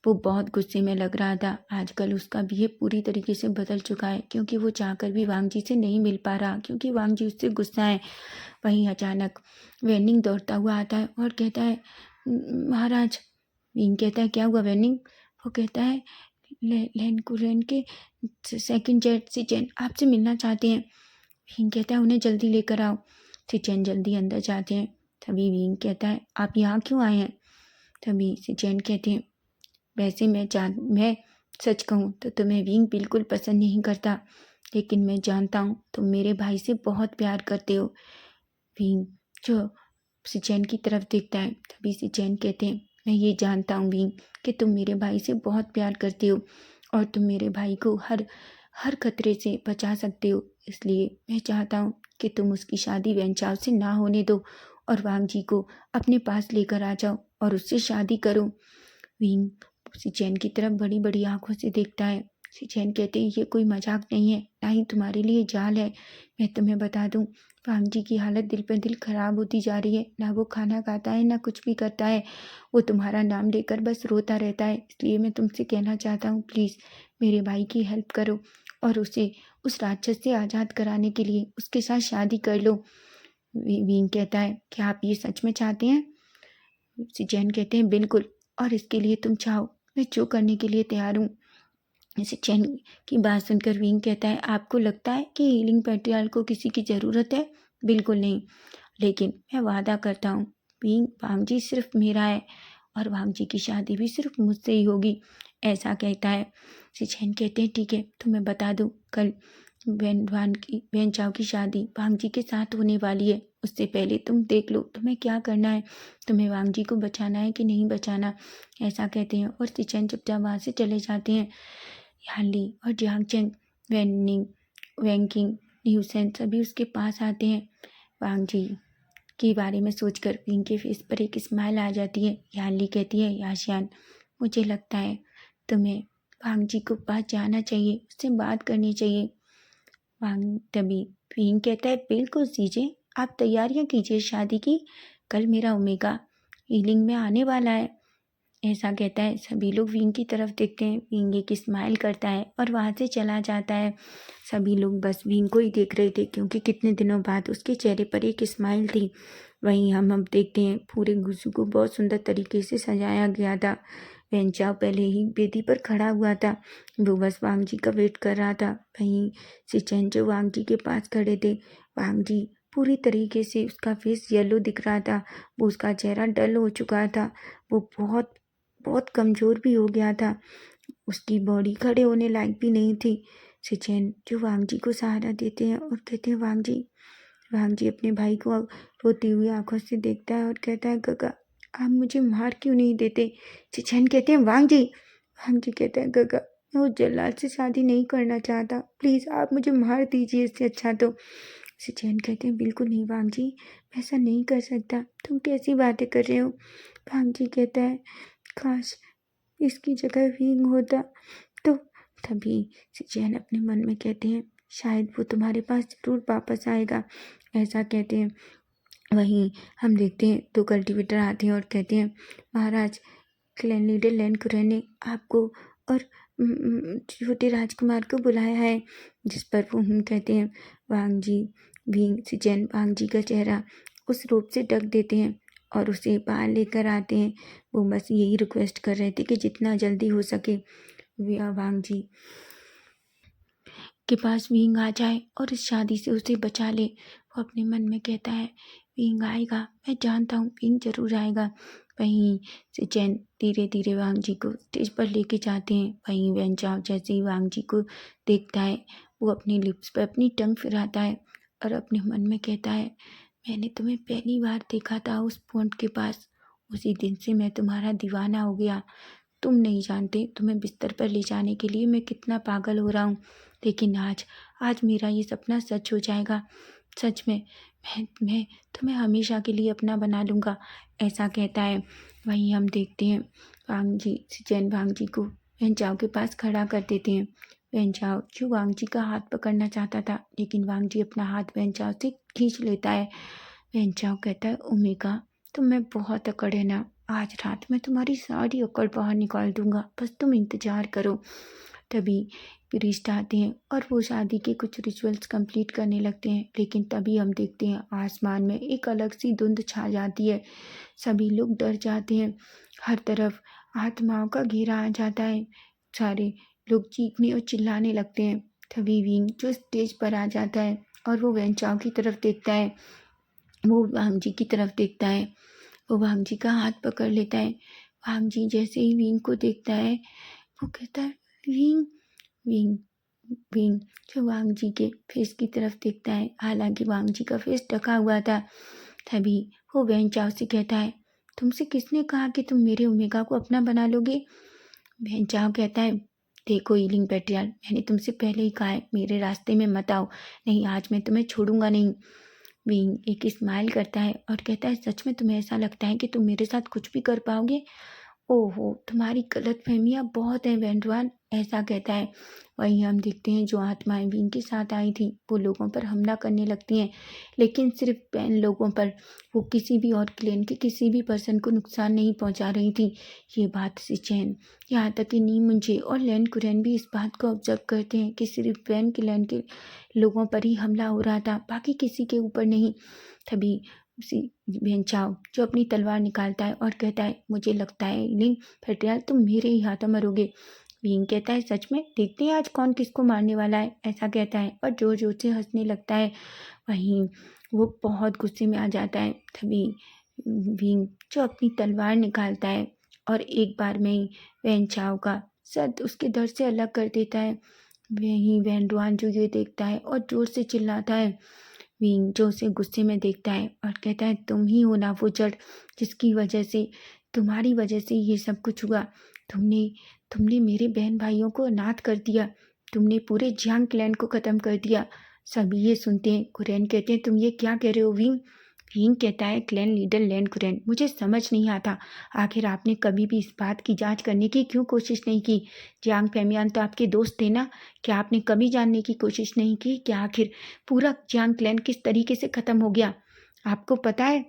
वो बहुत गुस्से में लग रहा था। आजकल उसका बिहेव पूरी तरीके से बदल चुका है, क्योंकि वो चाहकर भी वांग जी से नहीं मिल पा रहा, क्योंकि वांग जी उससे गुस्सा है। वहीं अचानक वेनिंग दौड़ता हुआ आता है और कहता है, महाराज। विंग कहता है, क्या हुआ वेनिंग? वो कहता है, लैन कुरैन के सेकंड जेट से चैन आपसे मिलना चाहते हैं। विंग कहता है, उन्हें जल्दी लेकर आओ। सिचैन जल्दी अंदर जाते हैं। तभी विंग कहता है, आप यहाँ क्यों आए हैं? तभी सिचैन कहते हैं, वैसे मैं सच कहूँ तो तुम्हें विंग बिल्कुल पसंद नहीं करता, लेकिन मैं जानता हूँ तुम मेरे भाई से बहुत प्यार करते हो। विंग जो सिचैन की तरफ देखता है। तभी सिचैन कहते हैं, मैं ये जानता हूँ विंग कि तुम मेरे भाई से बहुत प्यार करते हो और तुम मेरे भाई को हर खतरे से बचा सकते हो, इसलिए मैं चाहता हूँ कि तुम उसकी शादी वेंचाव से ना होने दो और वांग जी को अपने पास लेकर आ जाओ और उससे शादी करो। विंग सिचैन की तरफ बड़ी बड़ी आंखों से देखता है। सिचैन कहते हैं, ये कोई मजाक नहीं है, ना ही तुम्हारे लिए जाल है। मैं तुम्हें बता दूं, वांग जी की हालत दिल पर दिल खराब होती जा रही है, ना वो खाना खाता है ना कुछ भी करता है, वो तुम्हारा नाम लेकर बस रोता रहता है। इसलिए मैं तुमसे कहना चाहता हूँ, प्लीज़ मेरे भाई की हेल्प करो और उसे उस राक्षस से आज़ाद कराने के लिए उसके साथ शादी कर लो। विंग कहता है, क्या आप ये सच में चाहते हैं? सिचैन कहते हैं, बिल्कुल, और इसके लिए तुम चाहो मैं जो करने के लिए तैयार हूँ। सिचैन की बात सुनकर विंग कहता है, आपको लगता है कि हीलिंग पेट्रियाल को किसी की ज़रूरत है? बिल्कुल नहीं, लेकिन मैं वादा करता हूँ विंग, वांग जी सिर्फ मेरा है और वांग जी की शादी भी सिर्फ मुझसे ही होगी, ऐसा कहता है। सिचैन कहते हैं, ठीक है तो मैं बता दूँ, कल वेन चाओ की शादी वांग जी के साथ होने वाली है, उससे पहले तुम देख लो तुम्हें क्या करना है, तुम्हें वांग जी को बचाना है कि नहीं बचाना, ऐसा कहते हैं। और सिचेन चुपचाप वहाँ से चले जाते हैं। यानली और जियांग चेंग, वेनिंग, वैंकिंग, न्यूसेन सभी उसके पास आते हैं। वांग जी के बारे में सोचकर विंग के फेस पर एक स्माइल आ जाती है। यानली कहती है, याशियान मुझे लगता है तुम्हें वांग जी को पास जाना चाहिए, उससे बात करनी चाहिए। वांग तभी विंग कहता है, बिल्कुल सीजे, आप तैयारियां कीजिए शादी की, कल मेरा ओमेगा हीलिंग में आने वाला है, ऐसा कहता है। सभी लोग विंग की तरफ देखते हैं। विंग एक स्माइल करता है और वहाँ से चला जाता है। सभी लोग बस विंग को ही देख रहे थे, क्योंकि कितने दिनों बाद उसके चेहरे पर एक स्माइल थी। वहीं हम अब देखते हैं पूरे गुस्सू को बहुत सुंदर तरीके से सजाया गया था। वेन चाओ पहले ही वेदी पर खड़ा हुआ था, वो बस वांग जी का वेट कर रहा था। वहीं सिचेन जो वांग जी के पास खड़े थे, वांग जी पूरी तरीके से उसका फेस येलो दिख रहा था, वो उसका चेहरा डल हो चुका था, वो बहुत बहुत कमज़ोर भी हो गया था, उसकी बॉडी खड़े होने लायक भी नहीं थी। सिचेन जो वांग जी को सहारा देते हैं और कहते हैं, वांग जी अपने भाई को रोती हुई आंखों से देखता है और कहता है, गगा आप मुझे मार क्यों नहीं देते। सिचेन कहते हैं, वांग जी कहते हैं, गगा मैं उस जल्लाद से शादी नहीं करना चाहता, प्लीज़ आप मुझे मार दीजिए, इससे अच्छा तो। सिचेन कहते हैं, बिल्कुल नहीं वांग जी, मैं ऐसा नहीं कर सकता, तुम कैसी बातें कर रहे हो। वांग जी कहता है, काश इसकी जगह विंग होता तो। तभी सिचेन अपने मन में कहते हैं, शायद वो तुम्हारे पास ज़रूर वापस आएगा, ऐसा कहते हैं। वहीं हम देखते हैं तो कल्टीवेटर आते हैं और कहते हैं, महाराज क्लैन लीडर लैन कुरैन ने आपको और छोटे राजकुमार को बुलाया है। जिस पर वो कहते हैं। वांग जी विंग सिचेन वांग जी का चेहरा उस रूप से ढक देते हैं और उसे बाहर लेकर आते हैं। वो बस यही रिक्वेस्ट कर रहे थे कि जितना जल्दी हो सके वांग जी के पास विंग आ जाए और इस शादी से उसे बचा ले। वो अपने मन में कहता है, विंग आएगा, मैं जानता हूँ विंग जरूर आएगा। वहीं सिचेन धीरे धीरे वांग जी को स्टेज पर लेके जाते हैं। वहीं वेन चाओ जैसे ही वांग जी को देखता है, वो अपनी लिप्स पर अपनी टंग फिराता है और अपने मन में कहता है, मैंने तुम्हें पहली बार देखा था उस पॉइंट के पास, उसी दिन से मैं तुम्हारा दीवाना हो गया। तुम नहीं जानते तुम्हें बिस्तर पर ले जाने के लिए मैं कितना पागल हो रहा हूँ, लेकिन आज मेरा ये सपना सच हो जाएगा। सच में मैं तुम्हें हमेशा के लिए अपना बना लूँगा, ऐसा कहता है। वहीं हम देखते हैं वांग जी सिचेन वांग जी को वेन चाओ के पास खड़ा कर देते हैं। वेन चाओ जो वांग जी का हाथ पकड़ना चाहता था, लेकिन वांग जी अपना हाथ वेन चाओ से खींच लेता है। वेन चाओ कहता है, ओमेगा तुम में बहुत अकड़ है ना, आज रात में तुम्हारी सारी अकड़ बाहर निकाल दूंगा, बस तुम इंतजार करो। तभी प्रीस्ट आते हैं और वो शादी के कुछ रिचुअल्स कंप्लीट करने लगते हैं, लेकिन तभी हम देखते हैं आसमान में एक अलग सी धुंध छा जाती है। सभी लोग डर जाते हैं, हर तरफ आत्माओं का घेरा आ जाता है, सारे लोग चीखने और चिल्लाने लगते हैं। तभी विंग जो स्टेज पर आ जाता है और वो वेन चाओ की तरफ देखता है, वो वांग जी की तरफ देखता है, वो वांग जी का हाथ पकड़ लेता है। वांग जी जैसे ही विंग को देखता है, वो कहता है, विंग विंग विंग जो वांग जी के फेस की तरफ देखता है, हालांकि वांग जी का फेस ढका हुआ था। तभी वो वेन चाओ से कहता है, तुमसे किसने कहा कि तुम मेरे ओमेगा को अपना बना लोगे। वेन चाओ कहता है, देखो हीलिंग पेट्रियाल, मैंने तुमसे पहले ही कहा है मेरे रास्ते में मत आओ, नहीं आज मैं तुम्हें छोड़ूंगा नहीं। विंग एक स्माइल करता है और कहता है, सच में तुम्हें ऐसा लगता है कि तुम मेरे साथ कुछ भी कर पाओगे। ओहो तुम्हारी गलतफहमियां बहुत हैं वेंडवान, ऐसा कहता है। वहीं हम देखते हैं जो आत्माएं विंग के साथ आई थी वो लोगों पर हमला करने लगती हैं, लेकिन सिर्फ पैन लोगों पर, वो किसी भी और क्लेन के किसी भी पर्सन को नुकसान नहीं पहुंचा रही थी। ये बात सिचेन यहाँ तक कि नी मुंजे और लैन कुरैन भी इस बात को ऑब्जर्व करते हैं कि सिर्फ पैन क्लेन के लोगों पर ही हमला हो रहा था, बाकी किसी के ऊपर नहीं। तभी उसी वेन चाओ जो अपनी तलवार निकालता है और कहता है, मुझे लगता है लिंग पेट्रियाल तुम मेरे ही हाथों मरोगे। विंग कहता है, सच में, देखते हैं आज कौन किसको मारने वाला है, ऐसा कहता है और जोर जोर से हंसने लगता है। वहीं वो बहुत गुस्से में आ जाता है। तभी विंग जो अपनी तलवार निकालता है और एक बार में ही वेन चाओ का सर उसके धड़ से अलग कर देता है। वहीं वैनडुआन जो ये देखता है और जोर से चिल्लाता है। विंग जो उसे गुस्से में देखता है और कहता है, तुम ही हो ना वो जड़ जिसकी वजह से, तुम्हारी वजह से ये सब कुछ हुआ। तुमने तुमने मेरे बहन भाइयों को अनाथ कर दिया। तुमने पूरे जियांग क्लैन को ख़त्म कर दिया। सभी ये सुनते हैं। कुरैन कहते हैं, तुम ये क्या कह रहे हो विंग? विंग कहता है, क्लैन लीडर लैंड कुरैन, मुझे समझ नहीं आता, आखिर आपने कभी भी इस बात की जांच करने की क्यों कोशिश नहीं की? जियांग फैमियान तो आपके दोस्त थे ना। क्या आपने कभी जानने की कोशिश नहीं की कि आखिर पूरा जियांग क्लैन किस तरीके से ख़त्म हो गया? आपको पता है,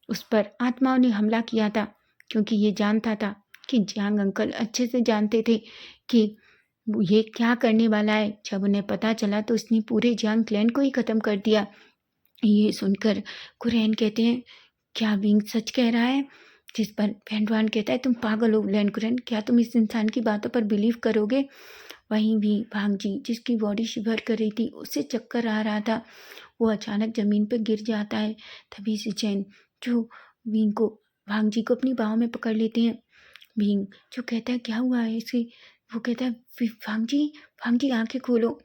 उस पर आत्माओं ने हमला किया था, क्योंकि ये जानता था कि जियांग अंकल अच्छे से जानते थे कि ये क्या करने वाला है। जब उन्हें पता चला तो उसने पूरे जियांग क्लैन को ही ख़त्म कर दिया। ये सुनकर कुरैन कहते हैं, क्या विंग सच कह रहा है? जिस पर वैनडुआन कहता है, तुम पागल हो लैंड कुरैन, क्या तुम इस इंसान की बातों पर बिलीव करोगे? वहीं भी भांगजी, जिसकी बॉडी शिवर कर रही थी, उससे चक्कर आ रहा था, वो अचानक जमीन पर गिर जाता है। तभी से चैन जो विंग को भांगजी को अपनी बाहों में पकड़ लेते हैं। भीम जो कहता है, क्या हुआ है इसे? वो कहता है, भांगजी, भांगजी आंखें खोलो।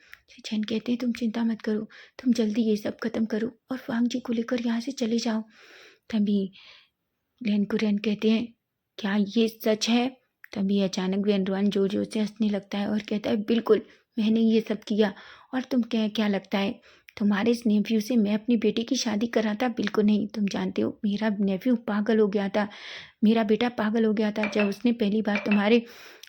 चैन कहते हैं, तुम चिंता मत करो, तुम जल्दी ये सब खत्म करो और भांगजी को लेकर यहाँ से चले जाओ। तभी लैंकुरैन कहते हैं, क्या ये सच है? तभी अचानक वैनडुआन जोर जोर से हंसने लगता है और कहता है, बिल्कुल, मैंने ये सब किया। और तुम क्या लगता है, तुम्हारे इस नेफ्यू से मैं अपनी बेटी की शादी कराता? बिल्कुल नहीं। तुम जानते हो, मेरा नेफ्यू पागल हो गया था, मेरा बेटा पागल हो गया था जब उसने पहली बार तुम्हारे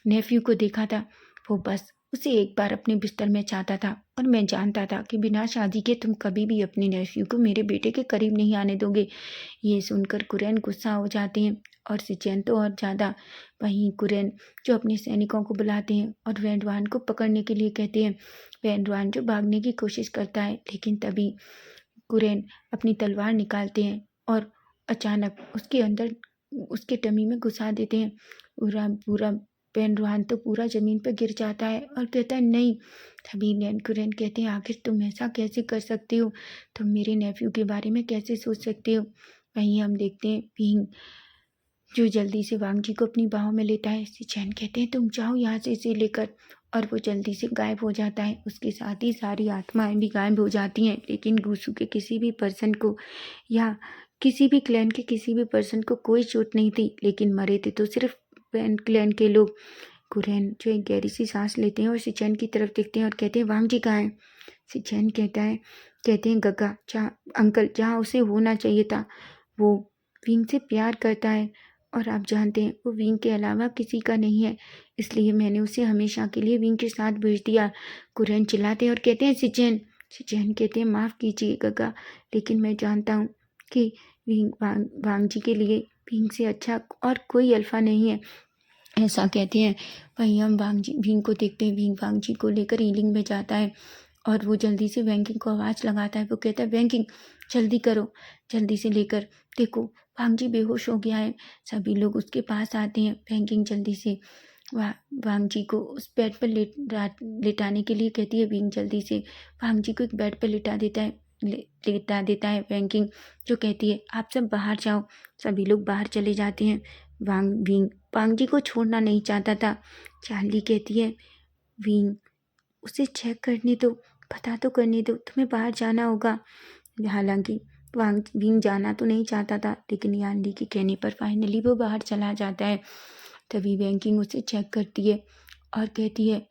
नेफ्यू को देखा था। वो बस उसे एक बार अपने बिस्तर में चाहता था और मैं जानता था कि बिना शादी के तुम कभी भी अपने नेफ्यू को मेरे बेटे के करीब नहीं आने दोगे। ये सुनकर कुरैन गुस्सा हो जाते हैं और सिचेन तो और ज़्यादा। वहीं कुरैन जो अपने सैनिकों को बुलाते हैं और वैनडुआन को पकड़ने के लिए कहते हैं। वैनडुआन जो भागने की कोशिश करता है, लेकिन तभी कुरैन अपनी तलवार निकालते हैं और अचानक उसके अंदर उसके टमी में घुसा देते हैं। पूरा पूरा वैनडुआन तो पूरा ज़मीन पर गिर जाता है और कहता है, नहीं। तभी कुरैन कहते हैं, आखिर तुम ऐसा कैसे कर सकते हो? तुम मेरे नेफ्यू के बारे में कैसे सोच सकते हो? वहीं हम देखते हैं भींग जो जल्दी से वांगजी को अपनी बाहों में लेता है। सिचैन कहते हैं, तुम जाओ यहाँ से इसे लेकर, और वो जल्दी से गायब हो जाता है। उसके साथ ही सारी आत्माएं भी गायब हो जाती हैं, लेकिन गुसू के किसी भी पर्सन को या किसी भी क्लैन के किसी भी पर्सन को कोई चोट नहीं थी, लेकिन मरे थे तो सिर्फ क्लैन के लोग। कुरैन जो एक गहरी सी सांस लेते हैं और सिचैन की तरफ देखते हैं और कहते हैं, वांगजी कहाँ है? सिचैन कहते हैं, गगा, जहाँ अंकल, जहाँ उसे होना चाहिए था। वो विंग से प्यार करता है और आप जानते हैं वो विंग के अलावा किसी का नहीं है, इसलिए मैंने उसे हमेशा के लिए विंग के साथ भेज दिया। कुरैन चिल्लाते हैं और कहते हैं, सिचैन। सिचैन कहते हैं, माफ़ कीजिए गगा, लेकिन मैं जानता हूँ कि वांगजी के लिए विंग से अच्छा और कोई अल्फा नहीं है, ऐसा कहते हैं। वहीं हम विंग को देखते हैं। विंग वांगजी को लेकर हीलिंग में जाता है और वो जल्दी से वैंकिंग को आवाज़ लगाता है। वो कहता है, वैंकिंग जल्दी करो, जल्दी से लेकर देखो, वांगजी बेहोश हो गया है। सभी लोग उसके पास आते हैं। वैंकिंग जल्दी से वांगजी को उस बेड पर लेटाने के लिए कहती है। विंग जल्दी से वांगजी को एक बेड पर लेटा देता है वैंकिंग जो कहती है, आप सब बाहर जाओ। सभी लोग बाहर चले जाते हैं। विंग वांगजी को छोड़ना नहीं चाहता था। चार्ली कहती है, विंग उसे चेक करने दो, पता तो करने दो, तुम्हें बाहर जाना होगा। हालांकि विंग जाना तो नहीं चाहता था, लेकिन यानली के कहने पर फाइनली वो बाहर चला जाता है। तभी वैंकिंग उसे चेक करती है और कहती है,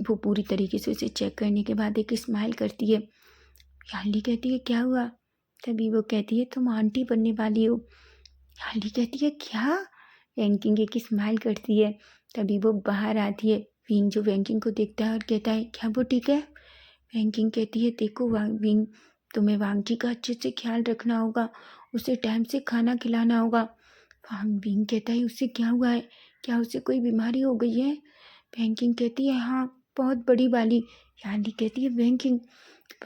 वो पूरी तरीके से उसे चेक करने के बाद एक स्माइल करती है। यानली कहती है, क्या हुआ? तभी वो कहती है, तुम आंटी बनने वाली हो। यानली कहती है, क्या? वैंकिंग एक स्माइल करती है। तभी वो बाहर आती है। विंग जो वैंकिंग को देखता है और कहता है, क्या वो ठीक है? वैंकिंग कहती है, देखो विंग, तुम्हें वांगजी का अच्छे से ख्याल रखना होगा, उसे टाइम से खाना खिलाना होगा। विंग कहता है, उससे क्या हुआ है? क्या उसे कोई बीमारी हो गई है? वैंकिंग कहती है, हाँ, बहुत बड़ी वाली। यानली कहती है, वैंकिंग।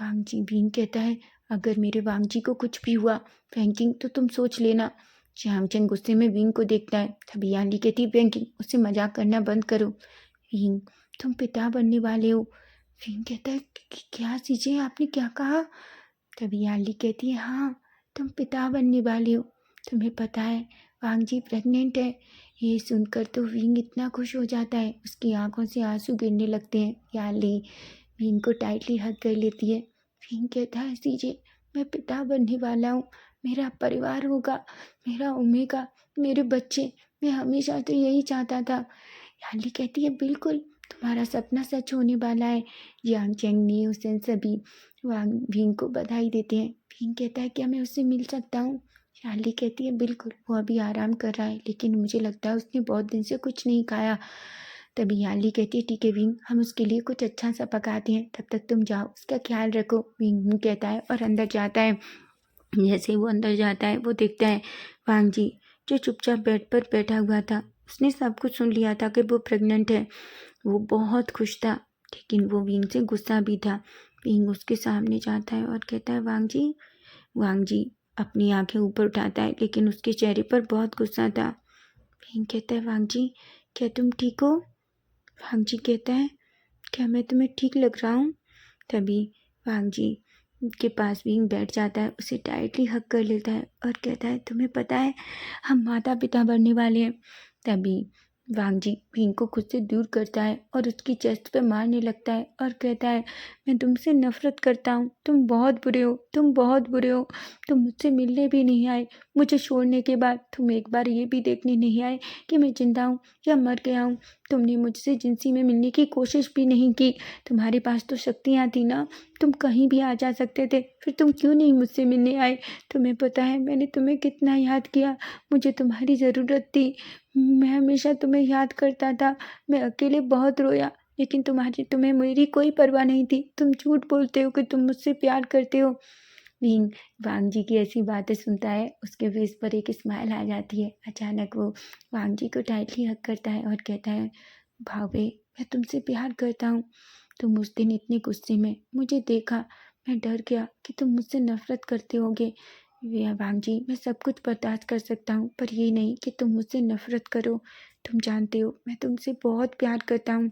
विंग कहता है, अगर मेरे वांगजी को कुछ भी हुआ वैंकिंग, तो तुम सोच लेना। श्यामचंद गुस्से में विंग को देखता है। तभी यानली कहती है, वैंकिंग, उससे मजाक करना बंद करो। विंग, तुम पिता बनने वाले हो। विंग कहता है, क्या चीज़ें, आपने क्या कहा? तभी यानली कहती है, हाँ, तुम पिता बनने वाले हो। तुम्हें पता है वांगजी प्रेग्नेंट है। ये सुनकर तो विंग इतना खुश हो जाता है, उसकी आंखों से आंसू गिरने लगते हैं। याली विंग को टाइटली हग कर लेती है। विंग कहता है, सीजे मैं पिता बनने वाला हूँ, मेरा परिवार होगा, मेरा ओमेगा, मेरे बच्चे, मैं हमेशा तो यही चाहता था। याली कहती है, बिल्कुल तुम्हारा सपना सच होने वाला है। यांग चेंग ने उसे सभी वांग विंग को बधाई देते हैं। विंग कहता है, क्या मैं उससे मिल सकता हूँ? याली कहती है, बिल्कुल, वो अभी आराम कर रहा है, लेकिन मुझे लगता है उसने बहुत दिन से कुछ नहीं खाया। तभी याली कहती है, ठीक है विंग, हम उसके लिए कुछ अच्छा सा पकाते हैं, तब तक तुम जाओ, उसका ख्याल रखो। विंग कहता है और अंदर जाता है। जैसे वो अंदर जाता है वो देखता है वांग जी जो चुपचाप बेड पर बैठा हुआ था। उसने सब कुछ सुन लिया था कि वो प्रेग्नेंट है। वो बहुत खुश था, लेकिन वो विंग से गुस्सा भी था। विंग उसके सामने जाता है और कहता है, वांग जी। वांग जी अपनी आंखें ऊपर उठाता है, लेकिन उसके चेहरे पर बहुत गुस्सा था। विंग कहता है, वांग जी क्या तुम ठीक हो? वांग जी कहता है, क्या मैं तुम्हें ठीक लग रहा हूँ? तभी वांग जी के पास विंग बैठ जाता है, उसे टाइटली हग कर लेता है और कहता है, तुम्हें पता है हम माता पिता बनने वाले हैं। तभी वांग जी विंग को खुद से दूर करता है और उसकी चेस्ट पे मारने लगता है और कहता है, मैं तुमसे नफरत करता हूँ, तुम बहुत बुरे हो, तुम बहुत बुरे हो, तुम मुझसे मिलने भी नहीं आए। मुझे छोड़ने के बाद तुम एक बार ये भी देखने नहीं आए कि मैं जिंदा हूँ या मर गया हूँ। तुमने मुझसे जिंसी में मिलने की कोशिश भी नहीं की। तुम्हारे पास तो शक्तियाँ थी ना, तुम कहीं भी आ जा सकते थे, फिर तुम क्यों नहीं मुझसे मिलने आए? तुम्हें पता है मैंने तुम्हें कितना याद किया, मुझे तुम्हारी ज़रूरत थी, मैं हमेशा तुम्हें याद करता था, मैं अकेले बहुत रोया, लेकिन तुम्हें मेरी कोई परवाह नहीं थी। तुम झूठ बोलते हो कि तुम मुझसे प्यार करते हो। विंग वांग जी की ऐसी बातें सुनता है, उसके फेस पर एक स्माइल आ जाती है। अचानक वो वांग जी को टाइटली हग करता है और कहता है, भावे मैं तुमसे प्यार करता हूँ। तुम उस दिन इतने गुस्से में मुझे देखा, मैं डर गया कि तुम मुझसे नफरत करते होगे। वांग जी मैं सब कुछ बर्दाश्त कर सकता हूँ, पर ये नहीं कि तुम मुझसे नफरत करो। तुम जानते हो मैं तुमसे बहुत प्यार करता हूँ,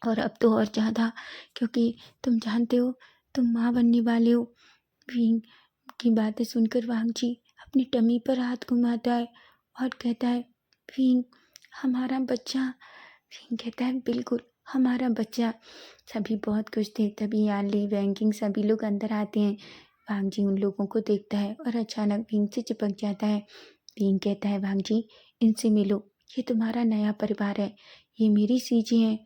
और अब तो और ज़्यादा, क्योंकि तुम जानते हो तुम माँ बनने वाले हो। विंग की बातें सुनकर वांग जी अपनी टमी पर हाथ घुमाता है और कहता है, विंग हमारा बच्चा। विंग कहता है, बिल्कुल हमारा बच्चा। सभी बहुत खुश थे। तभी याली वैंकिंग सभी लोग अंदर आते हैं। वांग जी उन लोगों को देखता है और अचानक विंग से चिपक जाता है। विंग कहता है, वांग जी इनसे मिलो, ये तुम्हारा नया परिवार है, ये मेरी सीजे हैं।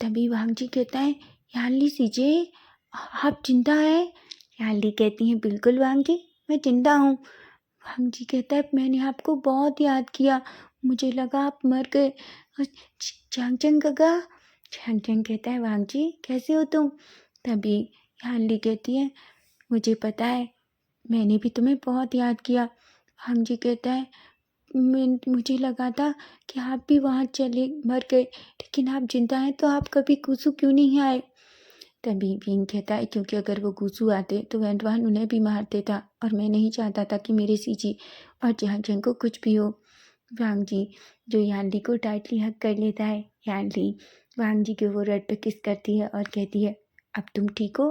तभी वांग जी कहता है, याली सीजे आप जिंदा है? याली कहती है, बिल्कुल वांग जी मैं जिंदा हूँ। वांग जी कहता है, मैंने आपको बहुत याद किया, मुझे लगा आप मर गए। चांग चंग काका। चांग चंग कहता है, वांग जी कैसे हो तुम? तभी याली कहती है, मुझे पता है, मैंने भी तुम्हें बहुत याद किया। वांग जी कहता है, मुझे लगा था कि आप भी वहाँ चले मर गए, लेकिन आप जिंदा हैं, तो आप कभी कुसु क्यों नहीं आए? तभी विंग कहता है, क्योंकि अगर वो गुसु आते तो वैंडवान उन्हें भी मार देता, और मैं नहीं चाहता था कि मेरे सीजी और जहांजंग को कुछ भी हो। वांग जी जो यांली को टाइटली हग कर लेता है। यांली वांग जी के वो रट पे किस करती है और कहती है, अब तुम ठीक हो?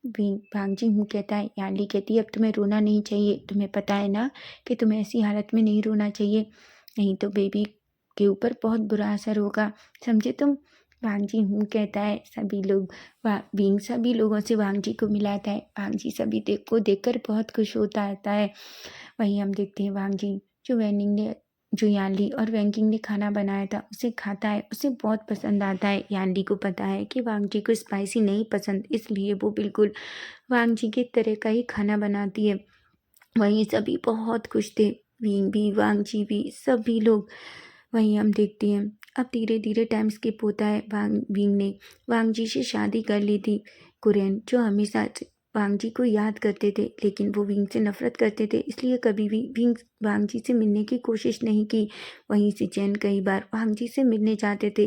वांग जी हूँ कहता है। यांली कहती है, अब तुम्हें रोना नहीं चाहिए, तुम्हें पता है ना कि तुम्हें ऐसी हालत में नहीं रोना चाहिए, नहीं तो बेबी के ऊपर बहुत बुरा असर होगा, समझे तुम? वांग जी हूँ कहता है। सभी लोग विंग सभी लोगों से वांग जी को मिलाता है। वांग जी सभी को देखकर बहुत खुश होता है। वहीं हम देखते हैं वांग जी जो यानली और वैंकिंग ने खाना बनाया था उसे खाता है, उसे बहुत पसंद आता है। यानली को पता है कि वांग जी को स्पाइसी नहीं पसंद, इसलिए वो बिल्कुल वांग जी की तरह का ही खाना बनाती है। वहीं सभी बहुत खुश थे, विंग भी वांग जी भी सभी लोग। वहीं हम देखते हैं अब धीरे धीरे टाइम स्किप होता है। विंग ने वांग जी से शादी कर ली थी। कुरेन जो हमेशा वांग जी को याद करते थे, लेकिन वो विंग से नफरत करते थे, इसलिए कभी भी विंग वांग जी से मिलने की कोशिश नहीं की। वहीं सिचेन कई बार वांग जी से मिलने जाते थे,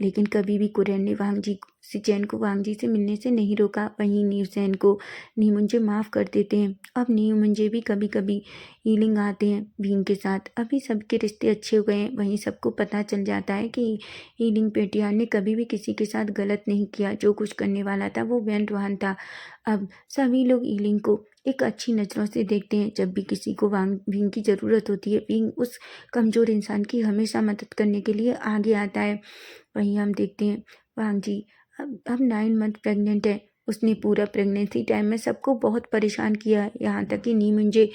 लेकिन कभी भी कुरेन ने वांग जी सिचैन को वांग जी से मिलने से नहीं रोका। वहीं न्यूसेन को नीमुंजे माफ़ कर देते हैं। अब नीमुंजे भी कभी कभी हीलिंग आते हैं भीम के साथ। अभी सबके रिश्ते अच्छे हो गए हैं। वहीं सबको पता चल जाता है कि हीलिंग पेटियार ने कभी भी किसी के साथ गलत नहीं किया। जो कुछ करने वाला था वो वेंटवान था। अब सभी लोग हीलिंग को एक अच्छी नज़रों से देखते हैं। जब भी किसी को वांग भीम की ज़रूरत होती है, भीम उस कमज़ोर इंसान की हमेशा मदद करने के लिए आगे आता है। वहीं हम देखते हैं वांग जी अब 9 मंथ प्रेग्नेंट है। उसने पूरा प्रेगनेंसी टाइम में सबको बहुत परेशान किया, यहाँ तक कि नीमुंजे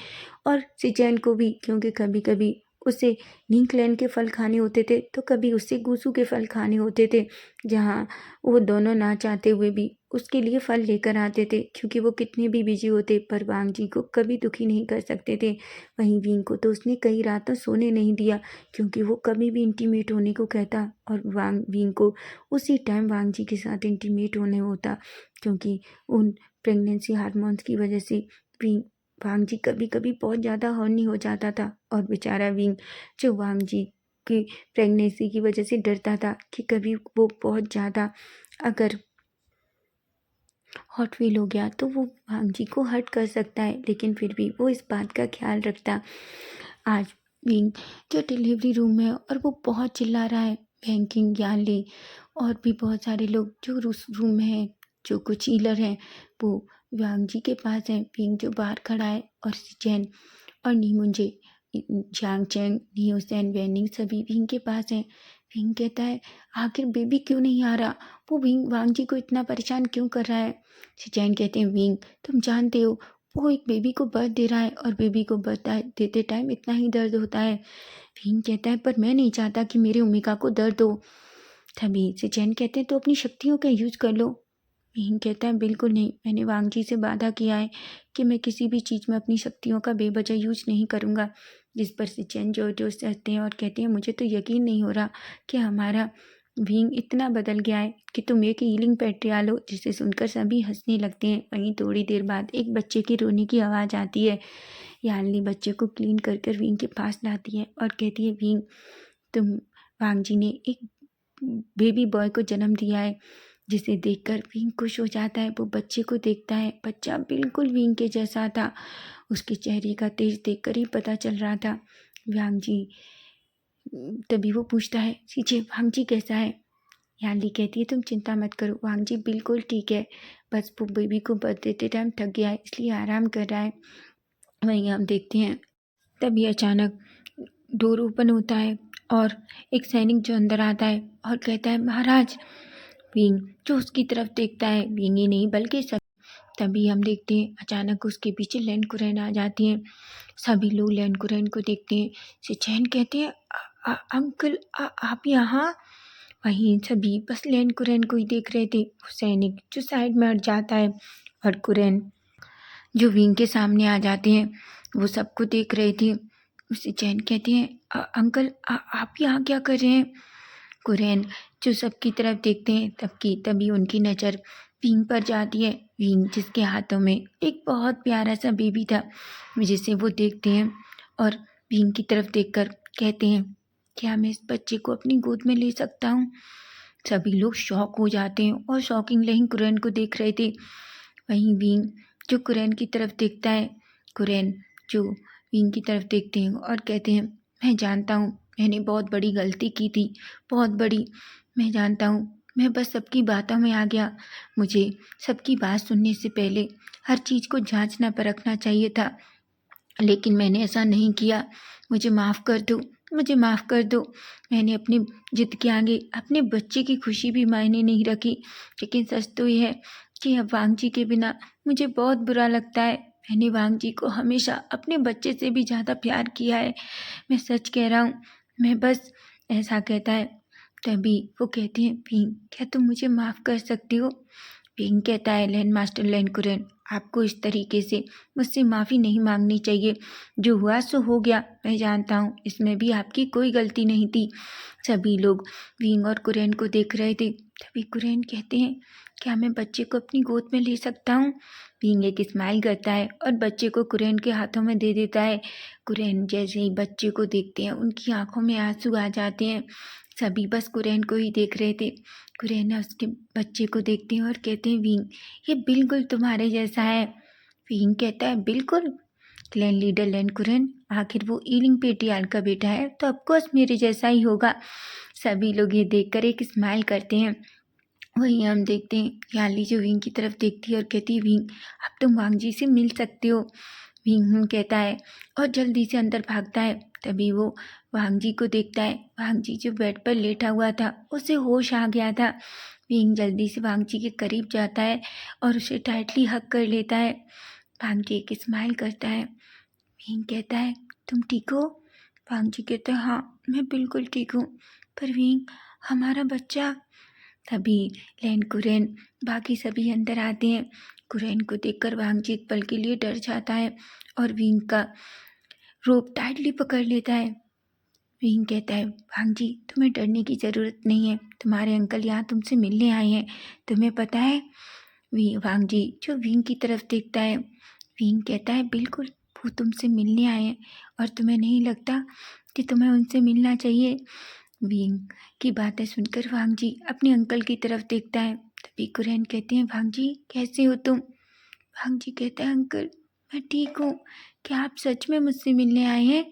और सिचैन को भी, क्योंकि कभी कभी उसे नींगलैंड के फल खाने होते थे तो कभी उसे गूसू के फल खाने होते थे, जहाँ वो दोनों ना चाहते हुए भी उसके लिए फल लेकर आते थे, क्योंकि वो कितने भी बिजी होते पर वांग जी को कभी दुखी नहीं कर सकते थे। वहीं विंग को तो उसने कई रातों सोने नहीं दिया, क्योंकि वो कभी भी इंटीमेट होने को कहता और विंग को उसी टाइम वांग जी के साथ इंटीमेट होने होता, क्योंकि उन प्रेगनेंसी हार्मोन्स की वजह से विंग वांग जी कभी कभी बहुत ज़्यादा हॉर्नी हो जाता था। और बेचारा विंग जो वांग जी की प्रेगनेंसी की वजह से डरता था कि कभी वो बहुत ज़्यादा अगर हॉट फील हो गया तो वो वांग जी को हर्ट कर सकता है, लेकिन फिर भी वो इस बात का ख्याल रखता। आज विंग जो डिलीवरी रूम में है और वो बहुत चिल्ला रहा है, बैंकिंग यानली और भी बहुत सारे लोग जो उस रूम में हैं, जो कुछ हीलर हैं, वो वांग जी के पास हैं। विंग जो बाहर खड़ा है और सिचैन और नीमुंजे, झांग चैंग, नियोसेन, वेनिंग सभी विंग के पास हैं। विंग कहता है आखिर बेबी क्यों नहीं आ रहा, वो विंग वांग जी को इतना परेशान क्यों कर रहा है। सिचैन कहते हैं विंग तुम जानते हो वो एक बेबी को बर्थ दे रहा है और बेबी को बर्थ देते टाइम इतना ही दर्द होता है। विंग कहता है पर मैं नहीं चाहता कि मेरे ओमेगा को दर्द हो। तभी सिचैन कहते हैं तो अपनी शक्तियों का यूज कर लो। विंग कहता है बिल्कुल नहीं, मैंने वांग जी से वादा किया है कि मैं किसी भी चीज़ में अपनी शक्तियों का बेवजह यूज नहीं करूँगा। जिस पर सिचैन जोर सहते हैं और कहते हैं मुझे तो यकीन नहीं हो रहा कि हमारा विंग इतना बदल गया है कि तुम एक हीलिंग पेट्रियाल हो, जिसे सुनकर सभी हंसने लगते हैं। वहीं थोड़ी देर बाद एक बच्चे की रोने की आवाज़ आती है। यानली बच्चे को क्लीन कर कर विंग के पास लाती है और कहती है विंग तुम वांग जी ने एक बेबी बॉय को जन्म दिया है, जिसे देखकर विंग खुश हो जाता है। वो बच्चे को देखता है, बच्चा बिल्कुल विंग के जैसा था। उसके चेहरे का तेज देखकर ही पता चल रहा था वांग जी। तभी वो पूछता है सीचे वांग जी कैसा है। यानली कहती है तुम चिंता मत करो, वांग जी बिल्कुल ठीक है, बस वो बेबी को बर्थ देते टाइम थक गया है इसलिए आराम कर रहा है। वहीं हम देखते हैं तभी अचानक डोर ओपन होता है और एक सैनिक जो अंदर आता है और कहता है महाराज। विंग जो उसकी तरफ देखता है, विंग ही नहीं बल्कि सब। तभी हम देखते हैं अचानक उसके पीछे लैंड कुरैन आ जाती हैं। सभी लोग लैंड कुरैन को देखते हैं। सिचैन कहते हैं अंकल आप यहाँ। वहीं सभी बस लैंड कुरैन को ही देख रहे थे। वो सैनिक जो साइड में हट जाता है और कुरैन जो विंग के सामने आ जाते हैं, वो सबको देख रहे थे। सिचैन कहते हैं अंकल आप यहाँ क्या कर रहे हैं। कुरैन जो सबकी तरफ देखते हैं तभी उनकी नज़र विंग पर जाती है। विंग जिसके हाथों में एक बहुत प्यारा सा बेबी था, जिसे वो देखते हैं और विंग की तरफ देखकर कहते हैं क्या मैं इस बच्चे को अपनी गोद में ले सकता हूँ। सभी लोग शॉक हो जाते हैं और शॉकिंग लही कुरैन को देख रहे थे। वहीं विंग जो कुरैन की तरफ देखता है, कुरैन जो विंग की तरफ देखते हैं और कहते हैं मैं जानता हूँ मैंने बहुत बड़ी गलती की थी, बहुत बड़ी। मैं जानता हूँ मैं बस सबकी बातों में आ गया। मुझे सबकी बात सुनने से पहले हर चीज़ को जांचना परखना चाहिए था, लेकिन मैंने ऐसा नहीं किया। मुझे माफ़ कर दो, मुझे माफ़ कर दो। मैंने अपनी जिद के आगे अपने बच्चे की खुशी भी मायने नहीं रखी। लेकिन सच तो ये है कि अब वांग जी के बिना मुझे बहुत बुरा लगता है। मैंने वांग जी को हमेशा अपने बच्चे से भी ज़्यादा प्यार किया है। मैं सच कह रहा हूँ। मैं बस ऐसा कहता है। तभी वो कहती हैं पिंक क्या तुम मुझे माफ़ कर सकती हो। पिंक कहता है लैंड मास्टर लैंड कुरैन आपको इस तरीके से मुझसे माफ़ी नहीं मांगनी चाहिए। जो हुआ सो हो गया, मैं जानता हूँ इसमें भी आपकी कोई गलती नहीं थी। सभी लोग विंग और कुरैन को देख रहे थे। तभी कुरैन कहते हैं क्या मैं बच्चे को अपनी गोद में ले सकता हूँ। विंग एक स्माइल करता है और बच्चे को कुरैन के हाथों में दे देता है। कुरैन जैसे ही बच्चे को देखते हैं उनकी आंखों में आंसू आ जाते हैं। सभी बस कुरैन को ही देख रहे थे। कुरैन उसके बच्चे को देखते हैं और कहते हैं, विंग ये बिल्कुल तुम्हारे जैसा है। विंग कहता है, बिल्कुल क्लैन लीडर लैंड कुरैन, आखिर वो ईलिंग पेटियाल का बेटा है तो ऑफकोर्स मेरे जैसा ही होगा। सभी लोग ये देखकर एक स्माइल करते हैं। वहीं हम देखते हैं याली जो विंग की तरफ देखती है और कहती है, विंग अब तुम वांग जी से मिल सकते हो। विंग कहता है और जल्दी से अंदर भागता है। तभी वो वांग जी को देखता है। वांग जी जो बेड पर लेटा हुआ था, उसे होश आ गया था। विंग जल्दी से वांग जी के करीब जाता है और उसे टाइटली हग कर लेता है। वांग जी एक स्माइल करता है। विंग कहता है, तुम ठीक हो? वांग जी कहता है, हाँ मैं बिल्कुल ठीक हूँ। पर विंग, हमारा बच्चा। तभी लैंड कुरैन बाकी सभी अंदर आते हैं। कुरैन को देखकर वांग जी एक पल के लिए डर जाता है और विंग का रोप टाइटली पकड़ लेता है। विंग कहता है, वांग जी तुम्हें डरने की ज़रूरत नहीं है, तुम्हारे अंकल यहाँ तुमसे मिलने आए हैं, तुम्हें पता है? वांग जी जो विंग की तरफ देखता है। विंग कहता है, बिल्कुल वो तुमसे मिलने आए हैं और तुम्हें नहीं लगता कि तुम्हें उनसे मिलना चाहिए? विंग की बातें सुनकर वांग जी अपने अंकल की तरफ देखता है। तभी कुरैन कहते हैं, वांग जी कैसे हो तुम? वांग जी कहता है, अंकल मैं ठीक हूँ, क्या आप सच में मुझसे मिलने आए हैं?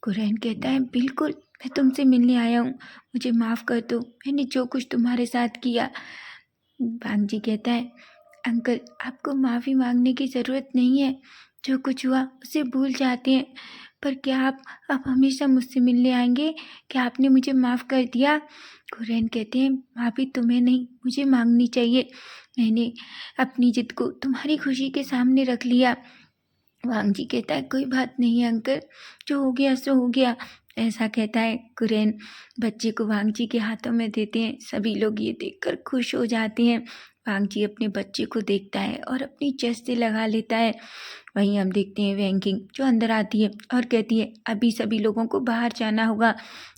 कुरैन कहता है, बिल्कुल मैं तुमसे मिलने आया हूँ, मुझे माफ़ कर दो, मैंने जो कुछ तुम्हारे साथ किया। वांग जी कहता है, अंकल आपको माफ़ी मांगने की ज़रूरत नहीं है, जो कुछ हुआ उसे भूल जाते हैं। पर क्या आप अब हमेशा मुझसे मिलने आएंगे? क्या आपने मुझे माफ़ कर दिया? कुरैन कहते हैं, माफ़ी तुम्हें नहीं मुझे मांगनी चाहिए, मैंने अपनी जिद को तुम्हारी खुशी के सामने रख लिया। वांग जी कहता है, कोई बात नहीं है अंकल, जो हो गया सो हो गया। ऐसा कहता है। कुरैन बच्चे को वांग जी के हाथों में देते हैं। सभी लोग ये देखकर खुश हो जाते हैं। वांग जी अपने बच्चे को देखता है और अपनी चेस्ट से लगा लेता है। वहीं हम देखते हैं वैंकिंग जो अंदर आती है और कहती है, अभी सभी लोगों को बाहर जाना होगा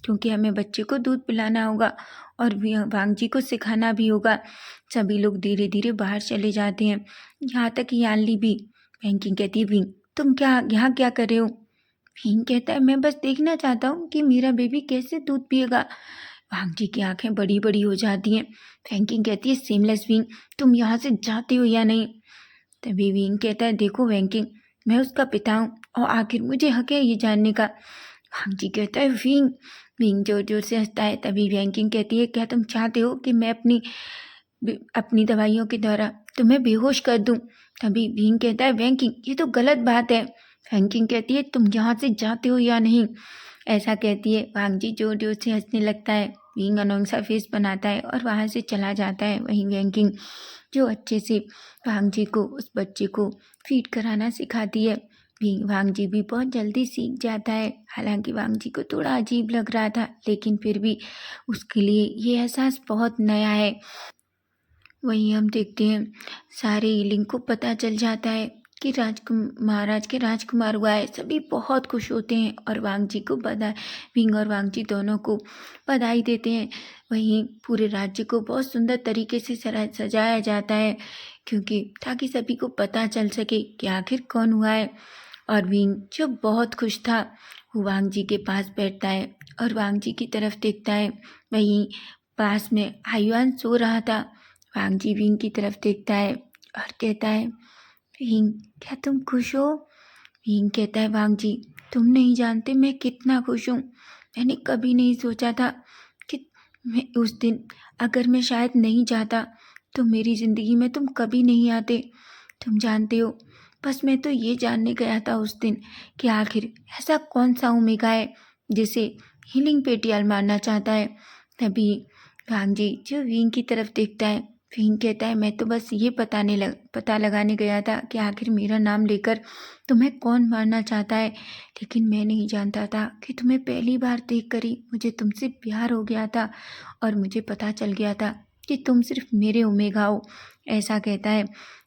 क्योंकि हमें बच्चे को दूध पिलाना होगा और वांग जी को सिखाना भी होगा। सभी लोग धीरे धीरे बाहर चले जाते हैं, यहाँ तक यानली भी। वैंकिंग कहती है, विंग तुम क्या यहाँ क्या कर रहे हो? विंग कहता है, मैं बस देखना चाहता हूँ कि मेरा बेबी कैसे दूध पिएगा। वांग जी की आंखें बड़ी बड़ी हो जाती हैं। वैंकिंग कहती है, सेमलेस विंग तुम यहाँ से जाते हो या नहीं? तभी विंग कहता है, देखो वैंकिंग मैं उसका पिता हूँ और आखिर मुझे हक है ये जानने का। वांग जी कहता है, विंग। विंग जोर जोर से हंसता है। तभी वैंकिंग कहती है, क्या तुम चाहते हो कि मैं अपनी दवाइयों के द्वारा तुम्हें बेहोश कर दूं? तभी विंग कहता है, वैंकिंग ये तो गलत बात है। वैंकिंग कहती है, तुम यहाँ से जाते हो या नहीं? ऐसा कहती है। वांग जी जोर जोर से हंसने लगता है। विंग अनोइंग सा फेस बनाता है और वहाँ से चला जाता है। वहीं वैंकिंग जो अच्छे से वांग जी को उस बच्चे को फीड कराना सिखाती है। वांग जी भी बहुत जल्दी सीख जाता है। हालांकि वांग जी को थोड़ा अजीब लग रहा था, लेकिन फिर भी उसके लिए ये एहसास बहुत नया है। वहीं हम देखते हैं सारे ईलिंग को पता चल जाता है कि महाराज के राजकुमार हुआ है। सभी बहुत खुश होते हैं और वांग जी को बधाई, विंग और वांग जी दोनों को बधाई देते हैं। वहीं पूरे राज्य को बहुत सुंदर तरीके से सजाया जाता है क्योंकि ताकि सभी को पता चल सके कि आखिर कौन हुआ है। और विंग जो बहुत खुश था, वो वांग जी के पास बैठता है और वांग जी की तरफ देखता है। वहीं पास में आयुआन सो रहा था। वांग जी विंग की तरफ देखता है और कहता है, विंग क्या तुम खुश हो? विंग कहता है, वांग जी तुम नहीं जानते मैं कितना खुश हूँ। मैंने कभी नहीं सोचा था कि मैं उस दिन, अगर मैं शायद नहीं जाता तो मेरी ज़िंदगी में तुम कभी नहीं आते। तुम जानते हो, बस मैं तो ये जानने गया था उस दिन कि आखिर ऐसा कौन सा ओमेगा है जिसे हीलिंग पेटियाल मारना चाहता है। तभी वांग जी जो विंग की तरफ देखता है। विंग कहता है, मैं तो बस ये पता लगाने गया था कि आखिर मेरा नाम लेकर तुम्हें कौन मारना चाहता है, लेकिन मैं नहीं जानता था कि तुम्हें पहली बार देख कर ही मुझे तुमसे प्यार हो गया था और मुझे पता चल गया था कि तुम सिर्फ मेरे ओमेगा हो। ऐसा कहता है।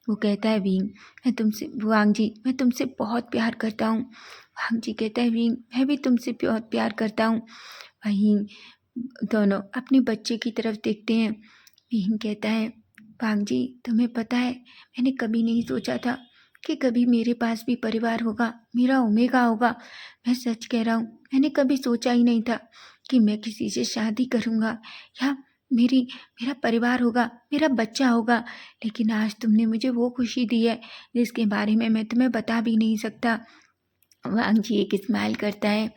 वो कहता है, विंग वांग जी मैं तुमसे बहुत प्यार करता हूँ। वांग जी कहता है, विंग मैं भी तुमसे बहुत प्यार करता हूँ। वहीं दोनों अपने बच्चे की तरफ देखते हैं। विंग कहता है, वांग जी तुम्हें पता है मैंने कभी नहीं सोचा था कि कभी मेरे पास भी परिवार होगा, मेरा ओमेगा होगा। मैं सच कह रहा हूँ, मैंने कभी सोचा ही नहीं था कि मैं किसी से शादी करूँगा या मेरा परिवार होगा, मेरा बच्चा होगा, लेकिन आज तुमने मुझे वो खुशी दी है जिसके बारे में मैं तुम्हें बता भी नहीं सकता। वांग जी एक स्माइल करता है,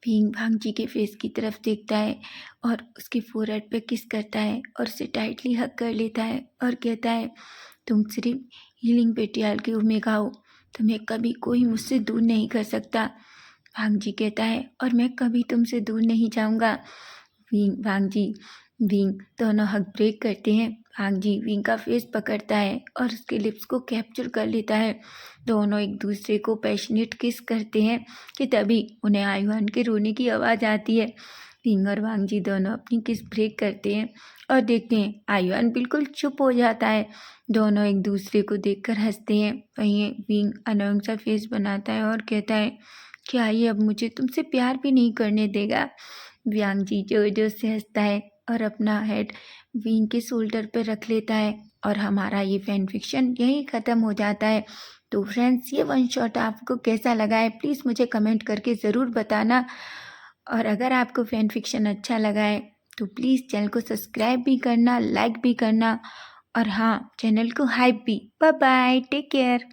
फिर वांग जी के फेस की तरफ देखता है और उसके फोरहेड पे किस करता है और उसे टाइटली हग कर लेता है और कहता है, तुम सिर्फ हीलिंग पेटियाल की ओमेगा हो, तुम्हें कभी कोई मुझसे दूर नहीं कर सकता। वांग जी कहता है, और मैं कभी तुमसे दूर नहीं जाऊंगा। वांग जी विंग दोनों हग ब्रेक करते हैं। वांग जी विंग का फेस पकड़ता है और उसके लिप्स को कैप्चर कर लेता है। दोनों एक दूसरे को पैशनेट किस करते हैं कि तभी उन्हें आयुआन के रोने की आवाज़ आती है। विंग और वांग जी दोनों अपनी किस ब्रेक करते हैं और देखते हैं आयुआन बिल्कुल चुप हो जाता है। दोनों एक दूसरे को देखकर हंसते हैं। वहीं विंग अनोइंग सा फेस बनाता है और कहता है, क्या ये अब मुझे तुमसे प्यार भी नहीं करने देगा। वांग जी जोर जोर से हंसता है और अपना हेड विंग के शोल्डर पर रख लेता है और हमारा ये फैन फिक्शन यहीं ख़त्म हो जाता है। तो फ्रेंड्स, ये वन शॉट आपको कैसा लगा है प्लीज़ मुझे कमेंट करके ज़रूर बताना। और अगर आपको फैन फिक्शन अच्छा लगा है तो प्लीज़ चैनल को सब्सक्राइब भी करना, लाइक भी करना और हाँ, चैनल को हाइप भी। Bye bye, take care.